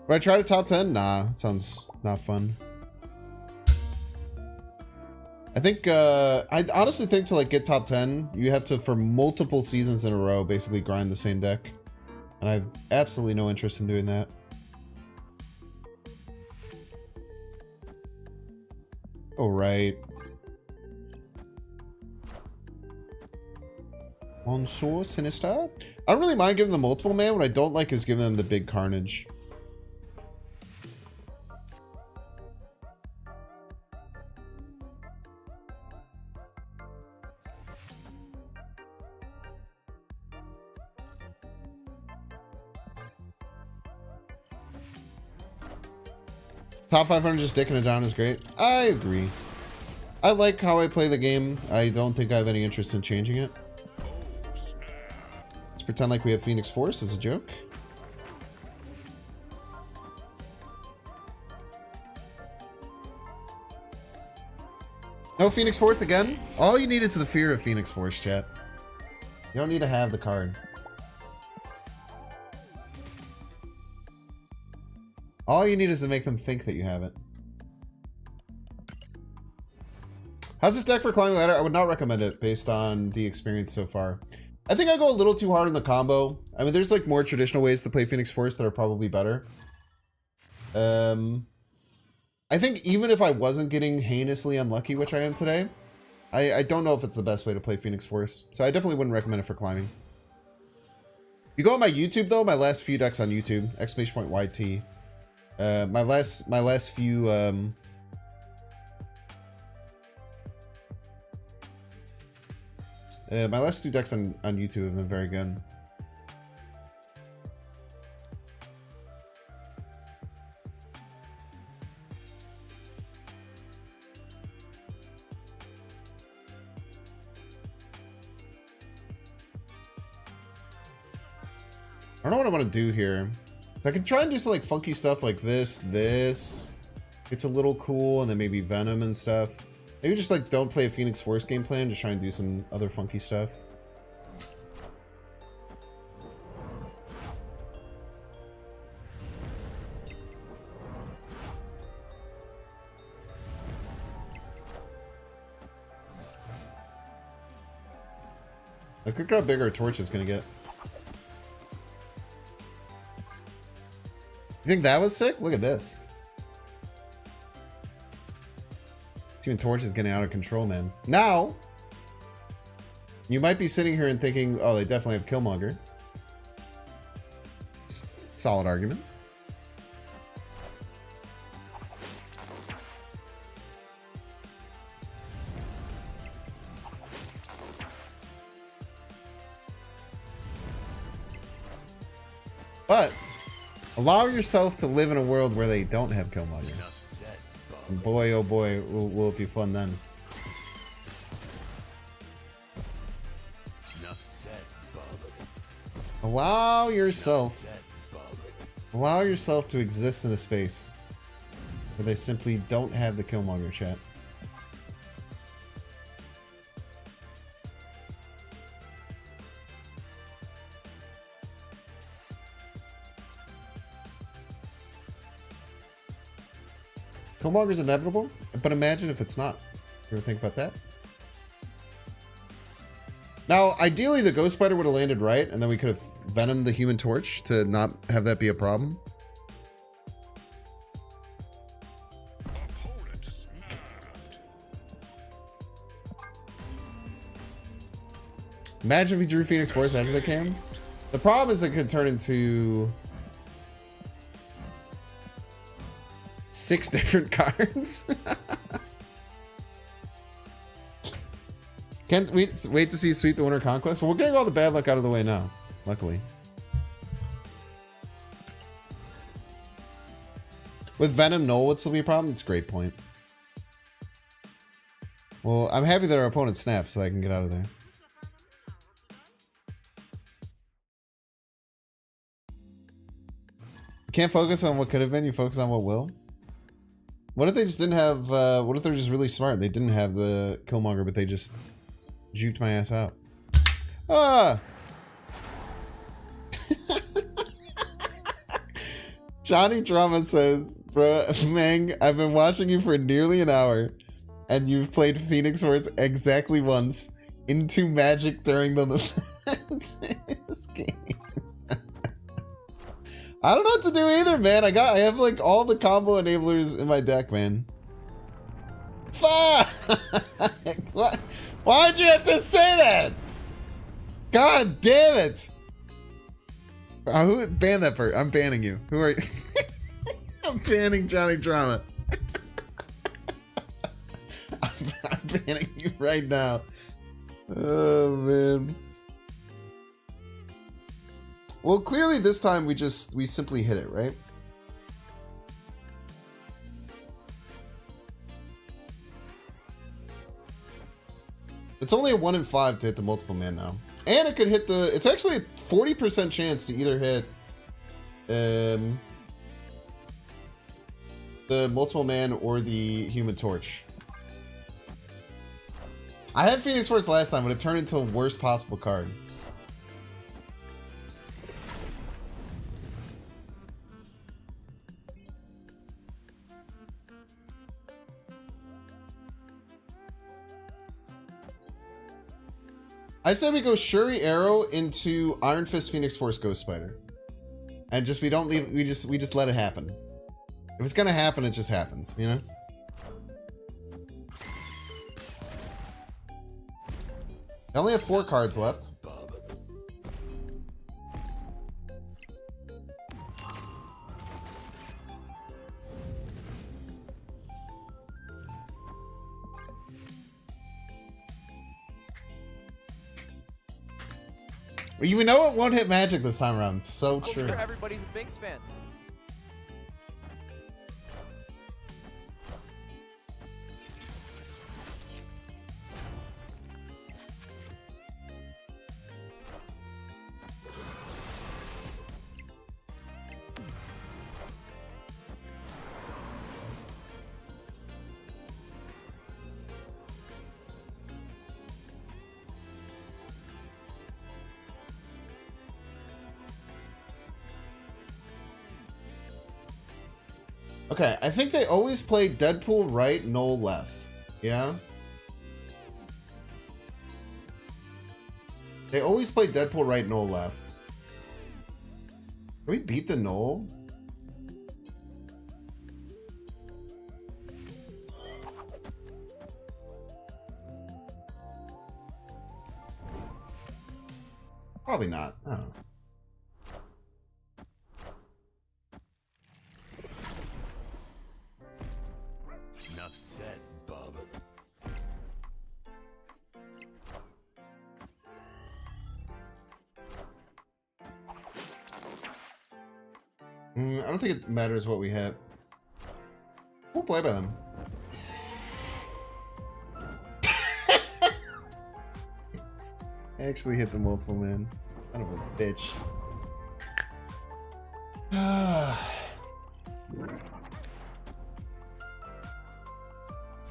Would I try to top 10? Nah, it sounds not fun. I think, I honestly think to like get top 10, you have to, for multiple seasons in a row, basically grind the same deck. And I have absolutely no interest in doing that. Oh, right. Monsieur Sinister? I don't really mind giving them multiple man. What I don't like is giving them the big carnage. Top 500 just dicking it down is great. I agree. I like how I play the game. I don't think I have any interest in changing it. Let's pretend like we have Phoenix Force as a joke. No Phoenix Force again? All you need is the fear of Phoenix Force, chat. You don't need to have the card. All you need is to make them think that you have it. How's this deck for climbing the ladder? I would not recommend it based on the experience so far. I think I go a little too hard on the combo. I mean, there's like more traditional ways to play Phoenix Force that are probably better. I think even if I wasn't getting heinously unlucky, which I am today, I don't know if it's the best way to play Phoenix Force. So I definitely wouldn't recommend it for climbing. You go on my YouTube though, my last few decks on YouTube, !YT. My last few my last two decks on YouTube have been very good. I don't know what I want to do here. I could try and do some like funky stuff like this. It's a little cool, and then maybe Venom and stuff. Maybe just like don't play a Phoenix Force game plan, just try and do some other funky stuff. Look how big our torch is gonna get. You think that was sick? Look at this. Even Torch is getting out of control, man. Now, you might be sitting here and thinking, oh, they definitely have Killmonger. Solid argument. But allow yourself to live in a world where they don't have Killmonger. And boy, oh boy, will it be fun then. Allow yourself to exist in a space where they simply don't have the Killmonger, chat. Killmonger's inevitable, but imagine if it's not. You ever think about that? Now, ideally, the Ghost Spider would have landed right, and then we could have Venomed the Human Torch to not have that be a problem. Opponent snapped. Imagine if he drew Phoenix Force after the cam. The problem is it could turn into 6 different cards. Can't wait to see Sweep the Winter Conquest. Well, we're getting all the bad luck out of the way now, luckily. With Venom, Null would still be a problem. It's a great point. Well, I'm happy that our opponent snaps so I can get out of there. You can't focus on what could have been, you focus on what will. What if they just didn't have, what if they're just really smart? They didn't have the Killmonger, but they just juked my ass out. Ah! Johnny Drama says, bruh, Meng, I've been watching you for nearly an hour, and you've played Phoenix Force exactly once into Magic during the this game. I don't know what to do either, man. I have like all the combo enablers in my deck, man. Fuck! What? Why'd you have to say that? God damn it! Who banned that part? I'm banning you. Who are you? I'm banning Johnny Drama. I'm banning you right now. Oh man. Well, clearly this time we simply hit it, right? It's only a 1 in 5 to hit the multiple man now. And it could hit the... It's actually a 40% chance to either hit... the multiple man or the Human Torch. I had Phoenix Force last time, but it turned into the worst possible card. I say we go Shuri Arrow into Iron Fist Phoenix Force Ghost Spider. And just we don't leave we just let it happen. If it's gonna happen, it just happens, you know? I only have 4 cards left. You know it won't hit magic this time around. So true. Sure, everybody's a Binks fan. Okay, I think they always play Deadpool right, Null left. Yeah? They always play Deadpool right, Null left. Can we beat the Null? Probably not. I don't know. Enough said, bub. I don't think it matters what we hit. We'll play by them. I actually hit the multiple man. Son of a bitch.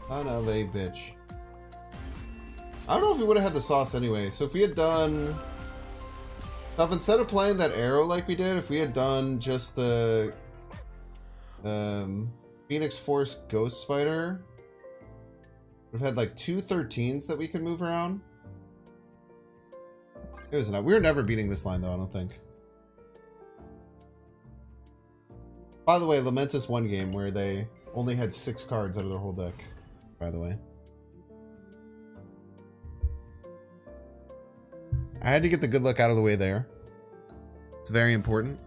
Son of a bitch. I don't know if we would have had the sauce anyway. So if we had done... Stuff, instead of playing that arrow like we did, if we had done just the Phoenix Force Ghost Spider, we've had like 2 13s that we could move around. It was enough. We were never beating this line though, I don't think. By the way, Lamentus one game where they only had 6 cards out of their whole deck, by the way. I had to get the good luck out of the way there. It's very important.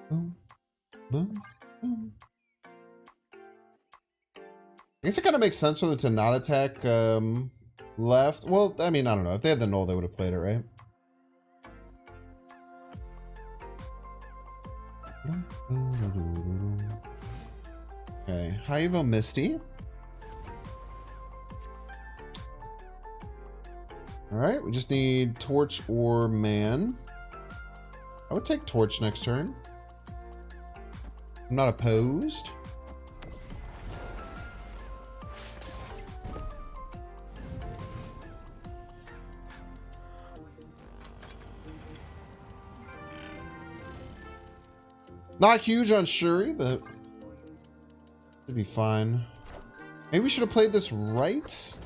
Boom, boom, boom. I guess it kind of makes sense for them to not attack left. Well, I mean, I don't know. If they had the null, they would have played it, right? Okay, Haivo Misty. Alright, we just need Torch or Man. I would take Torch next turn. I'm not opposed. Not huge on Shuri, but it'd be fine. Maybe we should have played this right.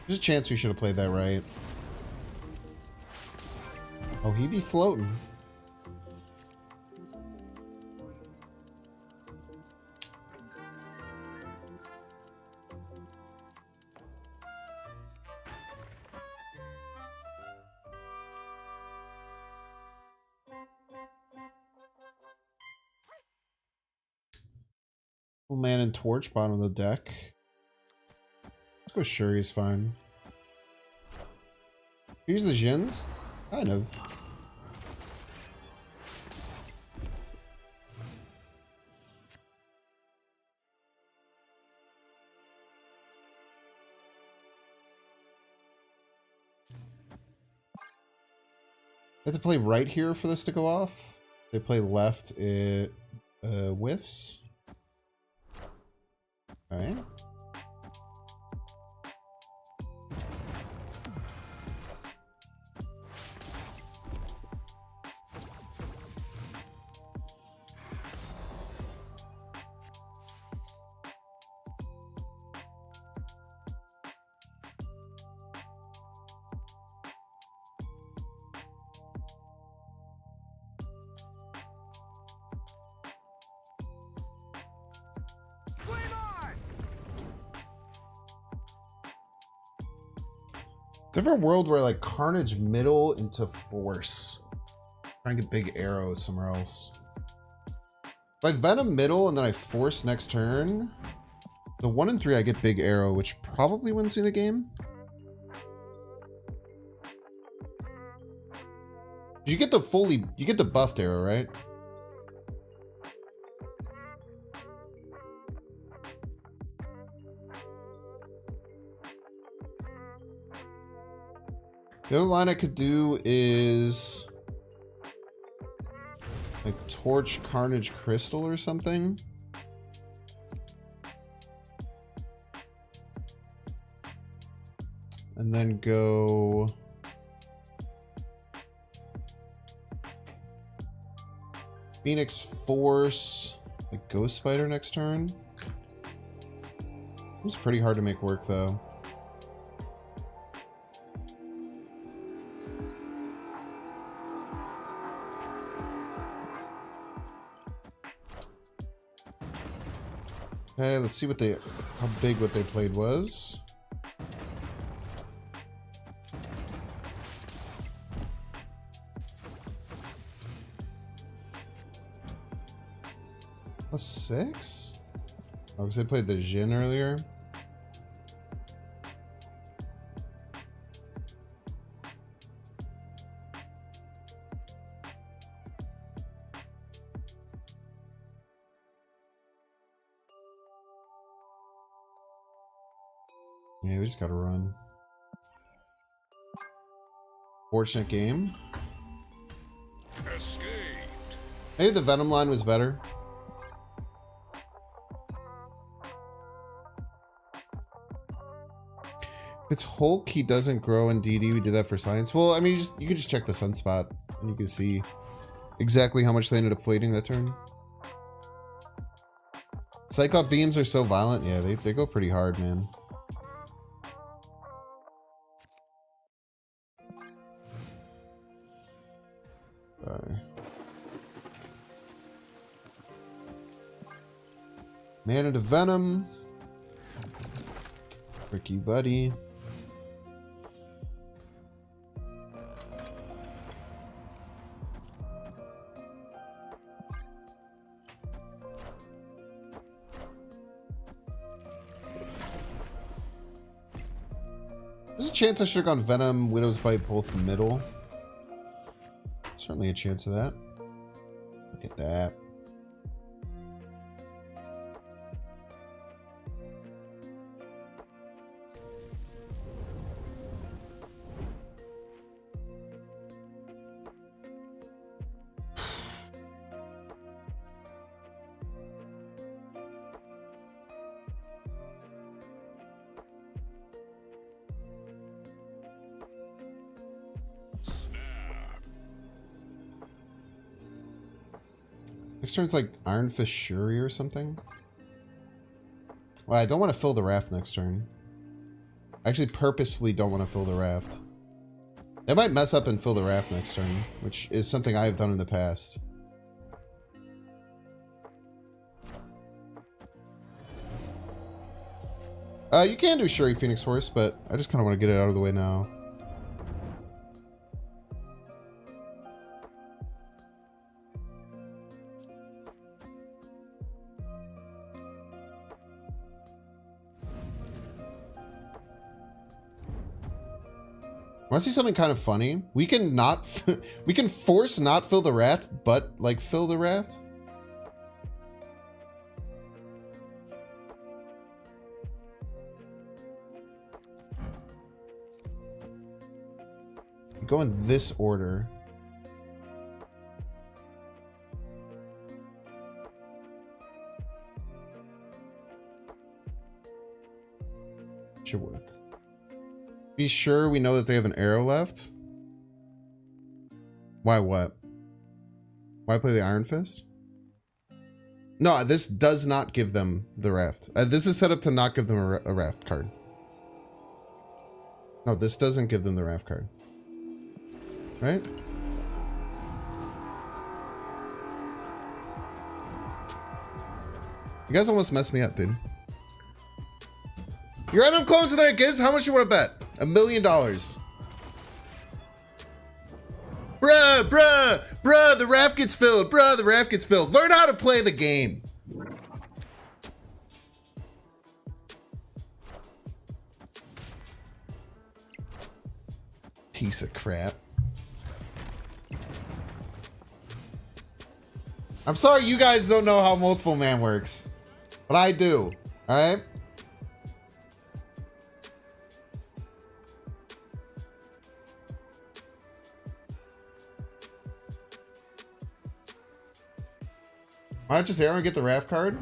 There's a chance we should have played that right. Oh, he be floating. Man and Torch, bottom of the deck. Let's go Shuri's fine. Use the Jins? Kind of. They have to play right here for this to go off. They play left, it whiffs. Alright. Is there ever a world where like Carnage middle into Force? Try and get big arrows somewhere else. If I Venom middle and then I Force next turn, the 1 and 3 I get big arrow, which probably wins me the game. You get the buffed arrow, right? The other line I could do is like Torch Carnage Crystal or something. And then go Phoenix Force, like Ghost Spider next turn. It was pretty hard to make work though. Okay, let's see how big what they played was. +6? Oh, because they played the Jin earlier. Yeah, we just gotta run. Fortunate game. Escaped. Maybe the Venom line was better. If it's Hulk, he doesn't grow in DD. We did that for science. Well, I mean, you could just check the sunspot and you can see exactly how much they ended up fleeting that turn. Cyclop beams are so violent. Yeah, they go pretty hard, man. Mana to Venom. Frick you, buddy. There's a chance I should have gone Venom, Widow's Bite, both middle. Certainly a chance of that. Look at that. Next turn's like Iron Fist Shuri or something. Well, I don't want to fill the Raft next turn. I actually purposefully don't want to fill the Raft. They might mess up and fill the Raft next turn, which is something I've done in the past. You can do Shuri Phoenix Horse, but I just kind of want to get it out of the way now. Want to see something kind of funny? We can not, we can force not fill the Raft, but like fill the Raft. Go in this order. Should work. Be sure we know that they have an arrow left. Why what? Why play the Iron Fist? No, this does not give them the Raft. This is set up to not give them a Raft card. No, this doesn't give them the Raft card. Right? You guys almost messed me up, dude. Your MM clones are there, kids? How much you want to bet? $1 million. Bruh, the Raft gets filled. Bruh, the Raft gets filled. Learn how to play the game. Piece of crap. I'm sorry you guys don't know how multiple man works, but I do. All right? Why not just arrow and get the Raft card?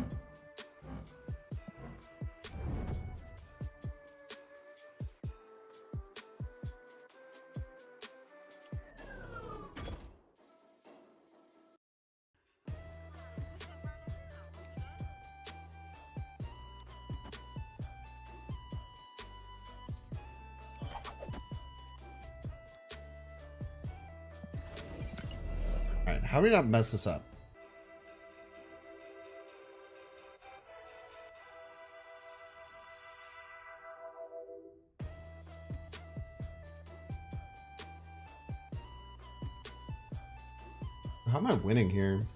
All right, how do we not mess this up? How am I winning here?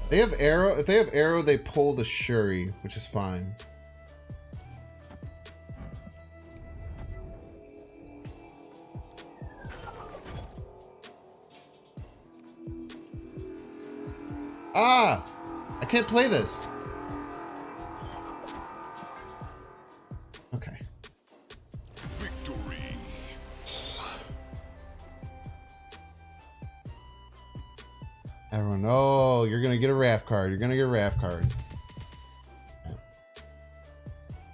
They have arrow. If they have arrow, they pull the Shuri, which is fine. Ah! I can't play this. Okay. Victory. Everyone, oh, you're gonna get a Raft card. You're gonna get a Raft card.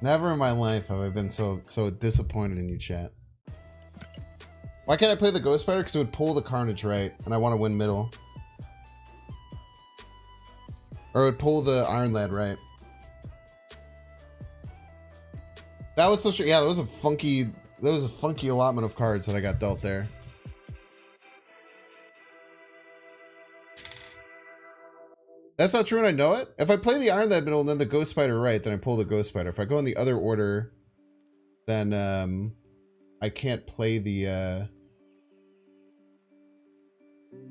Never in my life have I been so disappointed in you, chat. Why can't I play the Ghost Spider? Because it would pull the Carnage right, and I want to win middle. Or it would pull the Iron Lad right. That was such a, yeah, that was a funky allotment of cards that I got dealt there. That's not true and I know it. If I play the Iron that middle and then the Ghost Spider right, then I pull the Ghost Spider. If I go in the other order, then I can't play the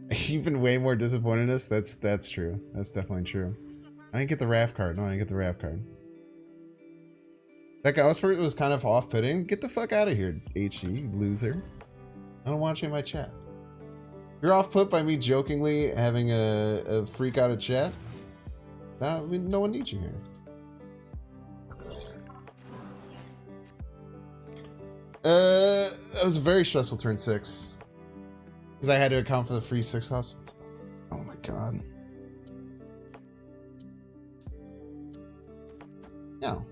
You've been way more disappointed in us. That's true. That's definitely true. I didn't get the Raft card. No, I didn't get the Raft card. That Ghost Spirit was kind of off-putting. Get the fuck out of here, HE, you loser. I don't want you in my chat. You're off-put by me jokingly having a freak out of chat. No, I mean, no one needs you here. That was a very stressful turn 6. Because I had to account for the free 6 cost. Oh my god. No.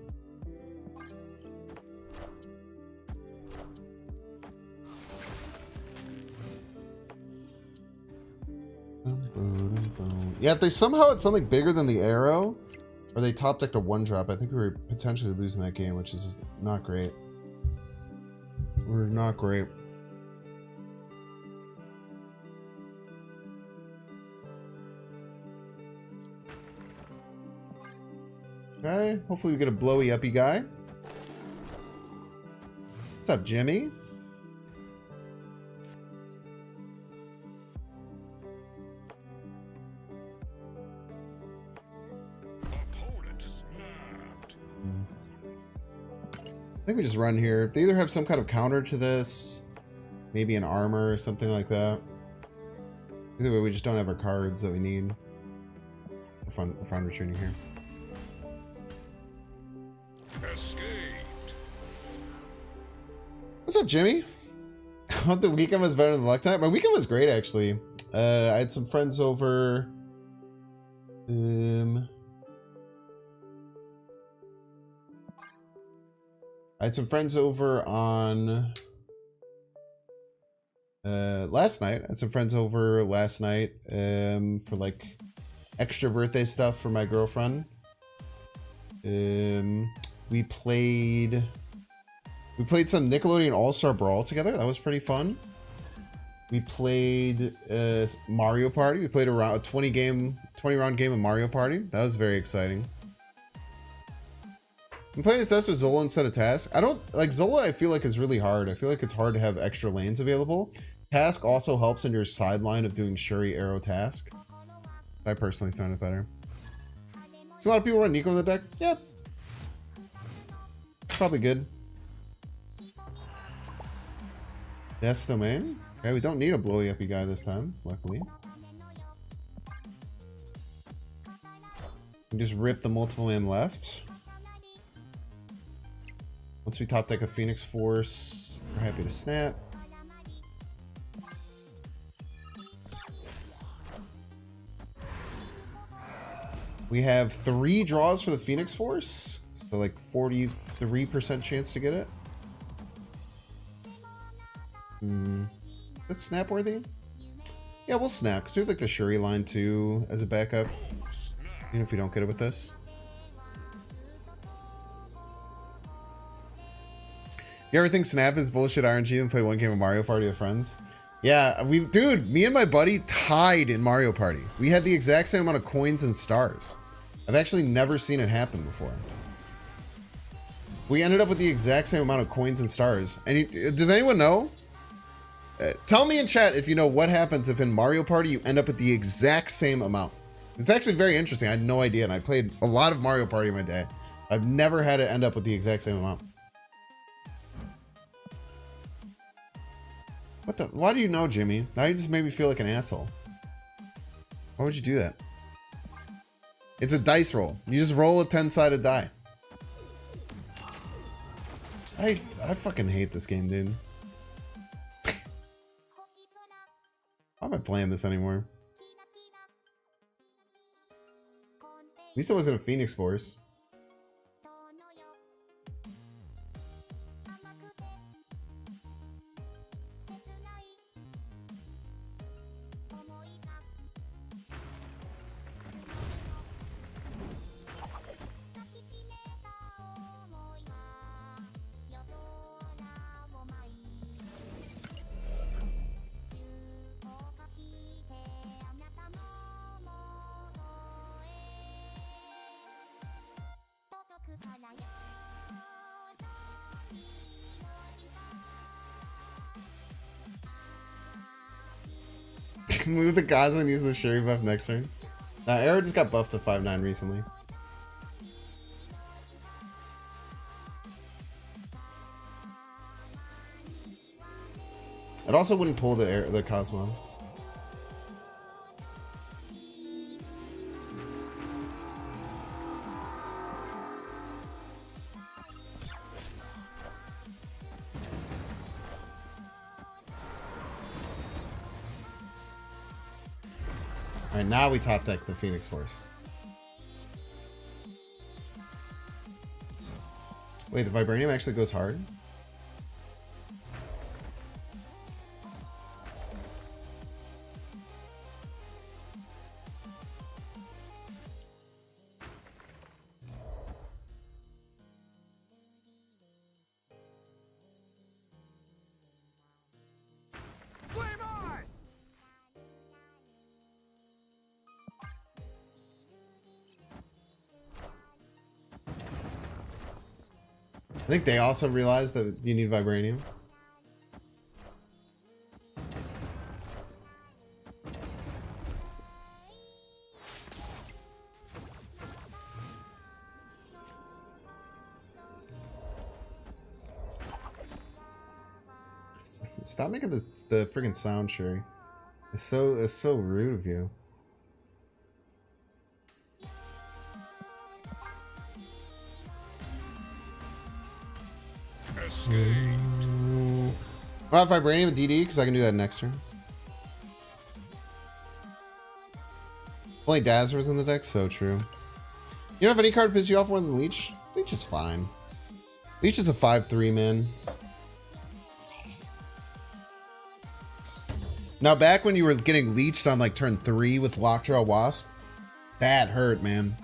Yeah, if they somehow had something bigger than the arrow, or they top decked a 1-drop, I think we were potentially losing that game, which is not great. We're not great. Okay, hopefully we get a blowy uppy guy. What's up, Jimmy? Opponent snapped. I think we just run here. They either have some kind of counter to this, maybe an armor or something like that. Either way, we just don't have our cards that we need. We're fine retreating here. Escaped. What's up, Jimmy? I thought the weekend was better than the luck time. My weekend was great, actually. I had some friends over. I had some friends over on last night. I had some friends over last night for like extra birthday stuff for my girlfriend. We played some Nickelodeon All-Star Brawl together. That was pretty fun. We played Mario Party. We played a 20-round game of Mario Party. That was very exciting. I'm playing assess with Zola instead of Task. I don't like Zola. I feel like is really hard. I feel like it's hard to have extra lanes available. Task also helps in your sideline of doing Shuri Arrow Task. I personally find it better. There's a lot of people run Nico in the deck. Yeah, probably good. Yes, domain. Okay, we don't need a blowy uppy guy this time, luckily. We just rip the multiple man left. Once we top deck a Phoenix Force, we're happy to snap. We have 3 draws for the Phoenix Force, so like 43% chance to get it. That's snap worthy? Yeah, we'll snap because we have like the Shuri line too as a backup, even if we don't get it with this. You ever think snap is bullshit RNG and play one game of Mario Party with friends? Yeah, dude, me and my buddy tied in Mario Party. We had the exact same amount of coins and stars. I've actually never seen it happen before. We ended up with the exact same amount of coins and stars. And does anyone know? Tell me in chat if you know what happens if in Mario Party you end up with the exact same amount. It's actually very interesting. I had no idea, and I played a lot of Mario Party in my day. I've never had it end up with the exact same amount. What the? Why do you know, Jimmy? Now you just made me feel like an asshole. Why would you do that? It's a dice roll. You just roll a 10-sided die. I fucking hate this game, dude. Why am I playing this anymore? At least it wasn't a Phoenix Force. Move the Gaza and use the Shuri buff next turn. Now, Arrow just got buffed to 5/9 recently. It also wouldn't pull the Cosmo. Alright, now we top deck the Phoenix Force. Wait, the Vibranium actually goes hard? I think they also realized that you need Vibranium. Stop making the freaking sound, Sherry. It's so rude of you. Escaped. I have Vibranium with DD because I can do that next turn. Only Dazzler's in the deck, so true. You don't have any card piss you off more than Leech? Leech is fine. Leech is a 5/3, man. Now, back when you were getting leeched on like turn 3 with Lockjaw Wasp, that hurt, man.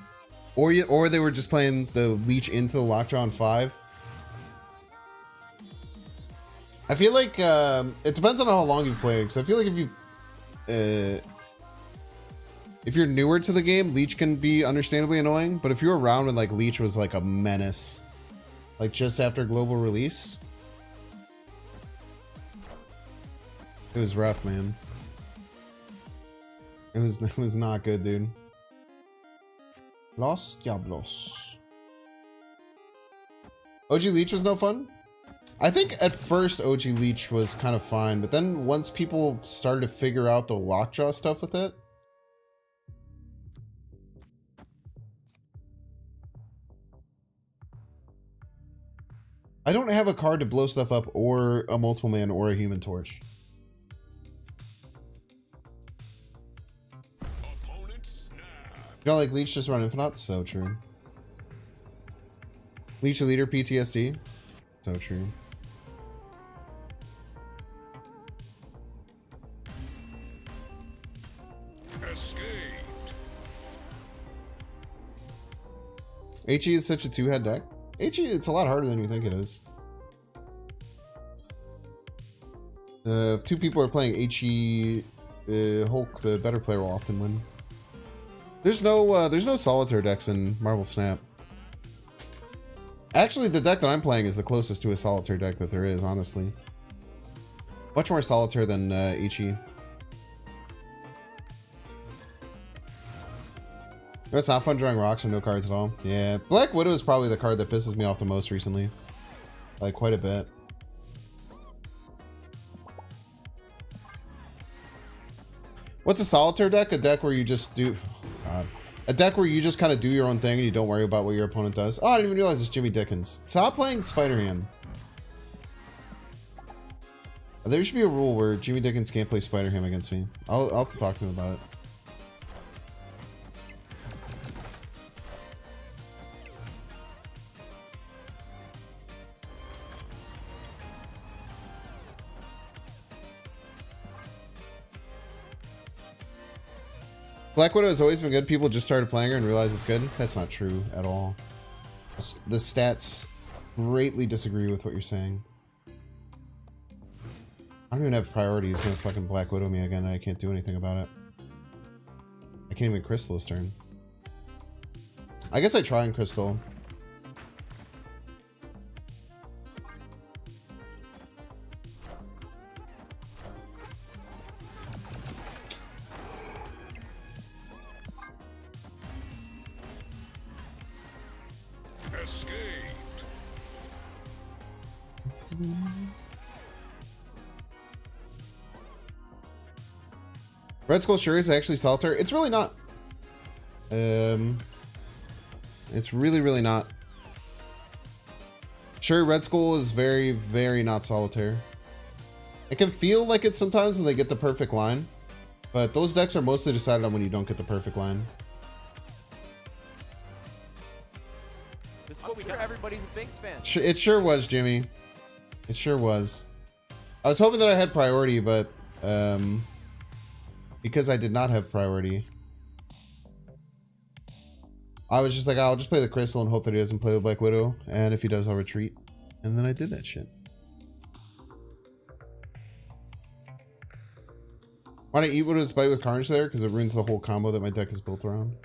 Or they were just playing the leech into the Lockjaw on 5. I feel like it depends on how long you've played it. Because I feel like if you're newer to the game, Leech can be understandably annoying. But if you're around when like Leech was like a menace, like just after global release, it was rough, man. It was not good, dude. Los Diablos. OG Leech was no fun. I think at first OG Leech was kind of fine, but then once people started to figure out the Lockjaw stuff with it, I don't have a card to blow stuff up or a multiple man or a Human Torch. Opponent snapped. You don't like Leech just run Infinite? So true. Leech a leader PTSD? So true. Escaped. HE is such a 2-head deck. HE, it's a lot harder than you think it is. If 2 people are playing HE Hulk, the better player will often win. There's no solitaire decks in Marvel Snap. Actually, the deck that I'm playing is the closest to a solitaire deck that there is, honestly. Much more solitaire than HE. It's not fun drawing rocks with no cards at all. Yeah, Black Widow is probably the card that pisses me off the most recently. Like, quite a bit. What's a solitaire deck? A deck where you just do... God. A deck where you just kind of do your own thing and you don't worry about what your opponent does. Oh, I didn't even realize it's Jimmy Dickens. Stop playing Spider-Ham. There should be a rule where Jimmy Dickens can't play Spider-Ham against me. I'll have to talk to him about it. Black Widow has always been good. People just started playing her and realized it's good. That's not true at all. The stats greatly disagree with what you're saying. I don't even have priorities. Gonna fucking Black Widow me again. I can't do anything about it. I can't even Crystal this turn. I guess I try and Crystal. Escaped. Red Skull sure is actually solitaire. It's really not. It's really not. Sure, Red Skull is very not solitaire. It can feel like it sometimes when they get the perfect line, but those decks are mostly decided on when you don't get the perfect line. This is what we got. Everybody's a Binks fan. It sure was, Jimmy. It sure was. I was hoping that I had priority, but because I did not have priority, I was just like, I'll just play the Crystal and hope that he doesn't play the Black Widow, and if he does, I'll retreat. And then I did that shit. Why not eat Widow's Bite with Carnage there? Because it ruins the whole combo that my deck is built around.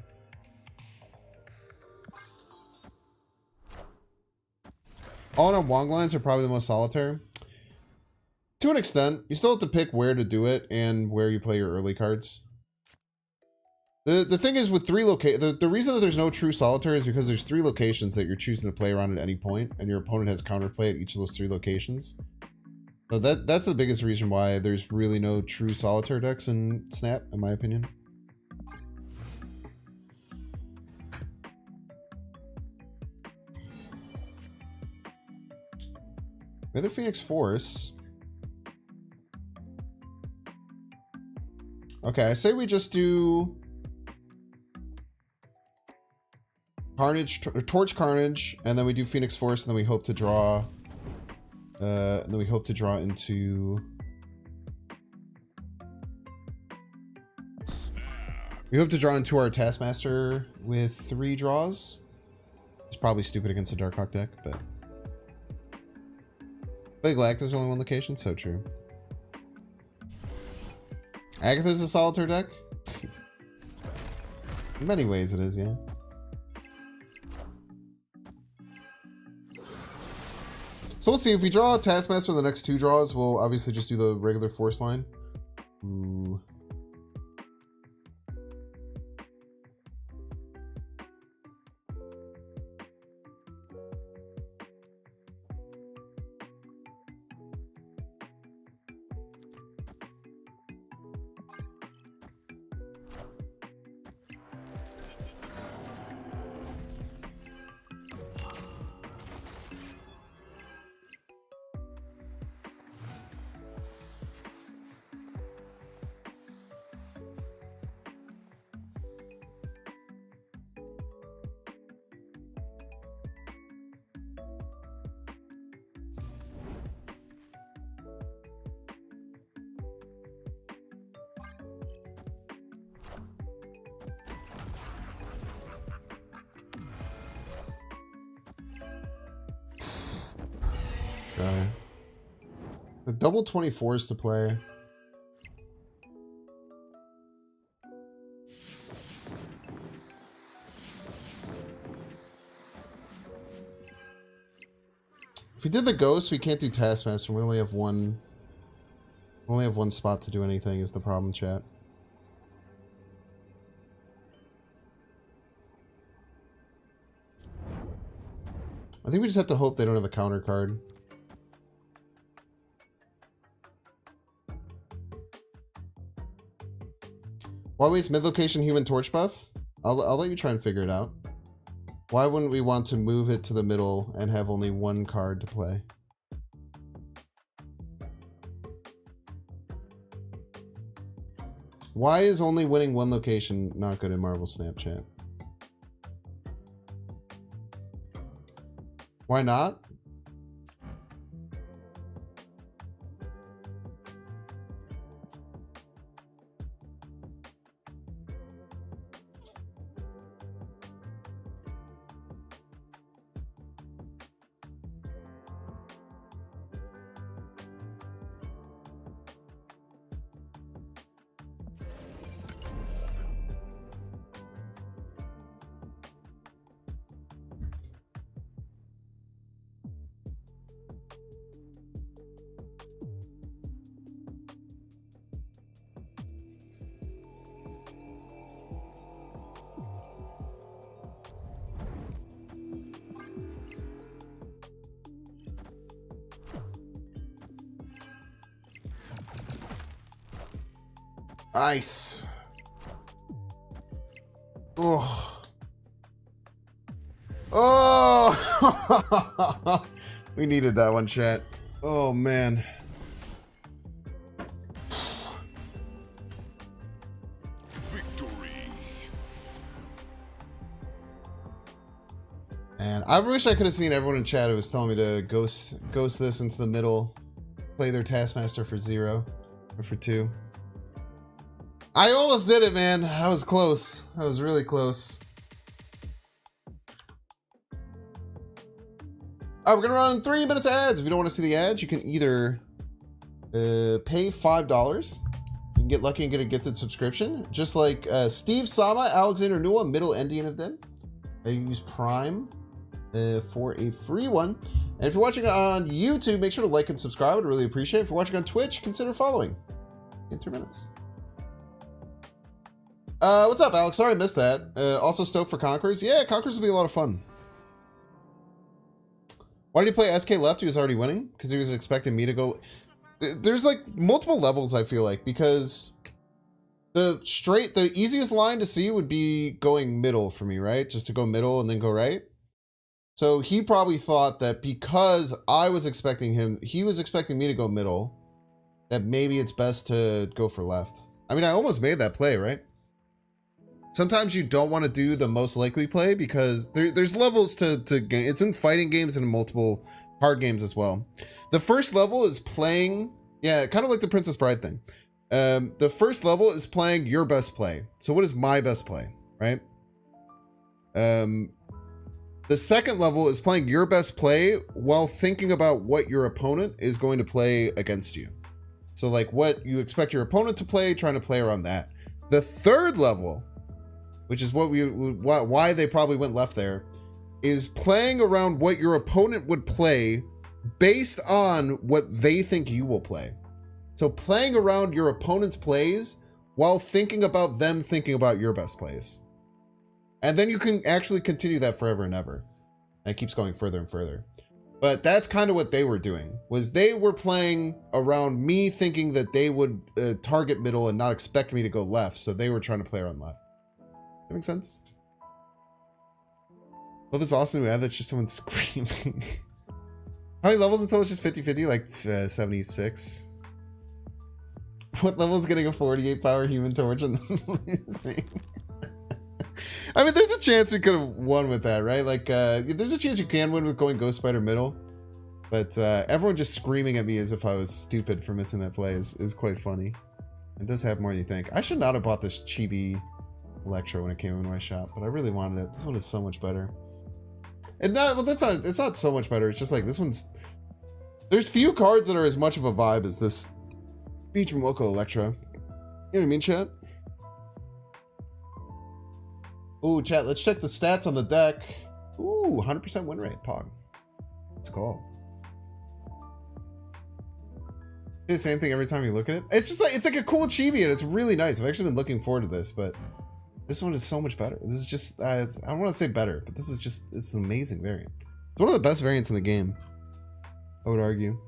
All in on Wong lines are probably the most solitaire. To an extent, you still have to pick where to do it and where you play your early cards. The thing is with the reason that there's no true solitaire is because there's 3 locations that you're choosing to play around at any point, and your opponent has counterplay at each of those 3 locations. So that's the biggest reason why there's really no true solitaire decks in Snap, in my opinion. Another Phoenix Force. Okay, I say we just do Carnage, Torch Carnage, and then we do Phoenix Force, and then we hope to draw. Into. We hope to draw into our Taskmaster with 3 draws. It's probably stupid against a Darkhawk deck, but Big Galacta's only 1 location, so true. Agatha's a solitaire deck? In many ways it is, yeah. So we'll see. If we draw a Taskmaster the next 2 draws, we'll obviously just do the regular Force line. Ooh. Okay. The double 24s to play. If we did the Ghost, we can't do Taskmaster. We only have one. We only have 1 spot to do anything. Is the problem, chat? I think we just have to hope they don't have a counter card. Why waste mid-location Human Torch buff? I'll let you try and figure it out. Why wouldn't we want to move it to the middle and have only 1 card to play? Why is only winning 1 location not good in Marvel Snapchat? Why not? Ice. Oh. Oh. We needed that one, chat. Oh, man. Victory. And I wish I could have seen everyone in chat who was telling me to ghost this into the middle, play their Taskmaster for 0 or for 2. I almost did it, man. I was close. I was really close. All right, we're gonna run 3 minutes of ads. If you don't want to see the ads, you can either pay $5. You can get lucky and get a gifted subscription, just like Steve Sama, Alexander Nua, Middle Endian of them. Use Prime for a free one. And if you're watching on YouTube, make sure to like and subscribe. I'd really appreciate it. If you're watching on Twitch, consider following. In 3 minutes. What's up, Alex? Sorry I missed that. Also stoked for Conquerors. Yeah, Conquerors will be a lot of fun. Why did he play SK left? He was already winning? Because he was expecting me to go... There's like multiple levels, I feel like, because the easiest line to see would be going middle for me, right? Just to go middle and then go right. So he probably thought that because I was expecting him, he was expecting me to go middle, that maybe it's best to go for left. I mean, I almost made that play, right? Sometimes you don't want to do the most likely play because there's levels to it's in fighting games and in multiple card games as well. The first level is playing, yeah, kind of like the Princess Bride thing. The first level is playing your best play. So what is my best play, right? The second level is playing your best play while thinking about what your opponent is going to play against you. So like what you expect your opponent to play, trying to play around that. The third level, which is why they probably went left there, is playing around what your opponent would play based on what they think you will play. So playing around your opponent's plays while thinking about them thinking about your best plays. And then you can actually continue that forever and ever. And it keeps going further and further. But that's kind of what they were doing, was they were playing around me thinking that they would target middle and not expect me to go left. So they were trying to play around left. That makes sense. Well, that's awesome to add. That's just someone screaming. How many levels until it's just 50-50? Like 76. What level is getting a 48 power human torch and losing? I mean, there's a chance we could have won with that, right? Like, there's a chance you can win with going Ghost Spider middle. But everyone just screaming at me as if I was stupid for missing that play is quite funny. It does have more than you think. I should not have bought this chibi Electro when it came in my shop, but I really wanted it. This one is so much better. And well, it's not so much better. It's just like this one's, there's few cards that are as much of a vibe as this Beach Momoko Electra. You know what I mean, chat? Ooh, chat, let's check the stats on the deck. Ooh, 100% win rate, Pog. Let's go. The same thing every time you look at it. It's just like, it's like a cool chibi and it's really nice. I've actually been looking forward to this, but this one is so much better. This is just, I don't want to say better, but this is just, it's an amazing variant. It's one of the best variants in the game, I would argue.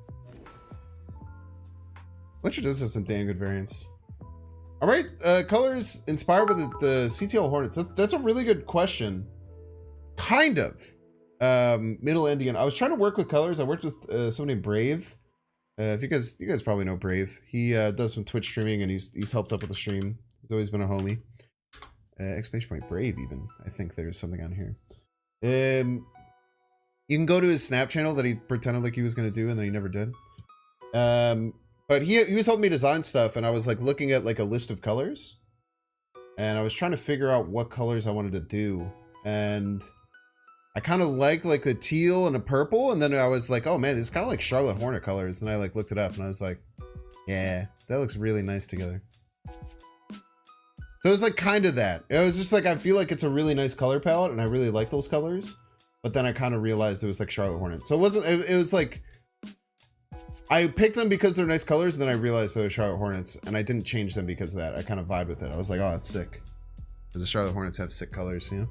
Electra does have some damn good variants. All right, colors inspired by the CTL Hornets. That's a really good question. Kind of. Middle Endian. I was trying to work with colors. I worked with someone named Brave. If you guys probably know Brave. He does some Twitch streaming and he's helped up with the stream. He's always been a homie. Exclamation point Brave even. I think there's something on here. You can go to his Snap channel that he pretended like he was going to do and then he never did. But he was helping me design stuff and I was like looking at like a list of colors. And I was trying to figure out what colors I wanted to do. And I kind of like the teal and a purple. And then I was like, oh man, it's kind of like Charlotte Hornet colors. And I like looked it up and I was like, yeah, that looks really nice together. So it was like kind of that. It was just like, I feel like it's a really nice color palette and I really like those colors. But then I kind of realized it was like Charlotte Hornet. So it was like, I picked them because they're nice colors and then I realized they were Charlotte Hornets and I didn't change them because of that. I kind of vibe with it. I was like, oh, that's sick. Because the Charlotte Hornets have sick colors, you know?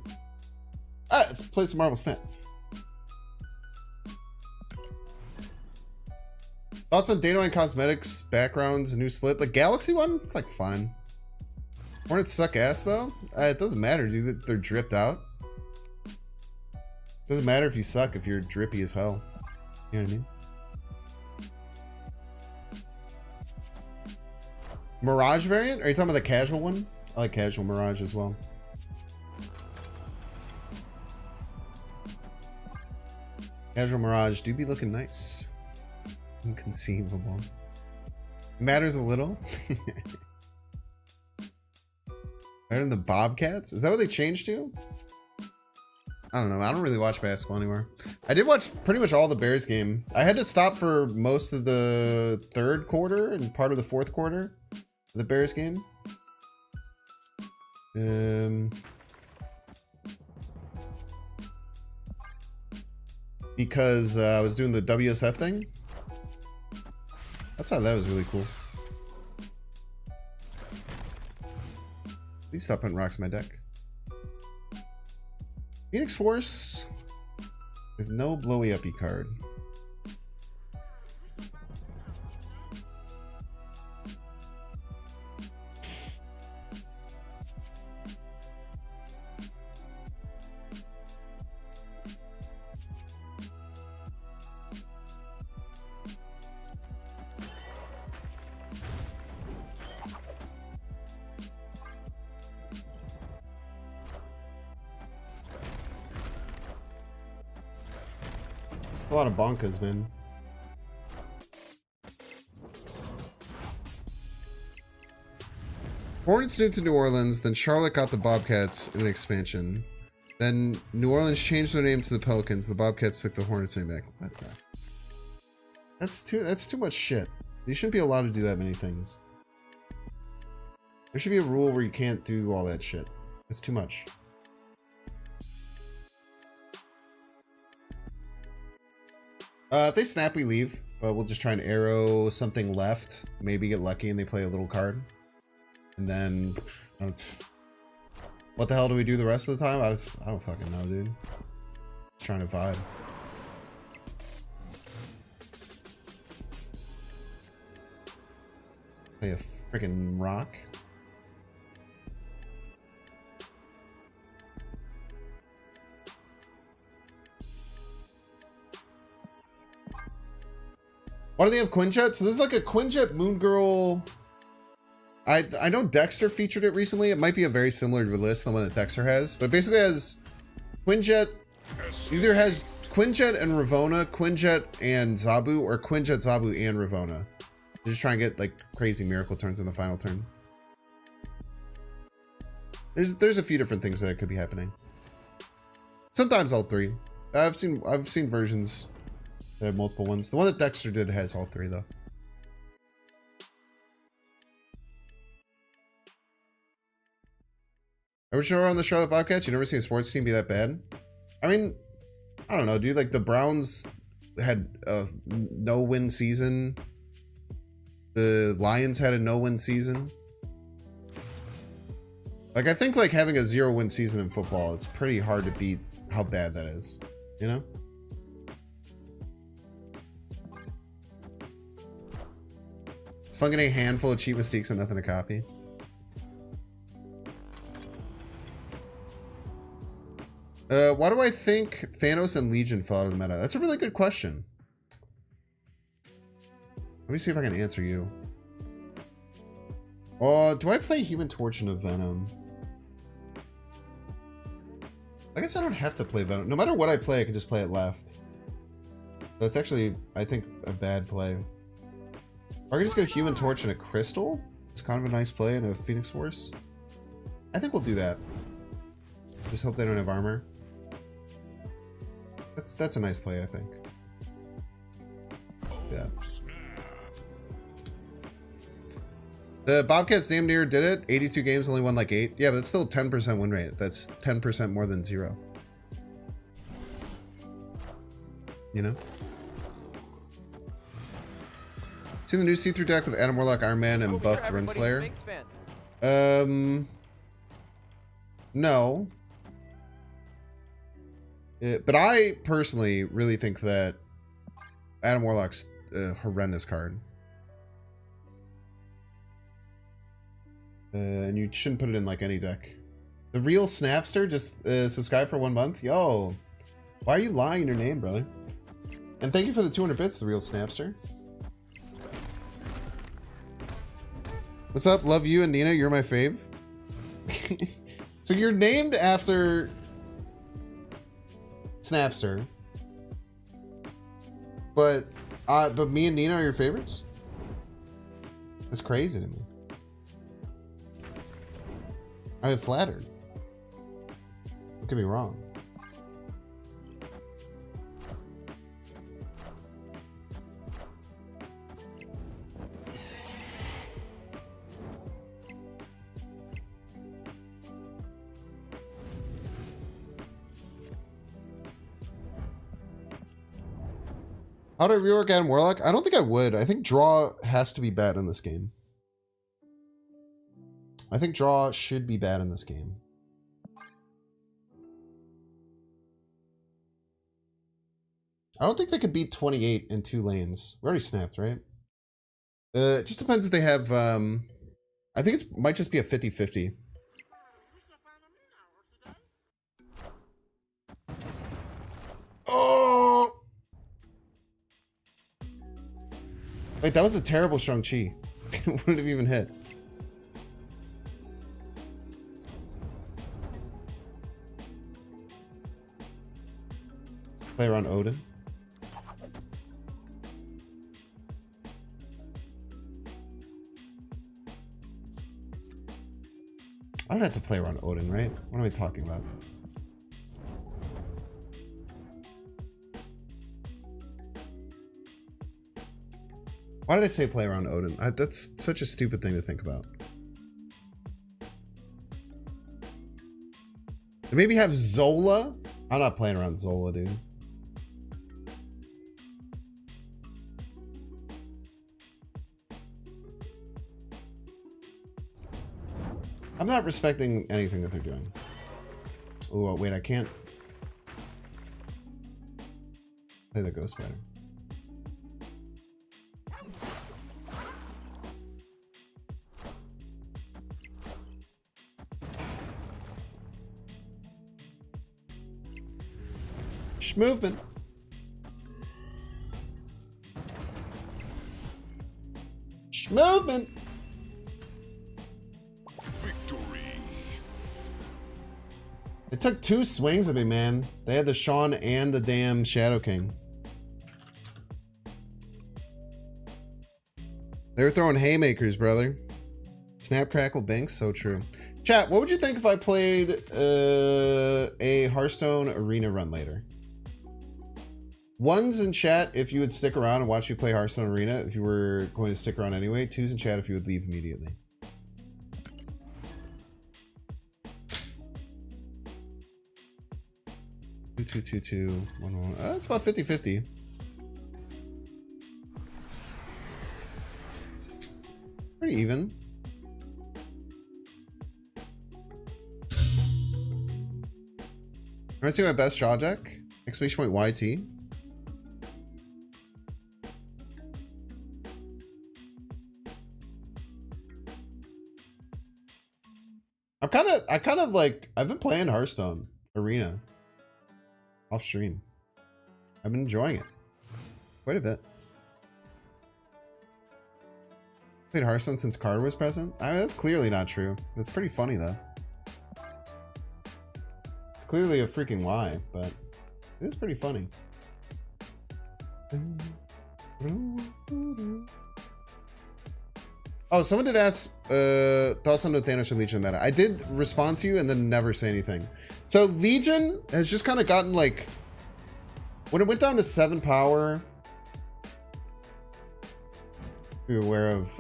All right, let's play some Marvel Snap. Thoughts on Data and Cosmetics, backgrounds, new split? The Galaxy one? It's like fine. Hornets suck ass though. It doesn't matter, dude. They're dripped out. Doesn't matter if you suck if you're drippy as hell. You know what I mean? Mirage variant? Are you talking about the casual one? I like casual Mirage as well. Casual Mirage do be looking nice. Inconceivable. Matters a little. Better than the Bobcats? Is that what they changed to? I don't know. I don't really watch basketball anymore. I did watch pretty much all the Bears game. I had to stop for most of the third quarter and part of the fourth quarter of the Bears game. Because I was doing the WSF thing. That's how that was really cool. Please stop putting rocks in my deck. Phoenix Force. There's no blowy uppy card. A lot of bonkas, man. Hornets moved to New Orleans, then Charlotte got the Bobcats in an expansion. Then New Orleans changed their name to the Pelicans. The Bobcats took the Hornets name back. What the? That's too much shit. You shouldn't be allowed to do that many things. There should be a rule where you can't do all that shit. It's too much. If they snap, we leave, but we'll just try and arrow something left. Maybe get lucky and they play a little card. And then, what the hell do we do the rest of the time? I don't fucking know, dude. Just trying to vibe. Play a freaking rock. Why do they have Quinjet? So this is like a Quinjet Moon Girl. I know Dexter featured it recently. It might be a very similar list than the one that Dexter has, but basically has Quinjet. Either has Quinjet and Ravona, Quinjet and Zabu, or Quinjet, Zabu, and Ravona. Just try and get like crazy miracle turns in the final turn. There's a few different things that could be happening. Sometimes all three. I've seen versions that have multiple ones. The one that Dexter did has all three though. Ever show around the Charlotte Bobcats? You never seen a sports team be that bad? I mean, I don't know, dude. Like the Browns had a no-win season. The Lions had a no-win season. Like I think like having a 0-win season in football, it's pretty hard to beat how bad that is. You know? Fun getting a handful of cheap mistakes and nothing to copy. Why do I think Thanos and Legion fell out of the meta? That's a really good question. Let me see if I can answer you. Do I play Human Torch into Venom? I guess I don't have to play Venom. No matter what I play, I can just play it left. That's actually, I think, a bad play. Or I can just go Human Torch and a Crystal. It's kind of a nice play in a Phoenix Force. I think we'll do that. Just hope they don't have armor. That's a nice play, I think. Yeah. The Bobcats damn near did it. 82 games, only won like 8. Yeah, but that's still 10% win rate. That's 10% more than 0. You know? Seen the new see-through deck with Adam Warlock, Iron Man, and buffed Renslayer? No. But I personally really think that Adam Warlock's a horrendous card. And you shouldn't put it in like any deck. The real Snapster just subscribed for 1 month. Yo, why are you lying in your name, brother? And thank you for the 200 bits, the real Snapster. What's up? Love you and Nina. You're my fave. So you're named after Snapster, but me and Nina are your favorites. That's crazy to me. I'm flattered. Don't get me wrong. How do I rework Adam Warlock? I don't think I would. I think draw has to be bad in this game. I think draw should be bad in this game. I don't think they could beat 28 in 2 lanes. We already snapped, right? It just depends if they have... I think it might just be a 50-50. Oh! Wait, that was a terrible strong chi. Wouldn't have even hit. Play around Odin. I don't have to play around Odin, right? What am I talking about? Why did I say play around Odin? That's such a stupid thing to think about. Maybe have Zola? I'm not playing around Zola, dude. I'm not respecting anything that they're doing. Oh, wait, I can't play the Ghost Spider. Movement. Movement. Victory. It took 2 swings at me, man. They had the Shawn and the damn Shadow King. They were throwing haymakers, brother. Snap, crackle, bank. So true. Chat, what would you think if I played a Hearthstone arena run later? Ones in chat if you would stick around and watch me play Hearthstone Arena, if you were going to stick around anyway. 2s in chat if you would leave immediately. Two, 2, 2, 2, 1, 1. That's about 50-50. Pretty even. I'm gonna see my best draw deck. Exclamation point YT. I've been playing Hearthstone Arena off stream. I've been enjoying it quite a bit. Played Hearthstone since Carter was present. I mean, that's clearly not true. It's pretty funny though. It's clearly a freaking lie, but it is pretty funny. Oh, someone did ask thoughts on the Thanos or Legion meta. I did respond to you and then never say anything. So Legion has just kind of gotten like, when it went down to 7 power, be aware of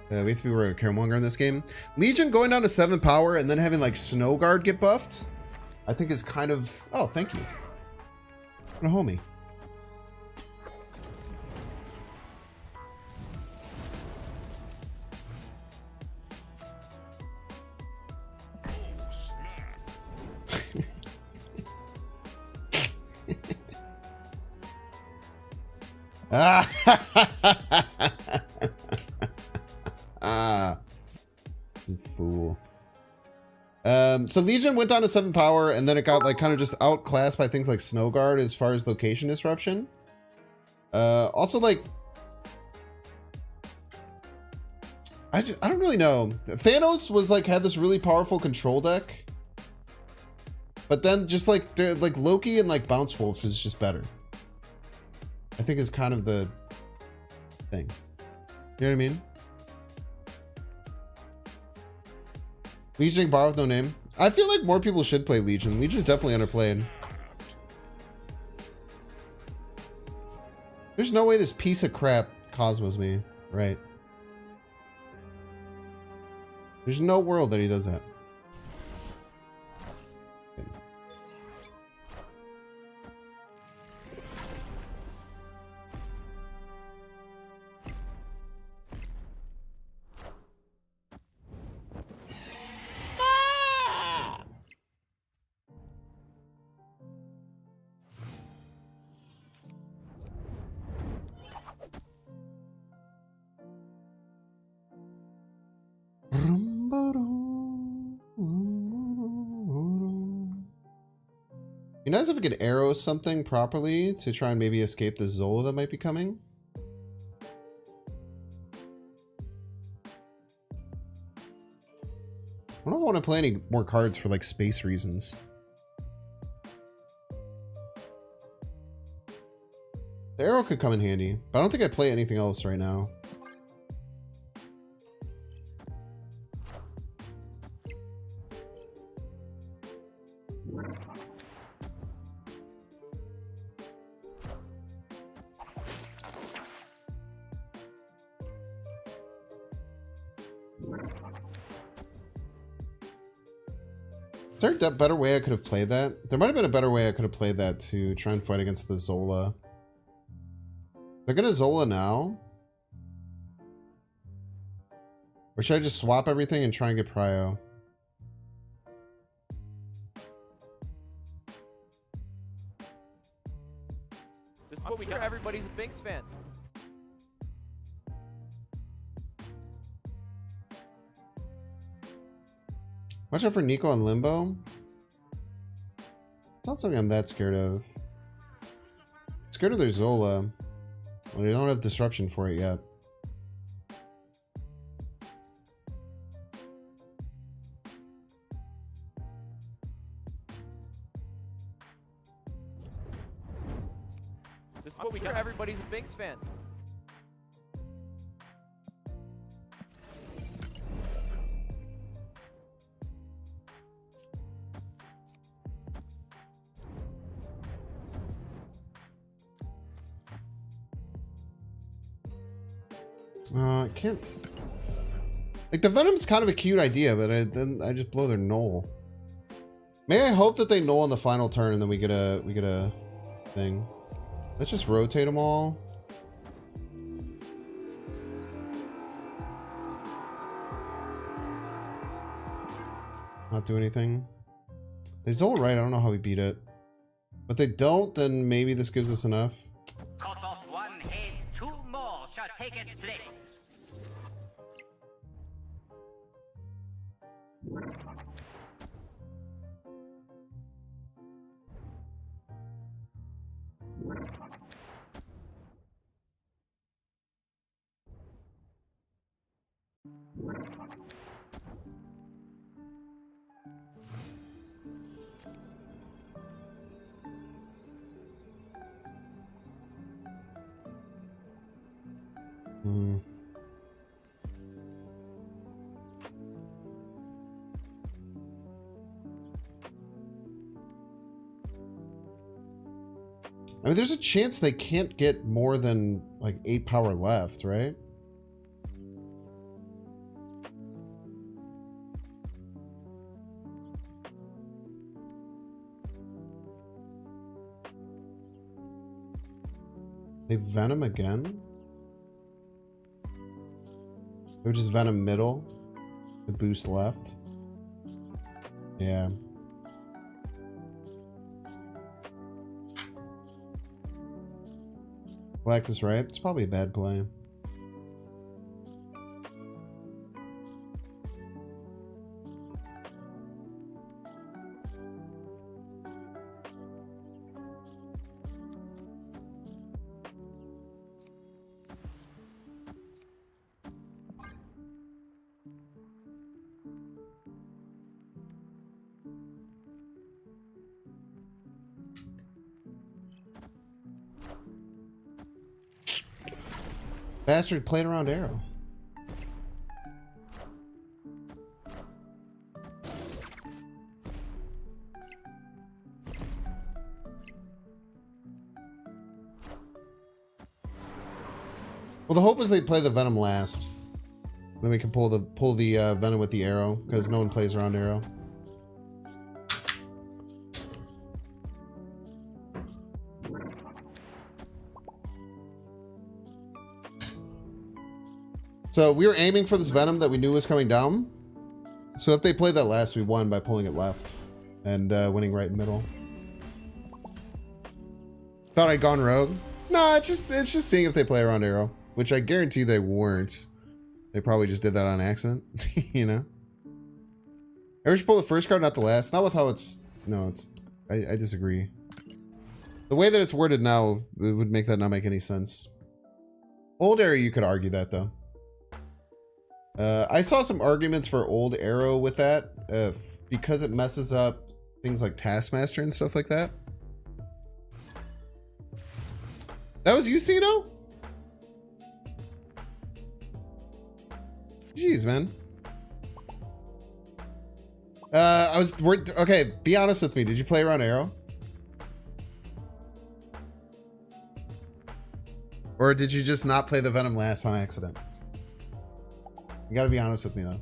we have to be aware of Caremonger in this game. Legion going down to 7 power and then having like Snow Guard get buffed, I think is kind of, oh, thank you. What a homie. You fool. So Legion went down to 7 power, and then it got like kind of just outclassed by things like Snow Guard as far as location disruption. Also like I don't really know. Thanos was like had this really powerful control deck, but then just like Loki and like Bounce Wolf is just better. I think is kind of the thing. You know what I mean? Legion bar with no name. I feel like more people should play Legion. Legion's definitely underplayed. There's no way this piece of crap Cosmos me, right? There's no world that he does that. Be nice if we could arrow something properly to try and maybe escape the Zola that might be coming. I don't want to play any more cards for like space reasons. The arrow could come in handy, but I don't think I play anything else right now. Is there a better way I could have played that? There might have been a better way I could have played that to try and fight against the Zola. They're gonna Zola now? Or should I just swap everything and try and get Prio? This is what we do. Everybody's a Binks fan. Watch out for Nico on Limbo. It's not something I'm that scared of. Scared of their Zola. Well, they don't have disruption for it yet. This is what we do. Everybody's a Binks fan. I can't. Like the Venom's kind of a cute idea, but then I just blow their null. May I hope that they null on the final turn and then we get a thing. Let's just rotate them all. Not do anything. They Zola right. I don't know how we beat it. But they don't, then maybe this gives us enough. Cut off one head, 2 more shall take its place. I mean, there's a chance they can't get more than like 8 power left, right? They Venom again? They would just Venom middle to boost left. Yeah. Black is right. It's probably a bad play. Bastard playing around arrow. Well, the hope is they play the venom last. Then we can pull the venom with the arrow, because no one plays around arrow. So we were aiming for this venom that we knew was coming down. So if they played that last, we won by pulling it left and winning right middle. Thought I'd gone rogue. Nah, it's just seeing if they play around arrow, which I guarantee they weren't. They probably just did that on accident, you know. I wish pull the first card, not the last. Not with how it's. No, it's. I disagree. The way that it's worded now, it would make that not make any sense. Old arrow, you could argue that though. I saw some arguments for old arrow with that because it messes up things like Taskmaster and stuff like that. That was you, Cito? Jeez, man. Okay, be honest with me. Did you play around arrow? Or did you just not play the venom last on accident? You gotta be honest with me, though.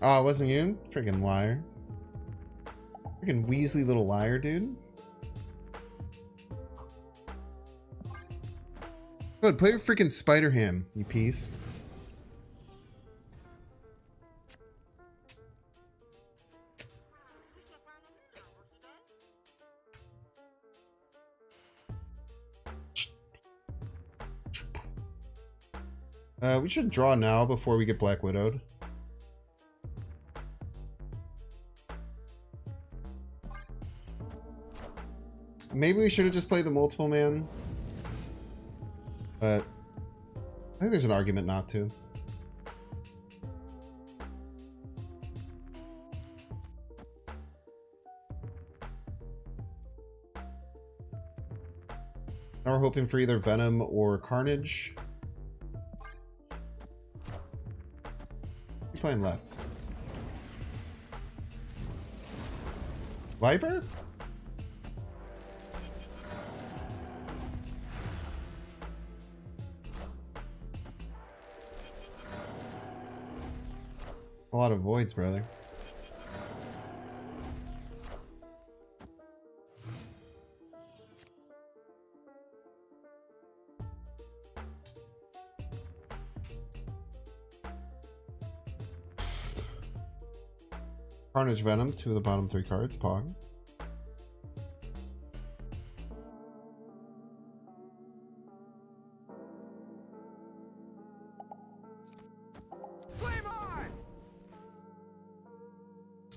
Oh, it wasn't you? Freaking liar. Freaking Weasley little liar, dude. Good, play your freaking Spider-Ham, you piece. We should draw now before we get Black Widowed. Maybe we should have just played the multiple man. But I think there's an argument not to. Now we're hoping for either Venom or Carnage. Who's playing left? Viper? A lot of voids, brother. Carnage Venom, 2 of the bottom 3 cards, Pog.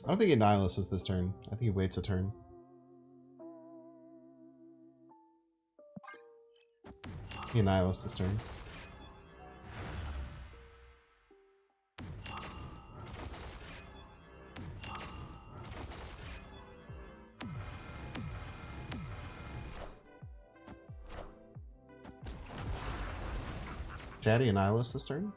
I don't think he Nihilus this turn. I think he waits a turn. He Nihilus this turn. Chatty Nihilus this turn.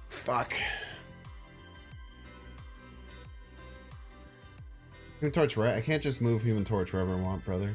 Fuck. Human Torch right? I can't just move Human Torch wherever I want, brother.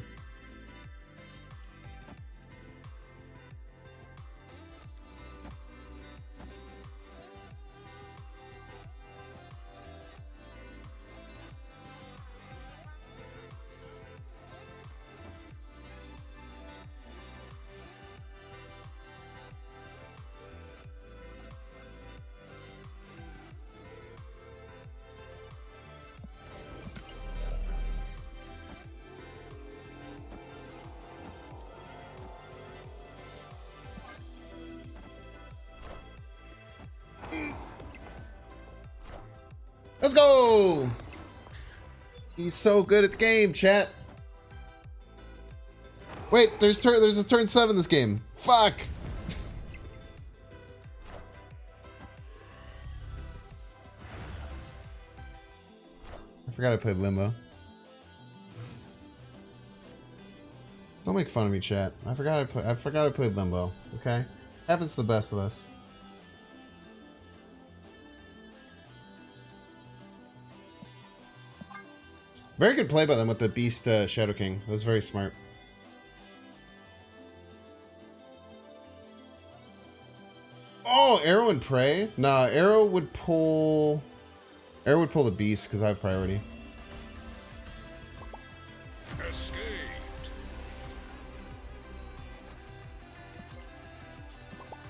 Let's go. He's so good at the game, chat. Wait, there's a turn 7 this game. Fuck. I forgot I played Limbo. Don't make fun of me, chat. I forgot I played Limbo. Okay, happens to the best of us. Very good play by them with the Beast Shadow King. That was very smart. Oh, Arrow and Prey? Nah, Arrow would pull the Beast because I have priority. Escaped.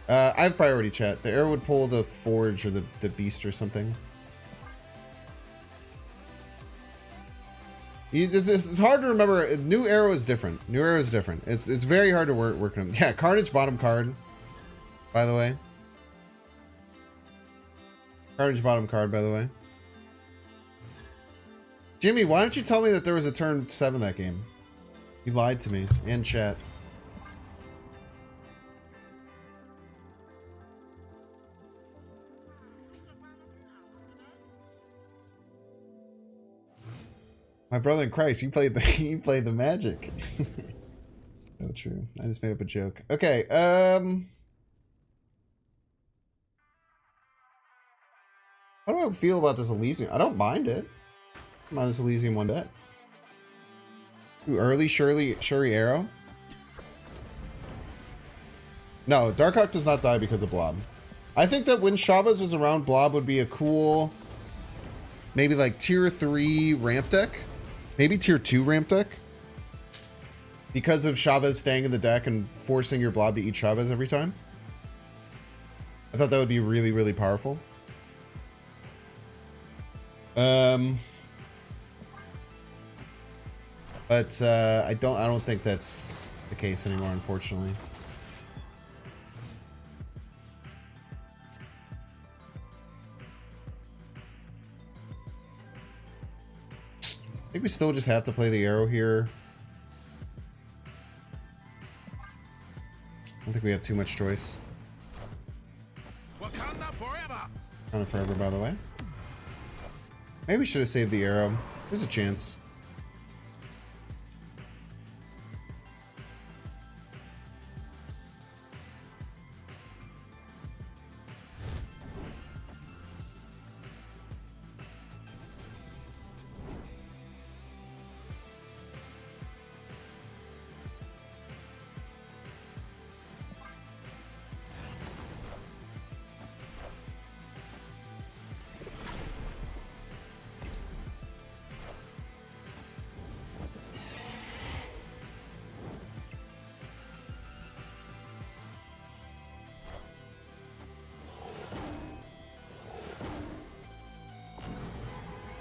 I have priority, chat. The Arrow would pull the Forge or the Beast or something. It's hard to remember. New Arrow is different. New Arrow is different. It's very hard to work them. Yeah, Carnage bottom card. By the way. Carnage bottom card, by the way. Jimmy, why don't you tell me that there was a turn 7 that game? You lied to me and chat. My brother in Christ, you played the Magic. So true. I just made up a joke. Okay, how do I feel about this Elysium? I don't mind it. I don't mind this Elysium one bit. Too early, Shuri Arrow. No, Darkhawk does not die because of Blob. I think that when Chavez was around, Blob would be a cool, maybe like tier 3 ramp deck. Maybe tier 2 ramp deck. Because of Chavez staying in the deck and forcing your Blob to eat Chavez every time. I thought that would be really, really powerful. But I don't think that's the case anymore, unfortunately. I think we still just have to play the Arrow here. I don't think we have too much choice. Wakanda forever. Kind of forever, by the way. Maybe we should have saved the Arrow. There's a chance.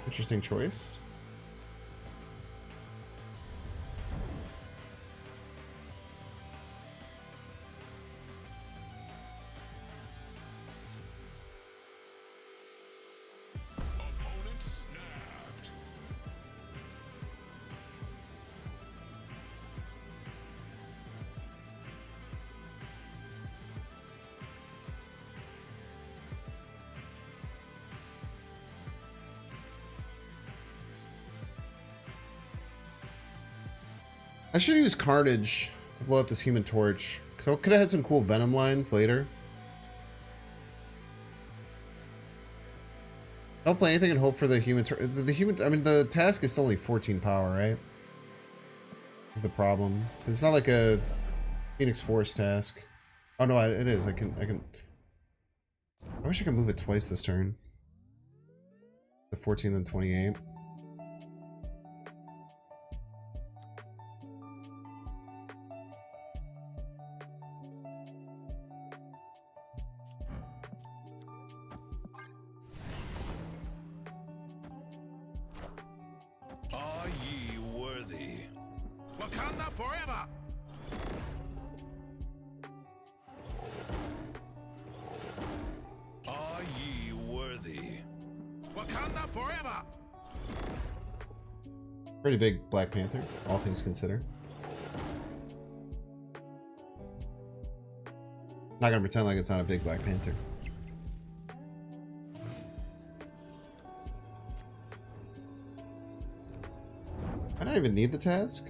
Interesting choice. Opponent snapped. I should use Carnage to blow up this Human Torch, because I could have had some cool Venom lines later. Don't play anything and hope for the Human Torch. I mean, the task is still only 14 power, right? Is the problem. It's not like a Phoenix Force task. Oh no, it is. I can. I wish I could move it twice this turn. The 14 and 28. Are ye worthy? Wakanda forever. Are ye worthy? Wakanda forever. Pretty big Black Panther, all things considered. Not gonna pretend like it's not a big Black Panther. I don't even need the task.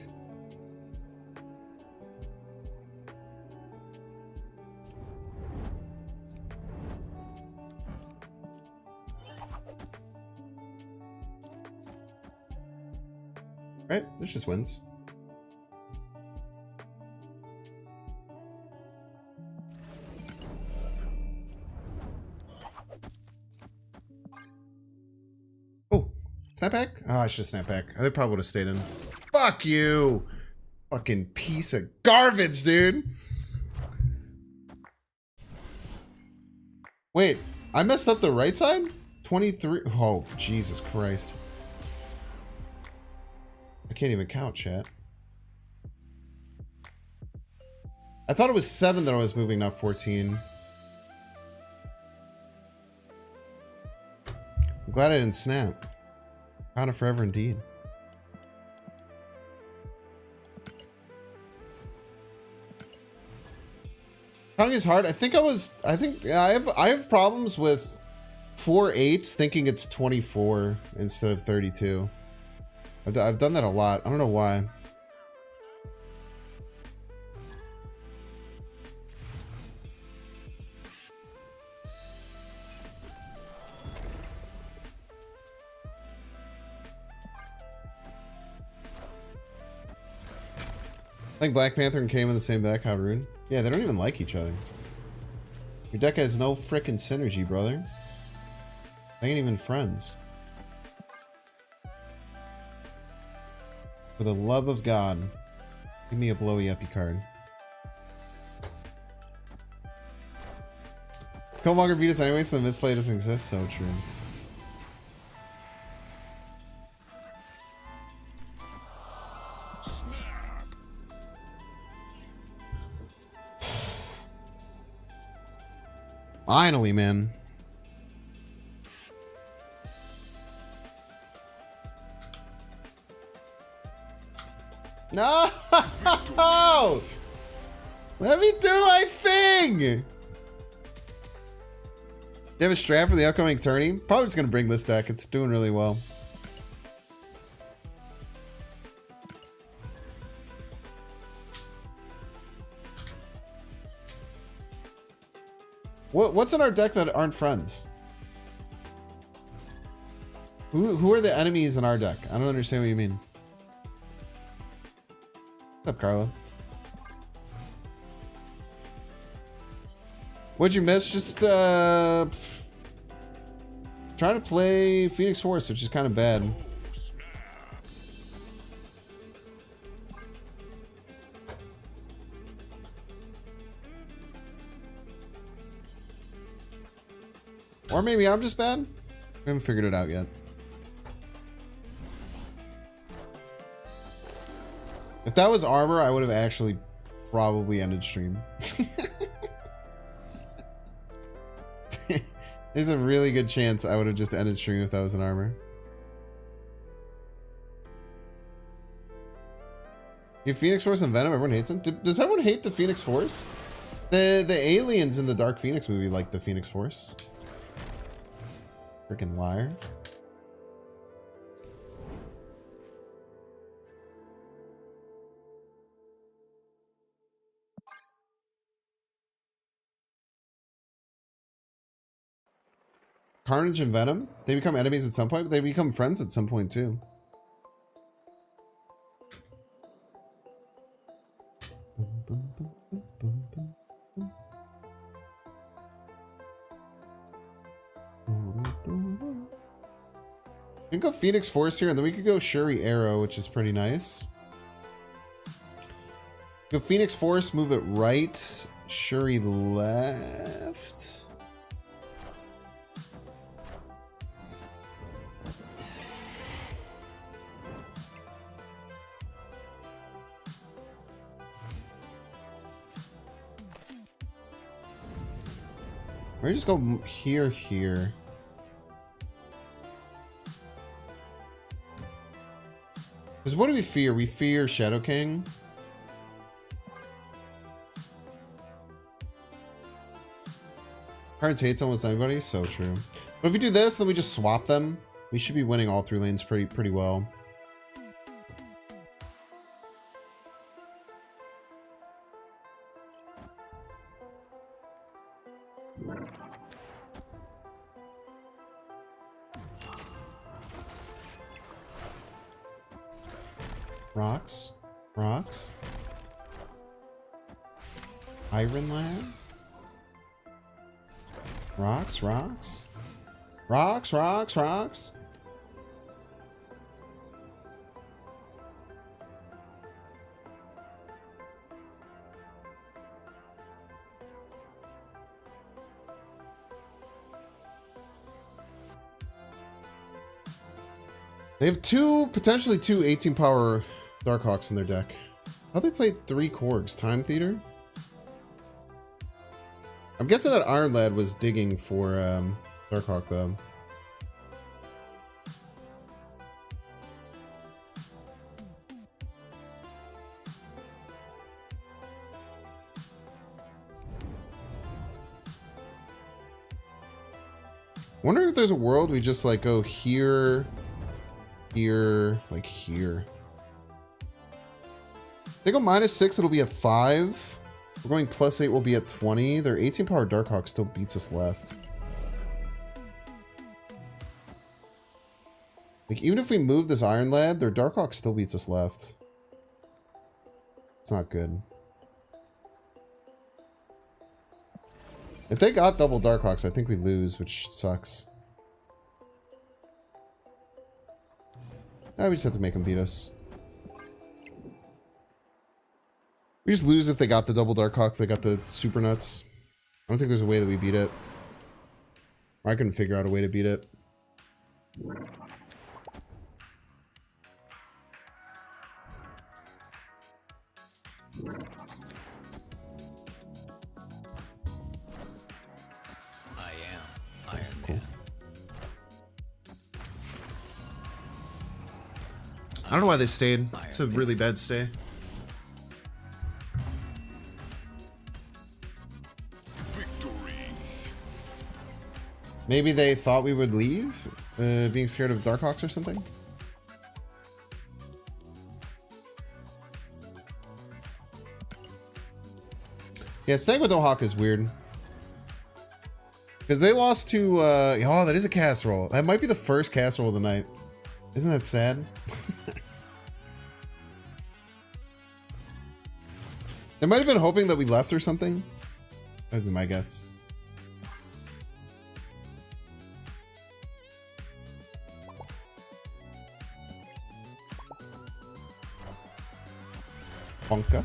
Right, this just wins. Oh, snapback? Oh, I should have snapped back. I probably would have stayed in. Fuck you! Fucking piece of garbage, dude! Wait, I messed up the right side? 23. Oh, Jesus Christ. I can't even count, chat. I thought it was 7 that I was moving, not 14. I'm glad I didn't snap. Found it forever indeed. Counting is hard. I think I have problems with 4 8s thinking it's 24 instead of 32. I've done that a lot. I don't know why. I think Black Panther and Came in the same deck. How rude. Yeah, they don't even like each other. Your deck has no frickin' synergy, brother. They ain't even friends. For the love of God, give me a blowy epi card. Killmonger beat us anyway, so the misplay doesn't exist. So true. Finally, man. No! Let me do my thing! You have a strat for the upcoming tourney? Probably just gonna bring this deck. It's doing really well. What's in our deck that aren't friends? Who are the enemies in our deck? I don't understand what you mean. What's up, Carlo? What'd you miss? Just trying to play Phoenix Force, which is kind of bad. Or maybe I'm just bad. We haven't figured it out yet. If that was armor, I would have actually probably ended stream. There's a really good chance I would have just ended stream if that was an armor. You have Phoenix Force and Venom, everyone hates them. Does everyone hate the Phoenix Force? The aliens in the Dark Phoenix movie like the Phoenix Force. Freaking liar. Carnage and Venom, they become enemies at some point, but they become friends at some point too. We can go Phoenix Force here, and then we could go Shuri Arrow, which is pretty nice. Go Phoenix Force, move it right. Shuri left. Or just go here. Because what do we fear? We fear Shadow King. Cards hates almost anybody. So true. But if we do this, then we just swap them. We should be winning all 3 lanes pretty well. Rocks. Rocks. Iron Lad. Rocks, rocks. Rocks, rocks, rocks. They have potentially two 18 power Darkhawks in their deck. How they played 3 Korgs? Time Theater? I'm guessing that Iron Lad was digging for Darkhawk though. Wonder if there's a world we just like go here, here, like here. They go -6, it'll be at 5. We're going +8, we'll be at 20. Their 18 power Darkhawk still beats us left. Like, even if we move this Iron Lad, their Darkhawk still beats us left. It's not good. If they got double Darkhawks, I think we lose, which sucks. We just have to make them beat us. We just lose if they got the double Darkhawk, if they got the super nuts. I don't think there's a way that we beat it. Or I couldn't figure out a way to beat it. I am Iron Man. I don't know why they stayed. It's a really bad stay. Maybe they thought we would leave, being scared of Darkhawks or something. Yeah, staying with no Hawk is weird. Because they lost to, oh, that is a casserole. That might be the first casserole of the night. Isn't that sad? They might have been hoping that we left or something. That'd be my guess. Bonka.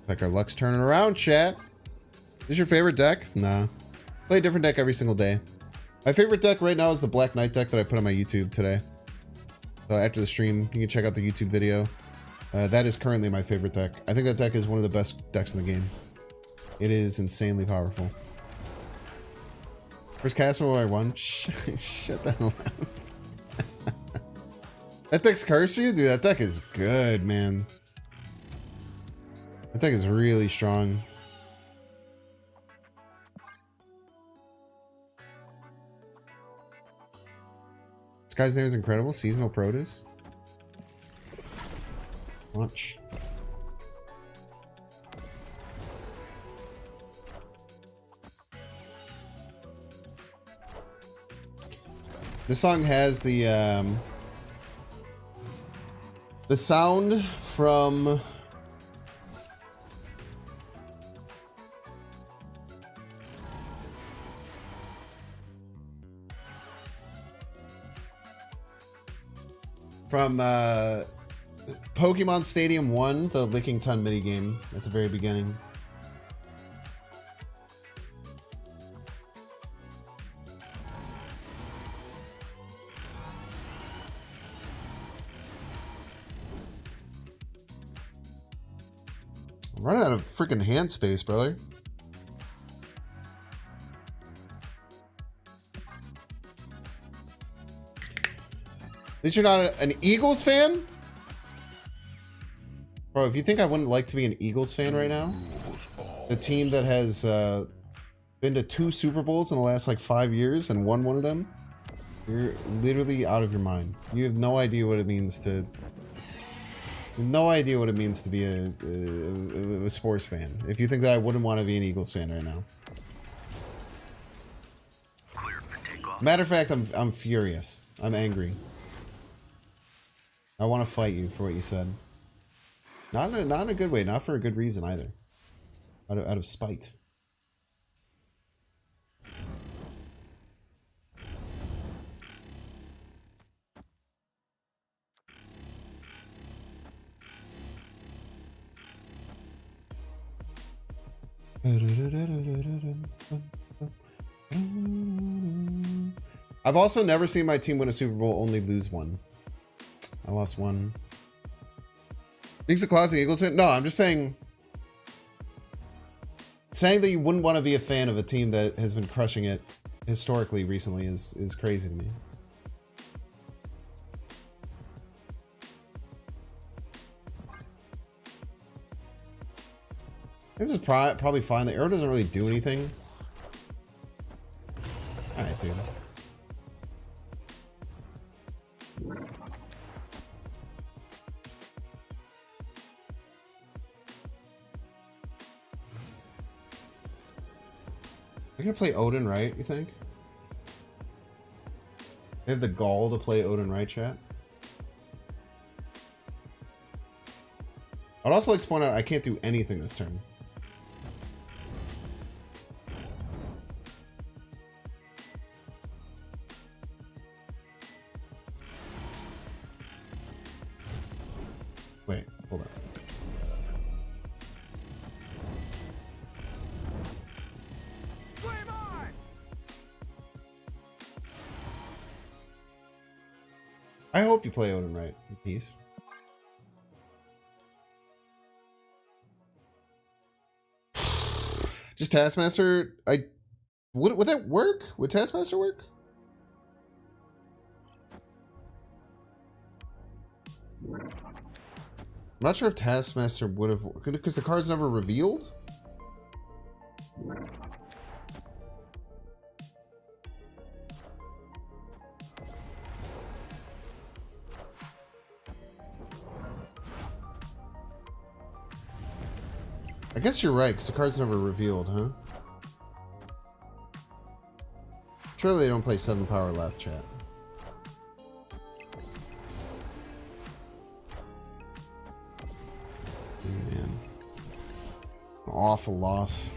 Like our luck's turning around, chat. Is your favorite deck? Nah. Play a different deck every single day. My favorite deck right now is the Black Knight deck that I put on my YouTube today. So after the stream, you can check out the YouTube video. That is currently my favorite deck. I think that deck is one of the best decks in the game. It is insanely powerful. First casserole I won. Shut the hell up. That deck's cursed for you? Dude, that deck is good, man. That deck is really strong. This guy's name is incredible. Seasonal Produce. Launch. This song has the sound from Pokemon Stadium 1, the Licking Ton minigame at the very beginning. I'm running out of freaking hand space, brother. least you're not an Eagles fan? Bro, if you think I wouldn't like to be an Eagles fan right now, the team that has been to 2 Super Bowls in the last like 5 years and won one of them, you're literally out of your mind. You have no idea what it means to... No idea what it means to be a sports fan. If you think that I wouldn't want to be an Eagles fan right now. Matter of fact, I'm furious. I'm angry. I want to fight you for what you said. Not in a good way. Not for a good reason either. Out of spite. I've also never seen my team win a Super Bowl, only lose one. I lost one. Thinks a classic Eagles fan? No, I'm just saying that you wouldn't want to be a fan of a team that has been crushing it historically recently is crazy to me. This is probably fine. The arrow doesn't really do anything. Alright, dude. They're gonna play Odin, right? You think? They have the gall to play Odin, right, chat? I'd also like to point out I can't do anything this turn. Wait, hold on. I hope you play Odin right in peace. Just Taskmaster. Would that work? Would Taskmaster work? I'm not sure if Taskmaster would have, because the card's never revealed. I guess you're right, because the card's never revealed, huh? Surely they don't play 7 power left, chat. Man. Awful loss.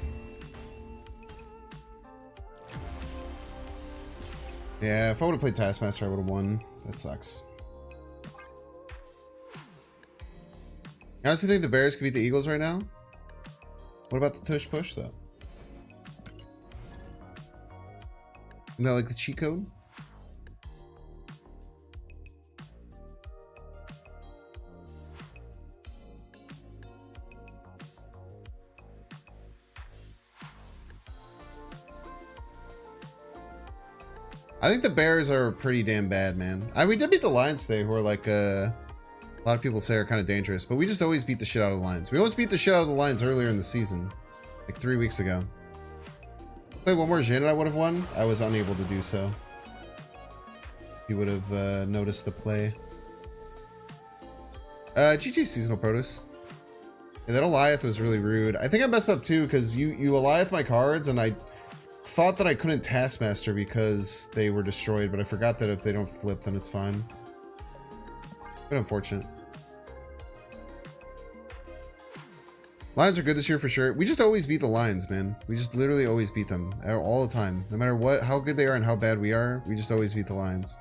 Yeah, if I would have played Taskmaster, I would have won. That sucks. I honestly think the Bears could beat the Eagles right now. What about the tush push, though? Isn't that like the cheat code? I think the Bears are pretty damn bad, man. We did beat the Lions today, who are like, a lot of people say are kind of dangerous, but we just always beat the shit out of the Lions. We always beat the shit out of the Lions earlier in the season, like 3 weeks ago. Play one more Jin and I would have won. I was unable to do so. You would have noticed the play. GG Seasonal Produce. Yeah, that Goliath was really rude. I think I messed up too, because you Goliath my cards, and I thought that I couldn't Taskmaster because they were destroyed, but I forgot that if they don't flip, then it's fine. But unfortunate. Lions are good this year for sure. We just always beat the Lions, man. We just literally always beat them all the time. No matter what, how good they are and how bad we are, we just always beat the Lions.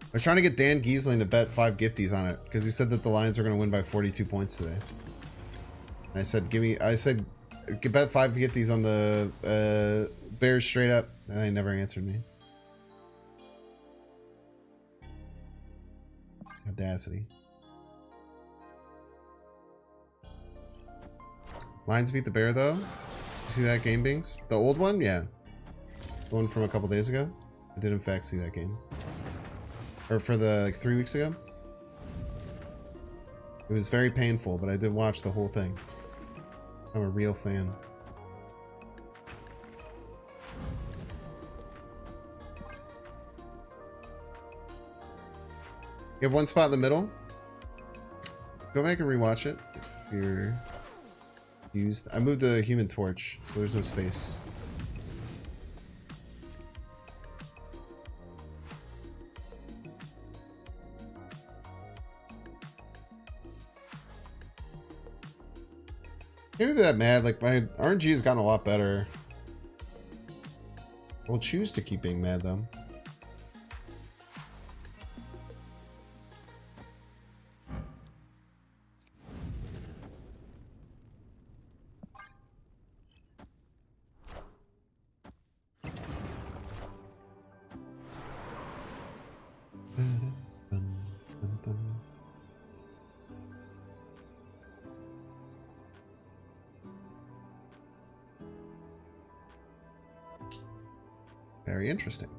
I was trying to get Dan Giesling to bet 5 gifties on it because he said that the Lions are going to win by 42 points today. And I said, bet 5 gifties on the Bears straight up, and he never answered me. Audacity. Lions beat the Bear, though. You see that game, Binks? The old one? Yeah. The one from a couple days ago? I did in fact see that game. Or for the, like, 3 weeks ago. It was very painful, but I did watch the whole thing. I'm a real fan. You have one spot in the middle. Go back and rewatch it if you're used. I moved the Human Torch, so there's no space. Can't be that mad. Like, my RNG has gotten a lot better. I will choose to keep being mad though. Very interesting.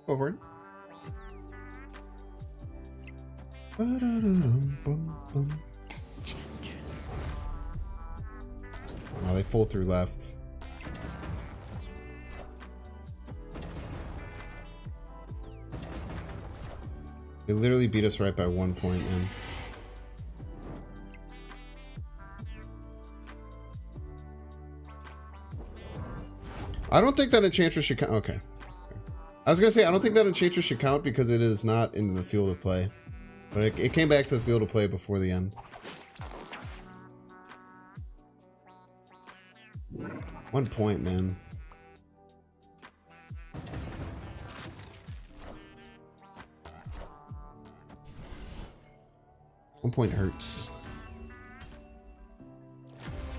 Go for it. Oh, they full through left. They literally beat us right by 1 point, man. I don't think that Enchantress should count. Okay. I was gonna say, I don't think that Enchantress should count because it is not in the field of play. But it came back to the field of play before the end. 1 point, man. One point hurts.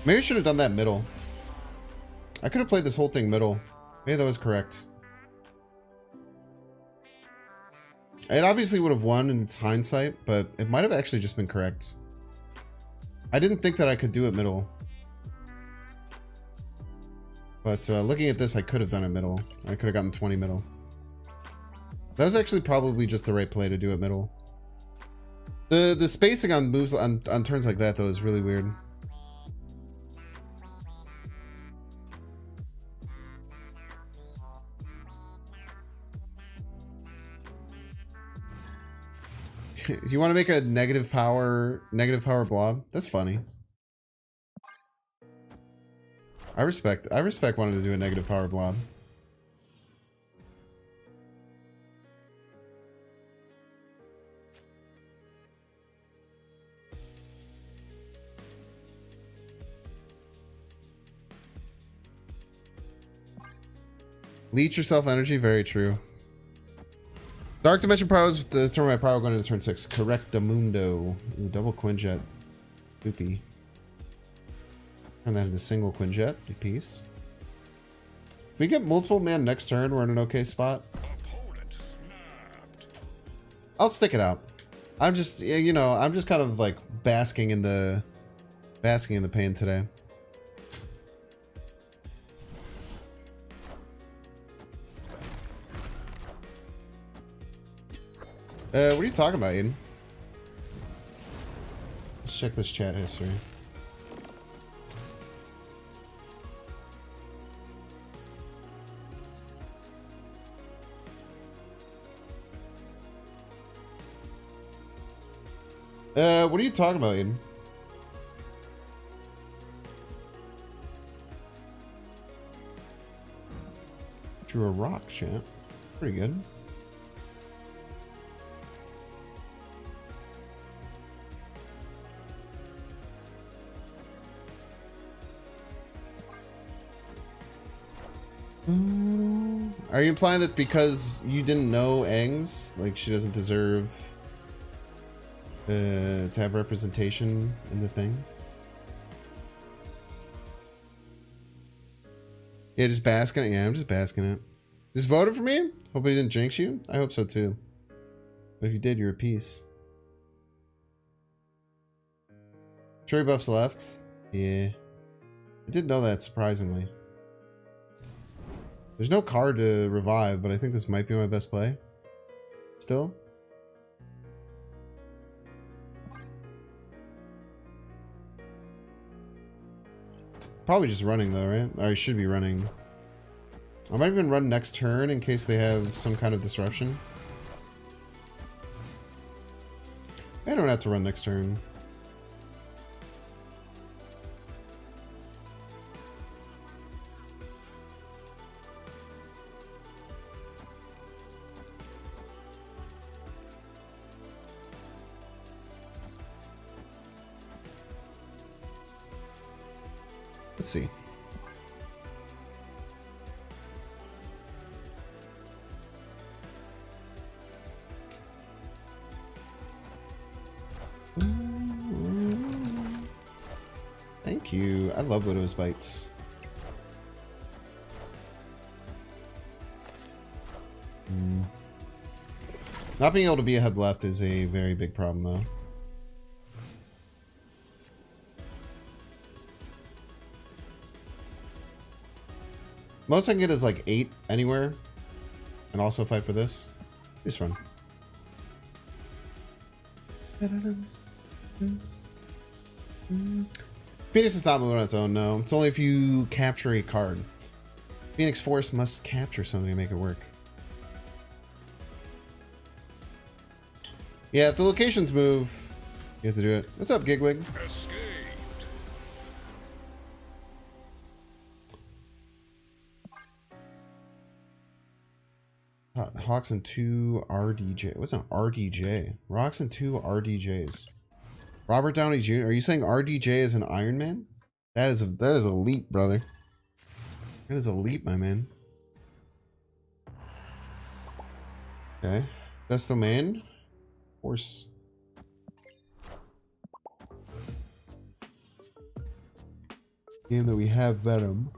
Maybe I should have done that middle. I could have played this whole thing middle. Maybe that was correct. It obviously would have won in its hindsight, but it might have actually just been correct. I didn't think that I could do it middle. But looking at this, I could have done it middle. I could have gotten 20 middle. That was actually probably just the right play to do it middle. The spacing on moves on turns like that though is really weird. You want to make a negative power blob? That's funny. I respect wanting to do a negative power blob. Leech yourself energy, very true. Dark Dimension Powers determine my power going into turn 6. Correctamundo. Ooh, double Quinjet. Poopy. Turn that into single Quinjet. Piece. If we get multiple man next turn, we're in an okay spot. I'll stick it out. I'm just, you know, I'm just kind of like basking in the pain today. What are you talking about, Aiden? Let's check this chat history. What are you talking about, Aiden? Drew a rock, chat. Pretty good. Are you implying that because you didn't know Aang's, like she doesn't deserve to have representation in the thing? Yeah, just basking it. Yeah, I'm just basking it. Just voted for me? Hope he didn't jinx you? I hope so too. But if you did, you're a piece. Cherry buffs left. Yeah. I did know that, surprisingly. There's no card to revive, but I think this might be my best play. Still. Probably just running though, right? Or I should be running. I might even run next turn in case they have some kind of disruption. I don't have to run next turn. Let's see. Thank you. I love Widow's Bites. Not being able to be ahead left is a very big problem, though. Most I can get is like 8 anywhere. And also fight for this. Just run. Phoenix is not moving on its own, no. It's only if you capture a card. Phoenix Force must capture something to make it work. Yeah, if the locations move, you have to do it. What's up, Gigwig? Escaped. Hawks and 2 RDJ. What's an RDJ? Rocks and 2 RDJs. Robert Downey Jr. Are you saying RDJ is an Iron Man? That is a leap, brother. That is a leap, my man. Okay. Best domain. Of course. Game that we have Venom.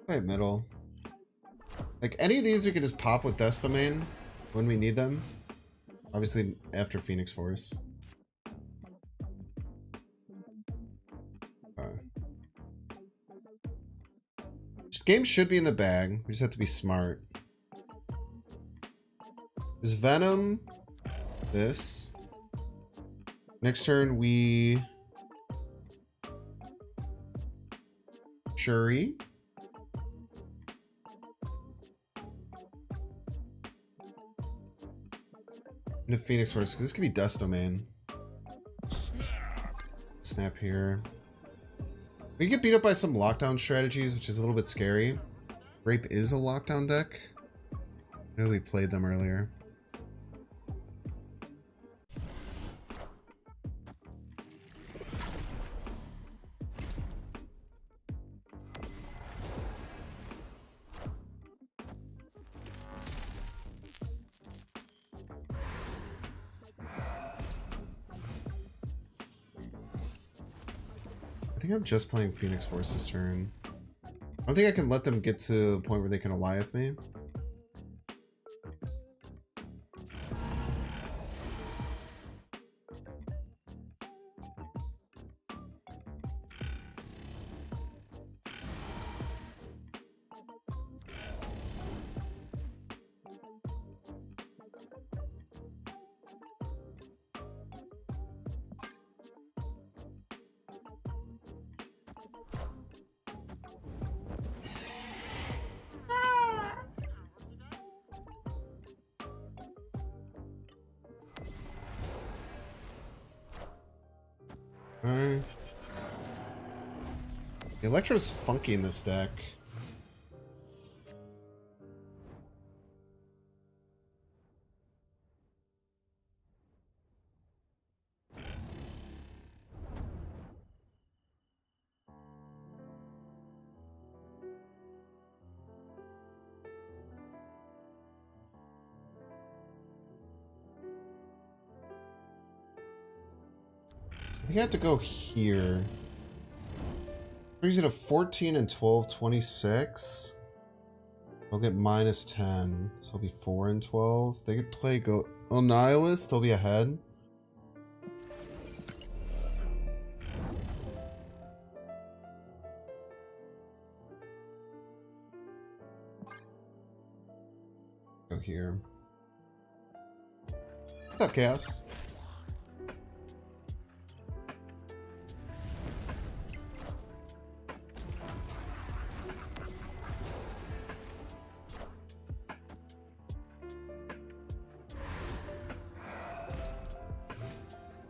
Play middle. Like any of these we could just pop with Death Domain when we need them. Obviously after Phoenix Force. This game should be in the bag. We just have to be smart. Is Venom this? Next turn we Shuri. And a Phoenix Force, because this could be Dust Domain. Snap here. We get beat up by some lockdown strategies, which is a little bit scary. Grape is a lockdown deck. I know we played them earlier. I think I'm just playing Phoenix Force this turn. I don't think I can let them get to the point where they can Goliath me. Alright. The Electro's funky in this deck. he had to go here. Brings it to 14 and 12, 26. They'll get minus 10. So it'll be 4 and 12. They could play Nihilist. They'll be ahead. Go here. What's up, Chaos?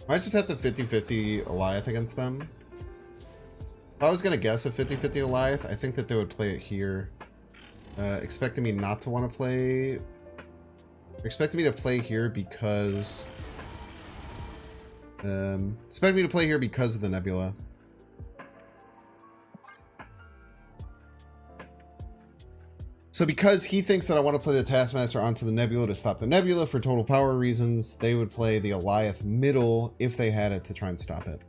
Might just have to 50-50 Goliath against them. If I was going to guess a 50-50 Goliath, I think that they would play it here. Expecting me not to want to play... Expecting me to play here because... expecting me to play here because of the Nebula. So because he thinks that I want to play the Taskmaster onto the Nebula to stop the Nebula for total power reasons, they would play the Goliath middle if they had it to try and stop it.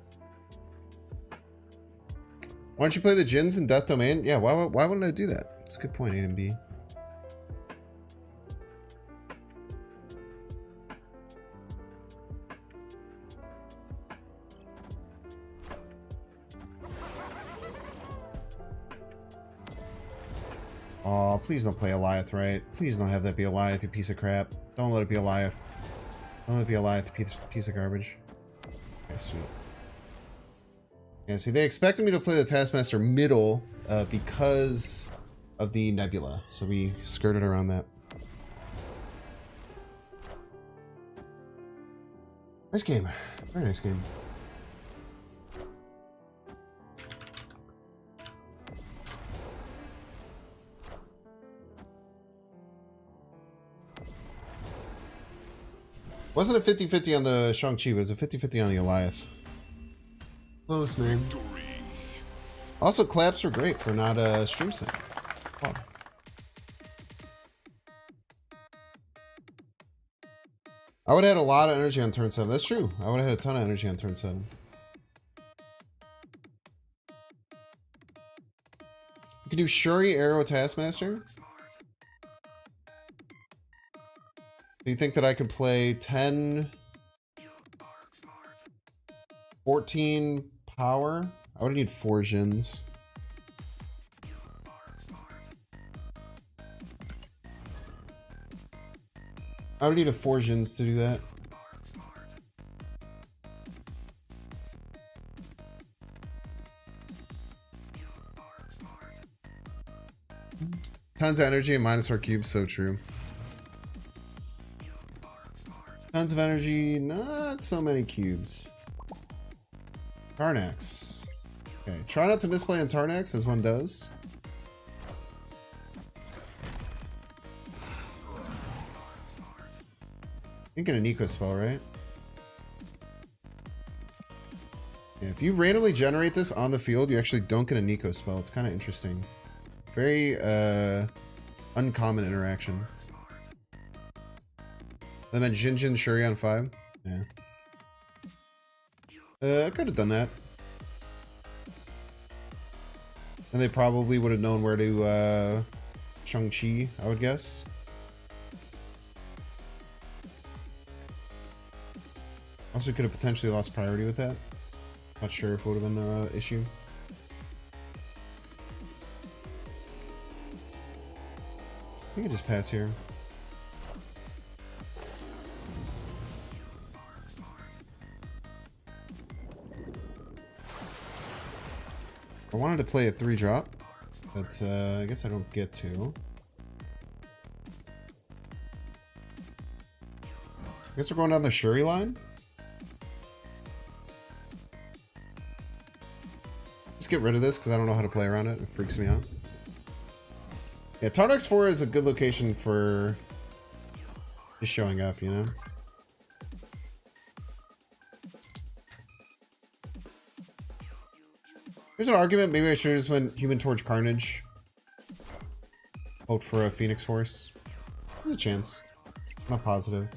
Why don't you play the Djinns in Death Domain? Yeah, why wouldn't I do that? That's a good point, A and B. Oh, please don't play Goliath, right? Please don't have that be Goliath, you piece of crap. Don't let it be Goliath. Don't let it be Goliath, you piece of garbage. Okay, sweet. Yeah, see, they expected me to play the Taskmaster middle because of the Nebula. So we skirted around that. Nice game. Very nice game. Wasn't a 50-50 on the Shang-Chi, but it was a 50-50 on the Goliath. Close, man. Also, claps were great for not stream sync. Oh. I would have had a lot of energy on turn 7. That's true. I would have had a ton of energy on turn 7. You could do Shuri, Arrow, Taskmaster. Do you think that I could play 10, 14 power? I would need 4 Djinns. I would need a 4 Djinns to do that. Tons of energy and minus 4 cubes, so true. Tons of energy, not so many cubes. Tarnax. Okay, try not to misplay on Tarnax as one does. You get an eco spell, right? Yeah, if you randomly generate this on the field, you actually don't get an eco spell. It's kind of interesting. Very uncommon interaction. That meant Jin Shuri on 5. Yeah. I could have done that. And they probably would have known where to Shang-Chi, I would guess. Also could have potentially lost priority with that. Not sure if it would have been an issue. I can just pass here. I wanted to play a 3-drop, but I guess I don't get to. I guess we're going down the Shuri line. Just get rid of this because I don't know how to play around it. It freaks me out. Yeah, Tarnax 4 is a good location for just showing up, you know? There's an argument, maybe I should have just went Human Torch Carnage. Hope for a Phoenix Force. There's a chance. I'm not positive.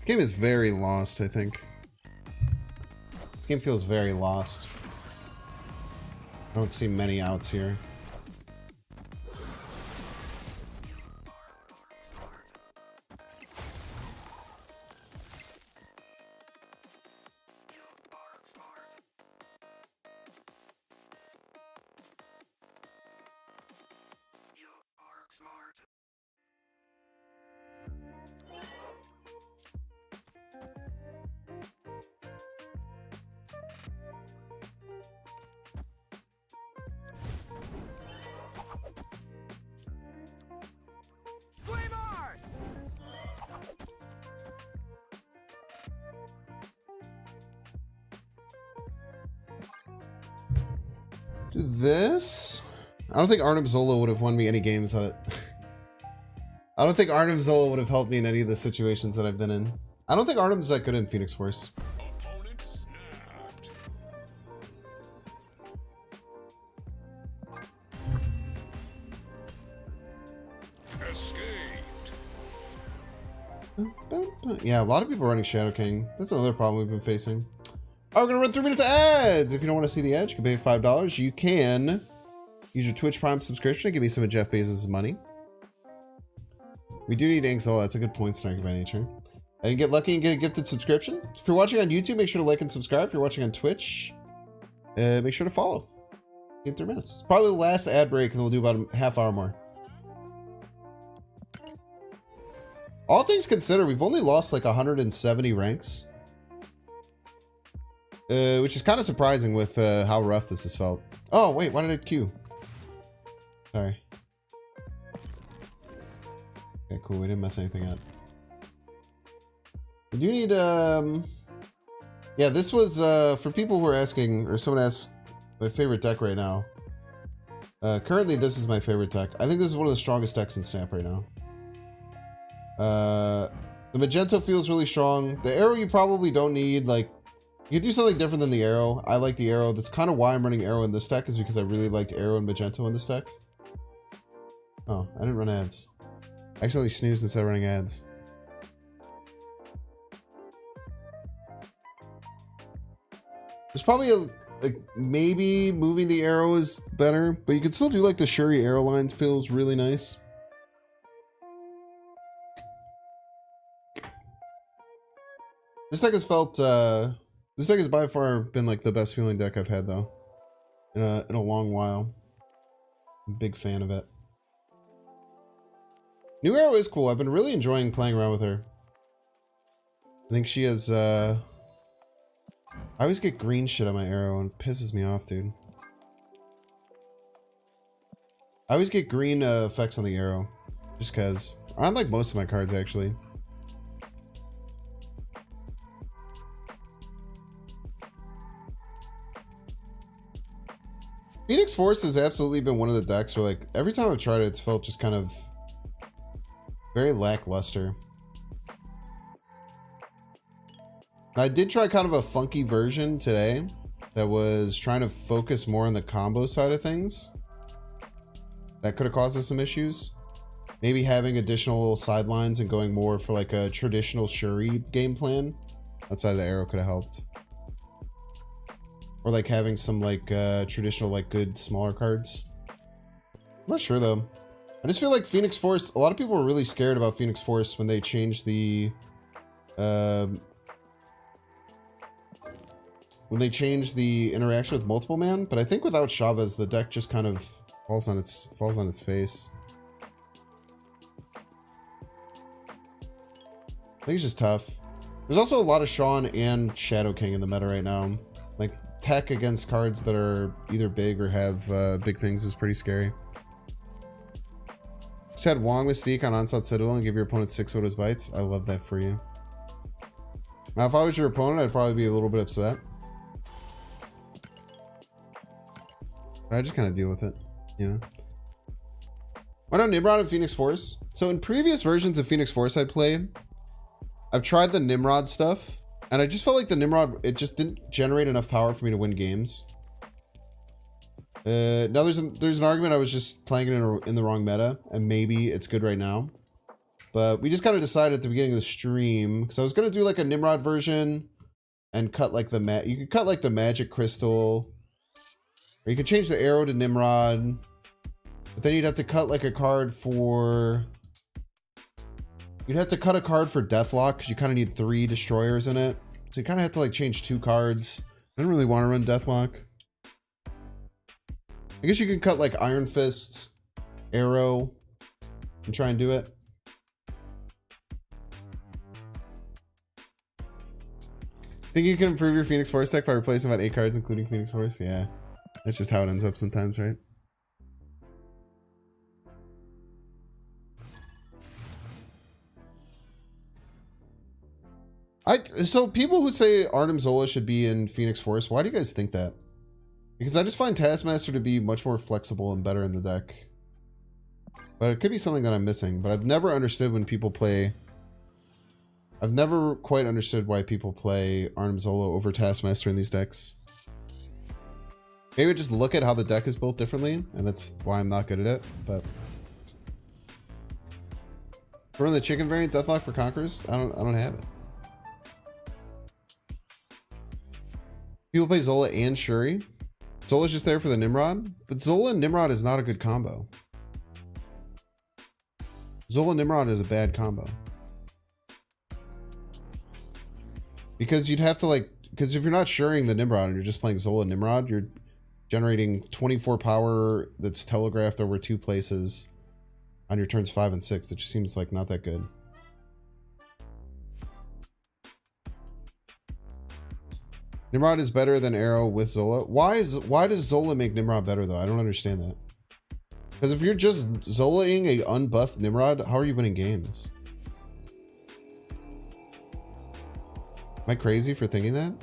game is very lost, I think. This game feels very lost. I don't see many outs here. Do this. I don't think Arnim Zola would have won me any games on it. I don't think Arnim Zola would have helped me in any of the situations that I've been in. I don't think Arnim's that good in Phoenix Force. Opponent snapped. Escaped. Yeah, a lot of people are running Shadow King. That's another problem we've been facing. Oh, we're gonna run 3 minutes of ads. If you don't want to see the ads, you can pay $5. You can use your Twitch Prime subscription to give me some of Jeff Bezos' money. We do need ink, so that's a good point, Snarky by nature. And you get lucky and get a gifted subscription. If you're watching on YouTube, make sure to like and subscribe. If you're watching on Twitch, make sure to follow. In 3 minutes. It's probably the last ad break, and then we'll do about a half hour more. All things considered, we've only lost like 170 ranks. Which is kind of surprising with how rough this has felt. Oh, wait, why did it queue? Sorry. Okay, cool, we didn't mess anything up. We do need, yeah, this was, for people who are asking, or someone asked my favorite deck right now. Currently, this is my favorite deck. I think this is one of the strongest decks in Snap right now. The Magento feels really strong. The arrow you probably don't need, like, you could do something different than the arrow. I like the arrow. That's kind of why I'm running arrow in this deck, is because I really like arrow and Magento in this deck. Oh, I didn't run ads. I accidentally snoozed instead of running ads. There's probably a maybe moving the arrow is better, but you can still do like the Shuri arrow line. Feels really nice. This deck has felt, this deck has by far been like the best feeling deck I've had though. In a long while. I'm a big fan of it. New Arrow is cool. I've been really enjoying playing around with her. I think she has, I always get green shit on my arrow and it pisses me off, dude. I always get green effects on the arrow. Just cause. I like most of my cards actually. Phoenix Force has absolutely been one of the decks where, like, every time I've tried it, it's felt just kind of very lackluster. I did try kind of a funky version today that was trying to focus more on the combo side of things. That could have caused us some issues. Maybe having additional sidelines and going more for like a traditional Shuri game plan outside of the arrow could have helped. Or like having some like traditional like good smaller cards. I'm not sure though. I just feel like Phoenix Force, a lot of people were really scared about Phoenix Force when they changed the interaction with multiple man, but I think without Chavez the deck just kind of falls on its face. I think it's just tough. There's also a lot of Sean and Shadow King in the meta right now. Like tech against cards that are either big or have big things is pretty scary. Just had Wong Mystique on Onslaught Citadel and give your opponent 6 Odo's Bites. I love that for you. Now, if I was your opponent, I'd probably be a little bit upset. I just kind of deal with it, you know? Why not Nimrod and Phoenix Force? So in previous versions of Phoenix Force I played, I've tried the Nimrod stuff, and I just felt like the Nimrod, it just didn't generate enough power for me to win games. Now there's an argument I was just playing it in the wrong meta, and maybe it's good right now. but we just kind of decided at the beginning of the stream, because I was going to do like a Nimrod version and cut like the you could cut like the magic crystal, or you could change the arrow to Nimrod, but then you'd have to cut like a card for, you'd have to cut a card for Deathlock, because you kind of need 3 destroyers in it. So you kind of have to like change 2 cards. I don't really want to run Deathlock. I guess you could cut like Iron Fist, Arrow, and try and do it. Think you can improve your Phoenix Force deck by replacing about 8 cards, including Phoenix Force? Yeah. That's just how it ends up sometimes, right? So people who say Arnim Zola should be in Phoenix Force, why do you guys think that? Because I just find Taskmaster to be much more flexible and better in the deck. But it could be something that I'm missing. But I've never understood when people play... I've never quite understood why people play Arnim Zola over Taskmaster in these decks. Maybe just look at how the deck is built differently, and that's why I'm not good at it, but... Run the chicken variant Deathlock for Conquerors? I don't have it. People play Zola and Shuri. Zola's just there for the Nimrod, but Zola and Nimrod is not a good combo. Zola Nimrod is a bad combo. Because you'd have to like, because if you're not Shuring the Nimrod and you're just playing Zola Nimrod, you're generating 24 power that's telegraphed over 2 places on your turns 5 and 6. It just seems like not that good. Nimrod is better than Arrow with Zola. Why does Zola make Nimrod better though? I don't understand that. Because if you're just Zolaing a unbuffed Nimrod, how are you winning games? Am I crazy for thinking that?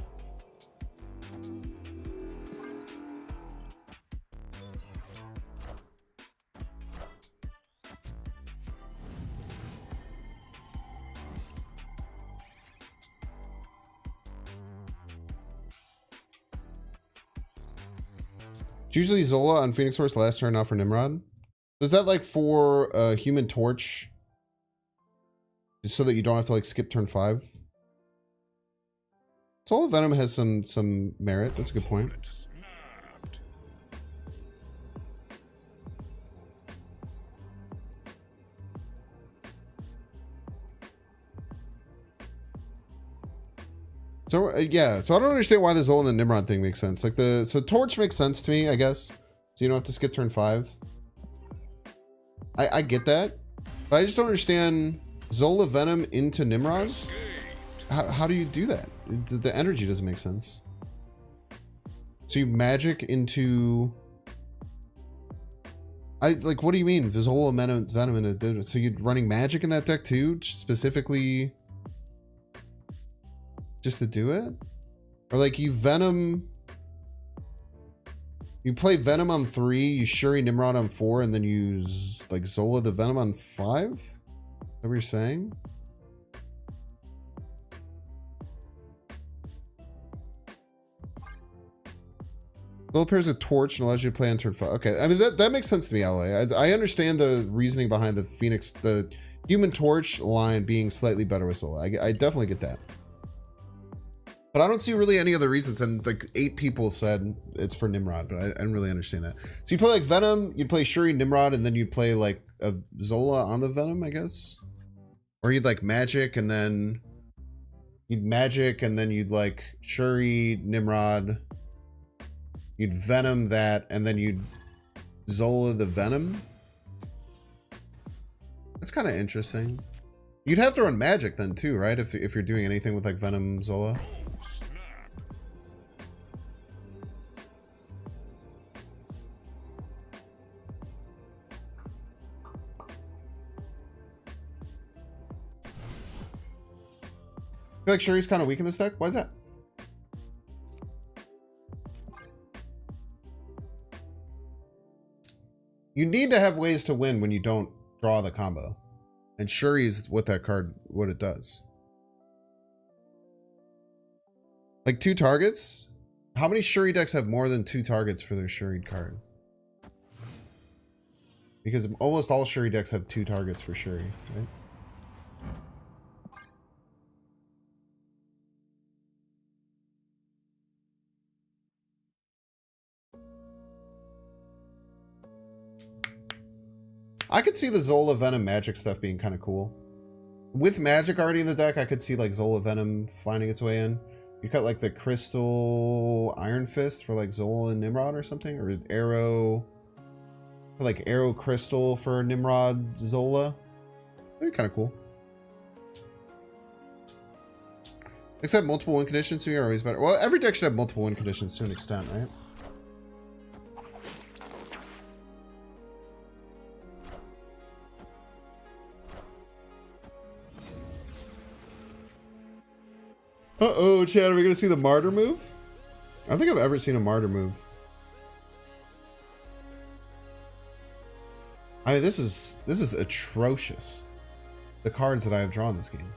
Usually Zola on Phoenix Force last turn, not for Nimrod. Is that like for a Human Torch? Just so that you don't have to like skip turn 5? Zola Venom has some merit. That's a good point. So yeah, so I don't understand why the Zola and the Nimrod thing makes sense. Like so Torch makes sense to me, I guess. So you don't have to skip turn 5. I get that, but I just don't understand Zola Venom into Nimrods. How do you do that? The energy doesn't make sense. So you magic into. Like, what do you mean? Zola Venom in a, so you're running magic in that deck too, specifically. Just to do it? Or like you Venom, you play Venom on 3, you Shuri Nimrod on 4, and then you like Zola the Venom on 5? Is that what you're saying? Zola pairs a torch and allows you to play on turn 5. Okay, I mean that makes sense to me, LA. I understand the reasoning behind the Human Torch line being slightly better with Zola. I definitely get that. But I don't see really any other reasons, and like 8 people said it's for Nimrod, but I don't really understand that. So you play like Venom, you'd play Shuri Nimrod, and then you'd play like a Zola on the Venom, I guess? Or you'd like magic, and then you'd like Shuri Nimrod, you'd Venom that, and then you'd Zola the Venom? That's kind of interesting. You'd have to run magic then too, right? If you're doing anything with like Venom Zola. I feel like Shuri's kind of weak in this deck. Why is that? You need to have ways to win when you don't draw the combo. And Shuri's what it does. Like 2 targets? How many Shuri decks have more than 2 targets for their Shuri card? Because almost all Shuri decks have 2 targets for Shuri, right? I could see the Zola Venom magic stuff being kind of cool. With magic already in the deck, I could see like Zola Venom finding its way in. You cut like the Crystal Iron Fist for like Zola and Nimrod or something, or Arrow, like Arrow Crystal for Nimrod Zola. That'd be kind of cool. Except multiple win conditions, so you're always better. Well, every deck should have multiple win conditions to an extent, right? Uh-oh, Chad, are we going to see the Martyr move? I don't think I've ever seen a Martyr move. I mean, this is atrocious. The cards that I have drawn this game.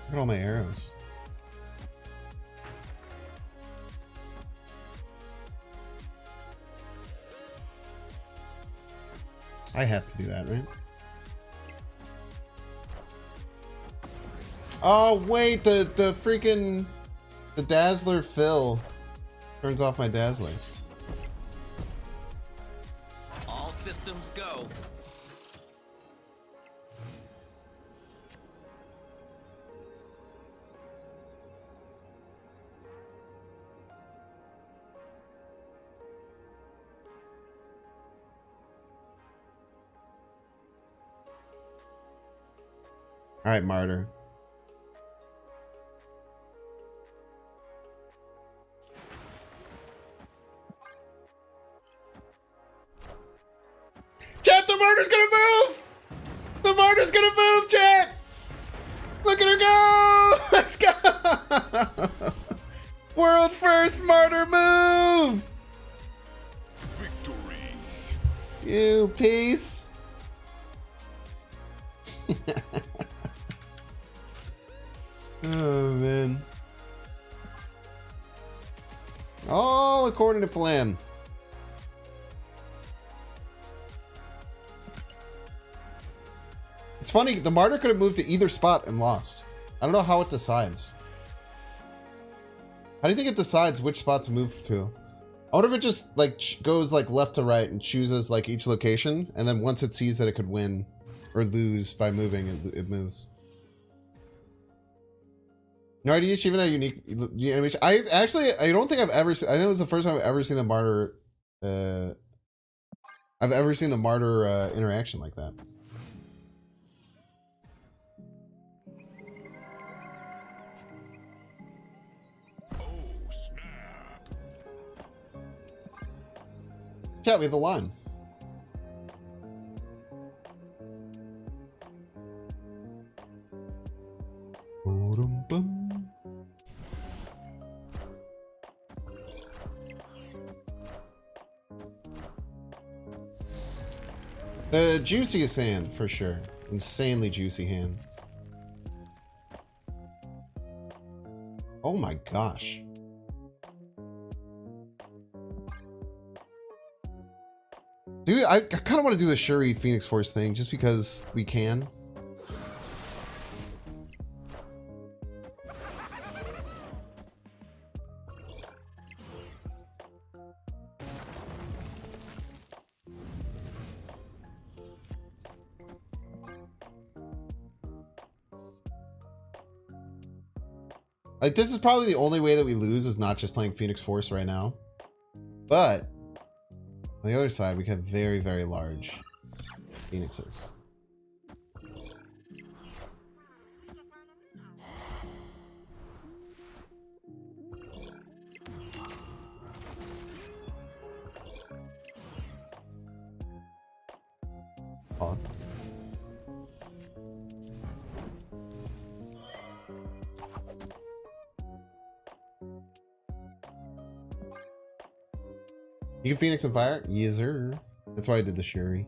Look at all my arrows. I have to do that, right? Oh, wait, the freaking... The Dazzler fill turns off my Dazzler. All systems go. All right, Martyr. Chat, the Martyr's gonna move! The Martyr's gonna move, chat! Look at her go! Let's go! World first Martyr move! Victory. You piece. Oh, man. All according to plan. It's funny, the Martyr could have moved to either spot and lost. I don't know how it decides. How do you think it decides which spot to move to? I wonder if it just like goes like left to right and chooses like each location, and then once it sees that it could win or lose by moving, it moves. No idea she even had unique animation. I don't think I've ever seen. I think it was the first time I've ever seen the Martyr. I've ever seen the Martyr interaction like that. Oh, snap. Chat, we have the line. The juiciest hand, for sure. Insanely juicy hand. Oh my gosh. Dude, I kind of want to do the Shuri Phoenix Force thing just because we can. Like, this is probably the only way that we lose is not just playing Phoenix Force right now. But on the other side, we have very, very large Phoenixes. Odd. You can Phoenix and Fire? Yes, sir. That's why I did the Shuri.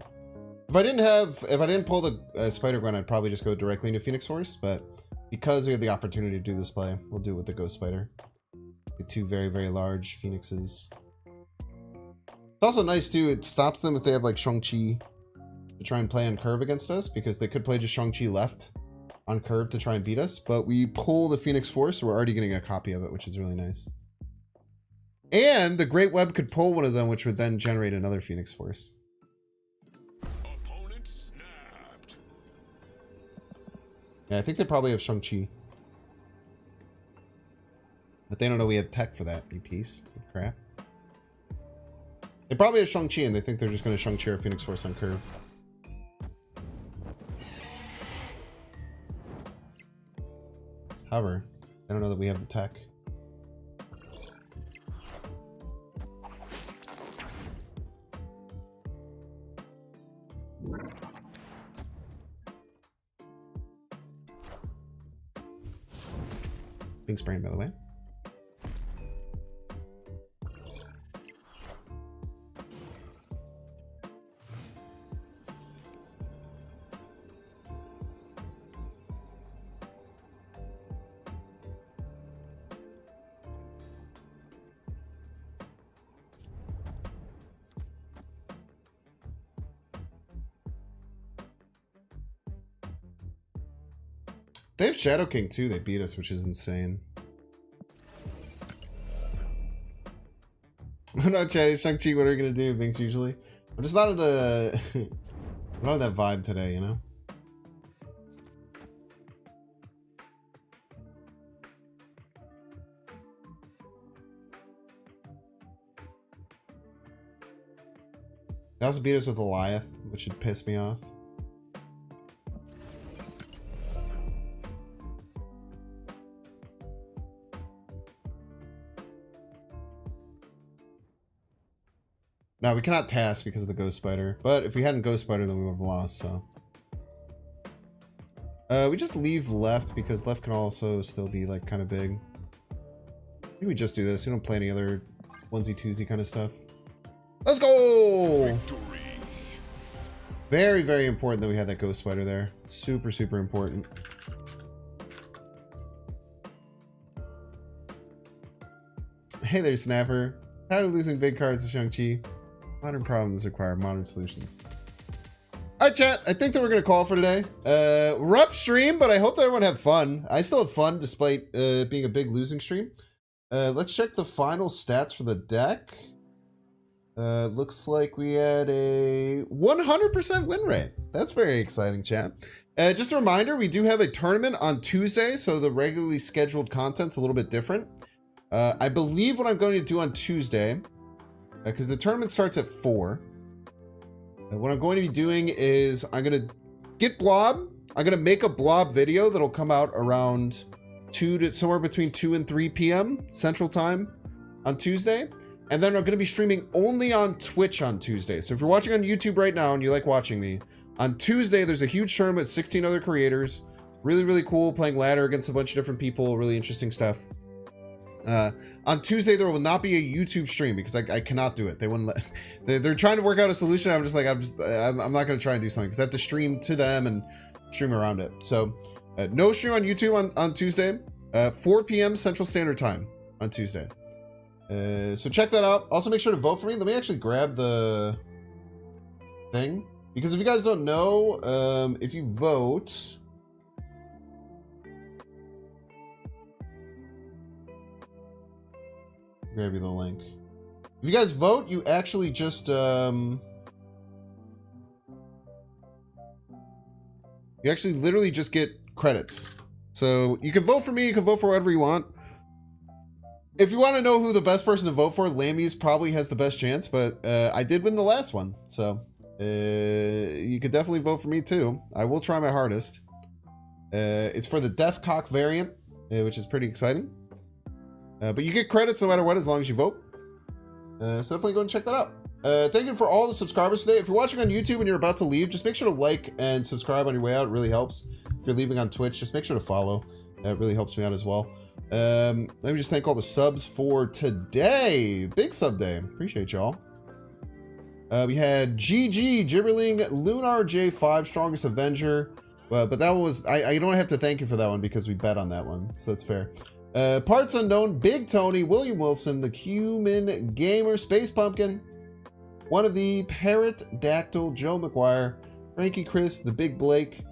If I didn't pull the Spider Gwen, I'd probably just go directly into Phoenix Force, but because we had the opportunity to do this play, we'll do it with the Ghost Spider. Get two very, very large Phoenixes. It's also nice too, it stops them if they have like Shang-Chi to try and play on curve against us, because they could play just Shang-Chi left on curve to try and beat us, but we pull the Phoenix Force, so we're already getting a copy of it, which is really nice. And the Great Web could pull one of them, which would then generate another Phoenix Force. Opponent snapped. Yeah, I think they probably have Shang-Chi. But they don't know we have tech for that, you piece of crap. They probably have Shang-Chi, and they think they're just going to Shang-Chi or Phoenix Force on curve. However, I don't know that we have the tech. Being sprained, by the way. They have Shadow King too. They beat us, which is insane. I'm not chatting Shang-Chi. What are we gonna do? Binks usually. I'm just not in the. I'm not in that vibe today, you know. They also beat us with Goliath, which would piss me off. No, we cannot task because of the Ghost Spider. But if we hadn't Ghost Spider, then we would have lost, so. We just leave left because left can also still be, like, kind of big. I think we just do this. We don't play any other onesie-twosie kind of stuff. Let's go! Victory. Very, very important that we had that Ghost Spider there. Super, super important. Hey there, Snapper. How do losing big cards to Shang-Chi? Modern problems require modern solutions. Alright, chat. I think that we're going to call for today. Rough stream, but I hope that everyone had fun. I still have fun despite being a big losing stream. Let's check the final stats for the deck. Looks like we had a 100% win rate. That's very exciting, chat. Just a reminder, we do have a tournament on Tuesday, so the regularly scheduled content's a little bit different. I believe what I'm going to do on Tuesday, because the tournament starts at 4. What I'm going to be doing is I'm going to get Blob. I'm going to make a Blob video that'll come out around somewhere between 2 and 3 p.m. Central Time on Tuesday. And then I'm going to be streaming only on Twitch on Tuesday. So if you're watching on YouTube right now and you like watching me, on Tuesday there's a huge tournament with 16 other creators. Really, really cool, playing ladder against a bunch of different people. Really interesting stuff. On Tuesday there will not be a YouTube stream because I cannot do it. They wouldn't let. They're trying to work out a solution. I'm just like I'm not going to try and do something because I have to stream to them and stream around it. So no stream on YouTube on Tuesday. 4 p.m. Central Standard Time on Tuesday. So check that out. Also make sure to vote for me. Let me actually grab the thing, because if you guys don't know, if you vote, grab you the link. If you guys vote, you actually just you actually literally just get credits. So you can vote for me, you can vote for whatever you want. If you want to know who the best person to vote for, Lammy's probably has the best chance, but I did win the last one. So you could definitely vote for me too. I will try my hardest. It's for the Deathcock variant, which is pretty exciting. But you get credits no matter what, as long as you vote. So definitely go and check that out. Thank you for all the subscribers today. If you're watching on YouTube and you're about to leave, just make sure to like and subscribe on your way out. It really helps. If you're leaving on Twitch, just make sure to follow. It really helps me out as well. Let me just thank all the subs for today. Big sub day. Appreciate y'all. We had GG, Gibberling, Lunar J5, Strongest Avenger. But that one was... I don't have to thank you for that one because we bet on that one. So that's fair. Parts Unknown, Big Tony, William Wilson, The Human Gamer, Space Pumpkin, One of the Parrot Dactyl, Joe McGuire, Frankie Chris, the Big Blake.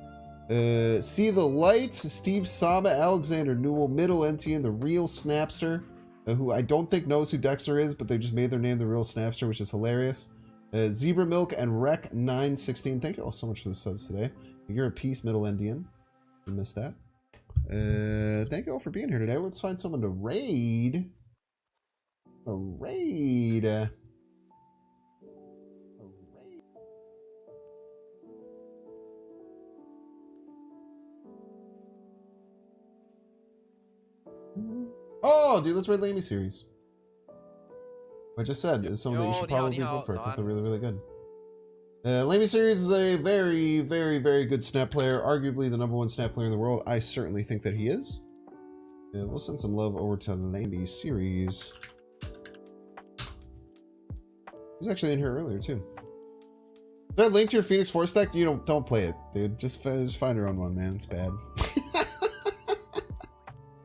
See the Lights, Steve Saba, Alexander Newell, Middle Entian, the Real Snapster, who I don't think knows who Dexter is, but they just made their name the Real Snapster, which is hilarious. Zebra Milk and Rec 916. Thank you all so much for the subs today. You're a peace, Middle Indian. You missed that. Thank you all for being here today. Let's find someone to raid. A raid. Oh, dude, let's raid Lamy series. I just said is something that you should probably look for because they're really, really good. Lamy series is a very, very, very good snap player. Arguably the #1 snap player in the world. I certainly think that he is. We'll send some love over to Lamy series. He's actually in here earlier too. Did I link to your Phoenix Force deck? You don't play it, dude. Just find your own one, man. It's bad.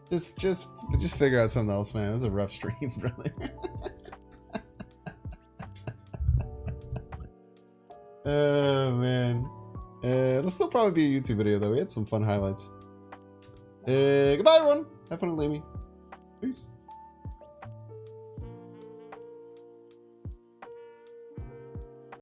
just figure out something else, man. It was a rough stream, brother. Oh man. It'll still probably be a YouTube video though. We had some fun highlights. Goodbye everyone. Have fun at Lamy. Peace.